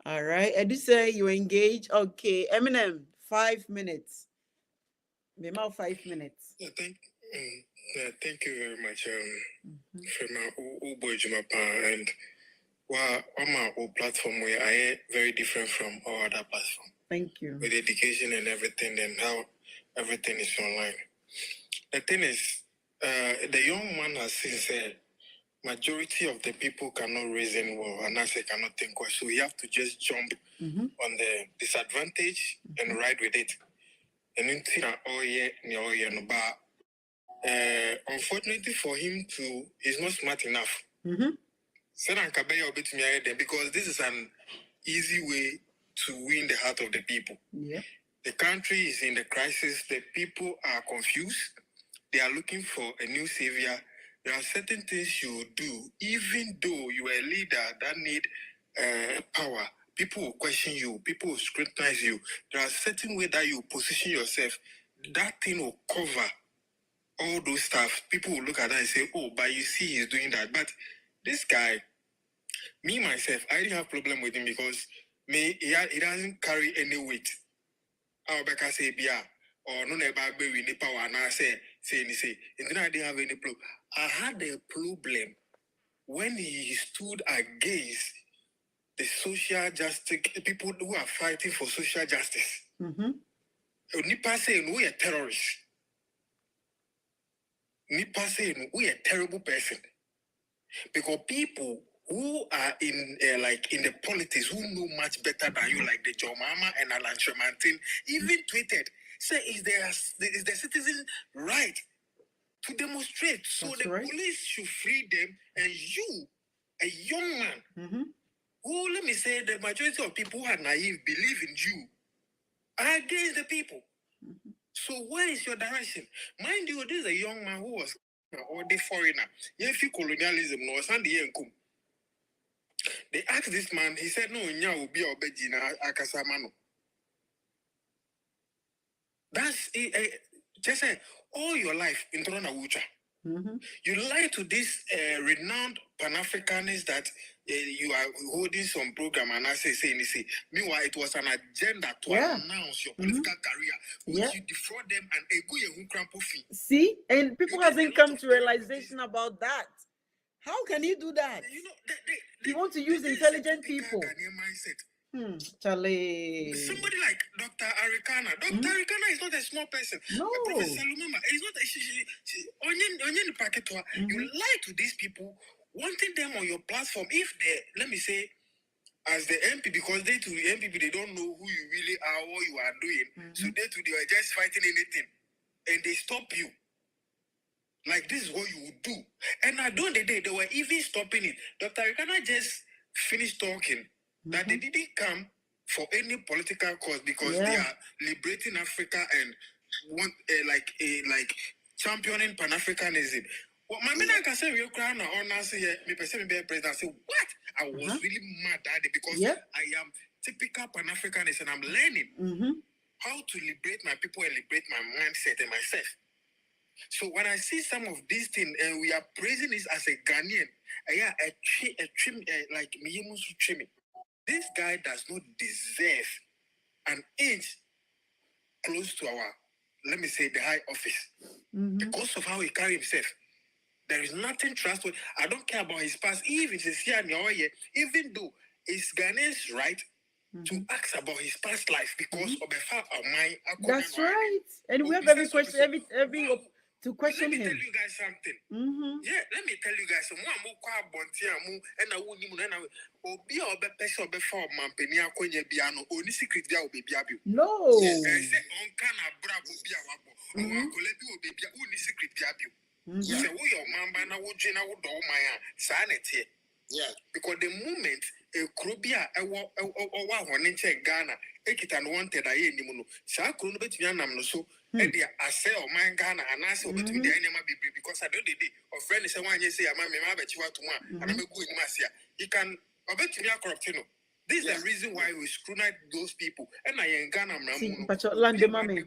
All right. Edu say you engage. Okay. Eminem, 5 minutes. Memo 5 minutes. Yeah, thank you very much. For my boy Jumapa and on my old platform where I am very different from all other platforms. Thank you. With education and everything and how everything is online. The thing is, the young man has said majority of the people cannot reason well and I say cannot think well. So we have to just jump on the disadvantage and ride with it. And unfortunately for him too, he's not smart enough. Because this is an easy way to win the heart of the people. Yeah. The country is in the crisis. The people are confused. They are looking for a new savior. There are certain things you do, even though you are a leader that need power. People will question you. People will scrutinize you. There are certain ways that you position yourself. That thing will cover all those stuff. People will look at that and say, oh, but you see he's doing that. But this guy, me, myself, I didn't have problem with him because he doesn't carry any weight. I'll back say, yeah, or no, never be with the power. And I say, and then I didn't have any problem. I had a problem when he stood against the social justice, people who are fighting for social justice. Nipa saying we are terrorists. Nipa saying we are terrible person. Because people who are in the politics, who know much better than you, like the John Mama and Alan Tremantin, even tweeted, say, is the citizen right to demonstrate? So That's the right. police should free them, and you, a young man, who, let me say, the majority of people who are naive believe in you, are against the people. So where is your direction? Mind you, this is a young man who was or the foreigner. If you colonialism, no, they asked this man, he said, no, nya will be obejina akasamano. That's just say all your life in Torona Wucha. You lie to this renowned Pan-Africanists that you are holding some program and I say, meanwhile, it was an agenda to announce your political career, which you defraud them and a fee. See, and people hasn't come to realization about that. How can you do that? You know, You want to use intelligent people. Charlie. Somebody like Dr. Arikana. Dr. Arikana is not a small person. No. Professor Lumumba is not a You lie to these people, wanting them on your platform. If they, let me say, as the MP, because they to the MPP, they don't know who you really are, what you are doing. So they are just fighting anything. And they stop you. Like this is what you would do. And at the end of the day, they were even stopping it. Dr. Arikana just finished talking that they didn't come for any political cause because they are liberating Africa and want like championing Pan-Africanism. Well, my man can say real crown or say me person be president. I say what? I was really mad at it because I am typical Pan-Africanist and I'm learning how to liberate my people and liberate my mindset and myself. So when I see some of these things and we are praising this as a Ghanaian, like me, this guy does not deserve an inch close to our, let me say, the high office. Because of how he carry himself. There is nothing trustworthy. I don't care about his past. Even if it's here, even though it's Ghanaians' right to ask about his past life because of the fact of my. That's right. And we have every question, every to question him. Let me him. tell you guys something. Yeah, let me tell you guys some more and I wouldn't even be or be person before Mampenia Konya Biano, only secret there will be Biabu. No. Yes, I say on Kana Bravo Biawabo, or baby, only secret Biabu. So we your mamba na would Jena would do my sanity. Yeah, because the moment a Krubia one check Ghana, Ekitan wanted I any mono, Sakun bet Yanam so, and I say, oh my Ghana, and I say, between the enemy because I don't did or friend is one you say, I'm a bet you want to one, and I'm a good Masia. You can bet me a corruptino. This is the reason why we scrutinize those people, and I ain't Ghana, but your land, mommy.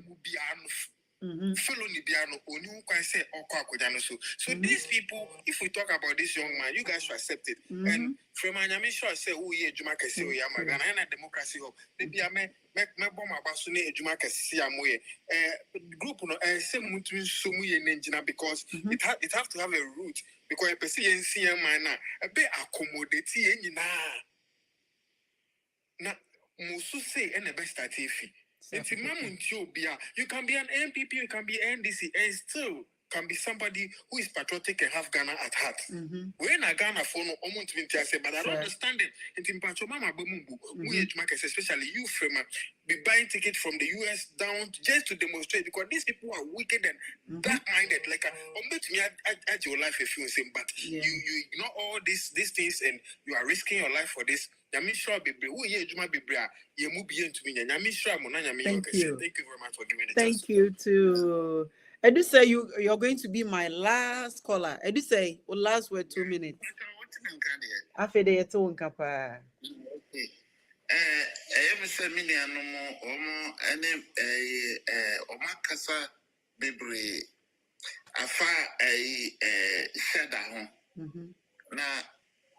Fellow Nibiano, or new can say, or Kwakujanoso. So these people, if we talk about this young man, you guys should accept it. And from my name, sure say, oh, yeah, Jumaka say, we are Magana and democracy. Maybe I may bomb about Sune Jumaka Siamoye. Group no same mutu sumu and engine because it have to have a root because a person see a man a bit accommodate engine. Na Musu say and the best at Tiffy. You can be an MPP, you can be NDC, and still can be somebody who is patriotic and have Ghana at heart. When I Ghana for no almost 20 years, but I don't understand it. And in Pacho Mama Bumbu, especially you, Frema, be buying tickets from the US down just to demonstrate because these people are wicked and black-minded. Like, add your life if you say, but you ignore all these things and you are risking your life for this. Thank you. Thank you. Thank you very much for giving it. Thank you too. I do say you're going to be my last caller. I do say last word 2 minutes. After the tone kapa.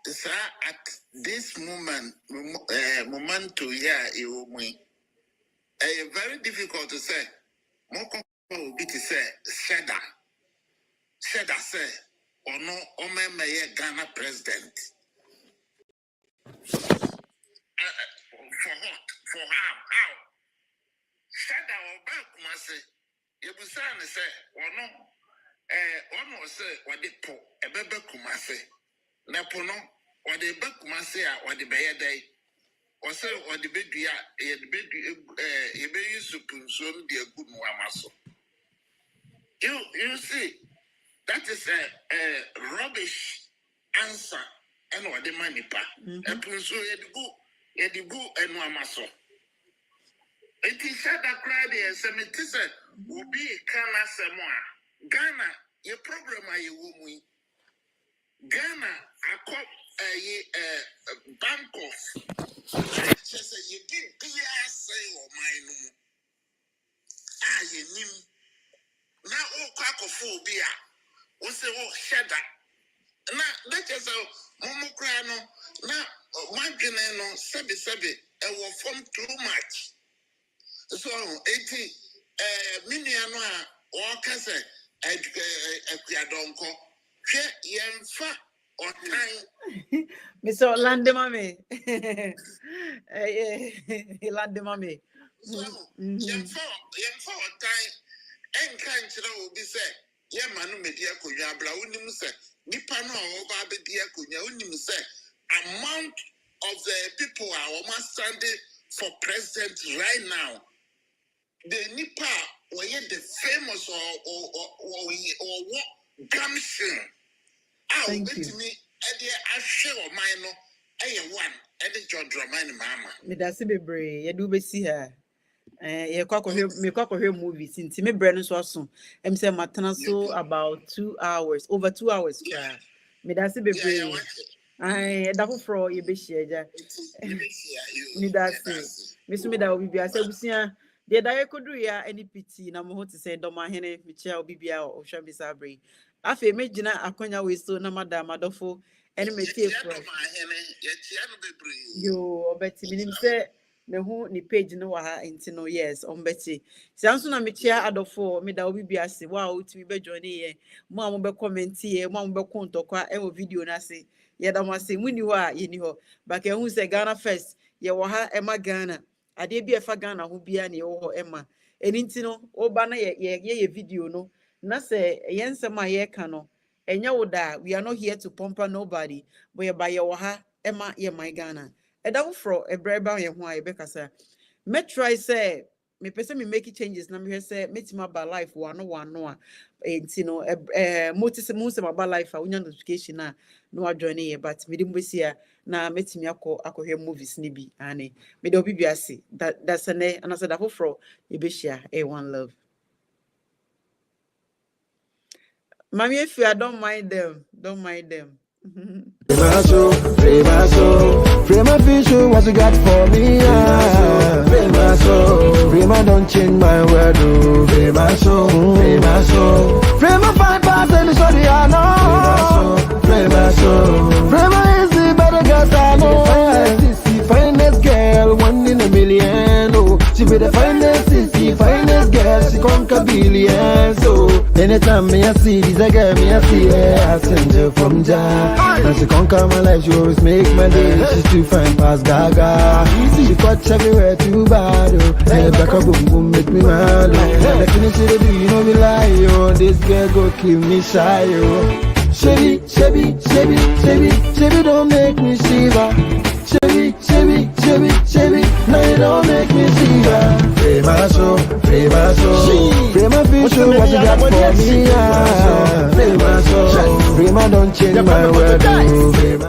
Sir, at this moment, to hear very difficult to say. More will be to say, Sheda say, or no, Ome Maye Ghana president. For what? For how? Sheda or back, Massa. You will say, or no, one will say, what they po, a bebe kumase. Napono, or the Bakumasea, or the Bayer Day, or so, or the Bedia, a baby supun, so be a good Wamaso. You see, that is a rubbish answer, and what the money pa. And so you go and Wamaso. It is said that cried and Semitisa will be Kana Samoa. Ghana, your program are you woman. Ghana, I call a bank of. Just say you did say or mine. You knew. Now, all cracophobia. What's the whole shedder? Now, that is a Momocrano. Now, Marginano, Sebi, and will form too much. So, 80 million or Cassa, a Donko. Mr. Orlando Mame. Orlando Mame. Young for time and kind to be said, Yamanu Media Kunya Blaunim said, Nipano over the Dia Kunya Unim said, amount of the people are almost standing for president right now. The Nipa were yet the famous or what gumption. Thank you. Medasi bebre ye do be see her. Ye kwakọ hwe movies nti me bre no so aso. Em say matena so about 2 hours, over 2 hours kra. Medasi bebre. Da foforo ye be share ja. Medasi. Mesu me da obi bia say busia de da ye koduru ya any pity na mo ho te say dom ahene me chia obi bia o hwa bisa bre. Afe me gina akonya we so na madam adofo and me tea fresh. Yo, Betty, minim say me hu ni page no wa ha enti no yes on Betty. Sanso na me chia adofo me da obi biase wa utimi be join ye. Mo am be comment ye, mo am be kontokwa e wo video na se. Ye da mo se muni ho a ye ni ho. Ba ke hu se Ghana first ye wo ha e ma Ghana. Ade bi e fa Ghana ho bia na ye wo ho e ma. Enti no oba na ye video no. Na se ye nsem a ye ka no. Enya wo da we are not here to pamper nobody. But ye ba ye wo ha e ma ye my Ghana. Edawo fro ebreba ye ho a ye bekasa. Me try say me pese me make changes na me say metima ba life one a enti no motis mo se ba life a unya notification na no adjoin ye but me dim besia na metimi akɔhwɛ movies ni bi ane me de obi biase that's ane and I said that fro e be share one love. Mami, if you don't mind them. Prima fish, what you got for me? Prima don't change my word, Prima fine pass and sorry I know. Prima is the better girl I know. Finest girl, 1 in a million. Oh, she be the finest girl, she conquer billions. Oh, anytime me I see this girl, me I see her, I send her from Jah. And she conquer my life, she always make my day. She's too fine past Gaga. She touch everywhere too bad. Oh, hey, back a boom boom make me mad. Oh, the finish it do you know me lie. Oh, this girl go kill me shy. Oh, Chevy, don't make me shiver. Chevy, now you don't make me shiver. Prima fish, what you got for me? Prima don't change my word. Prima.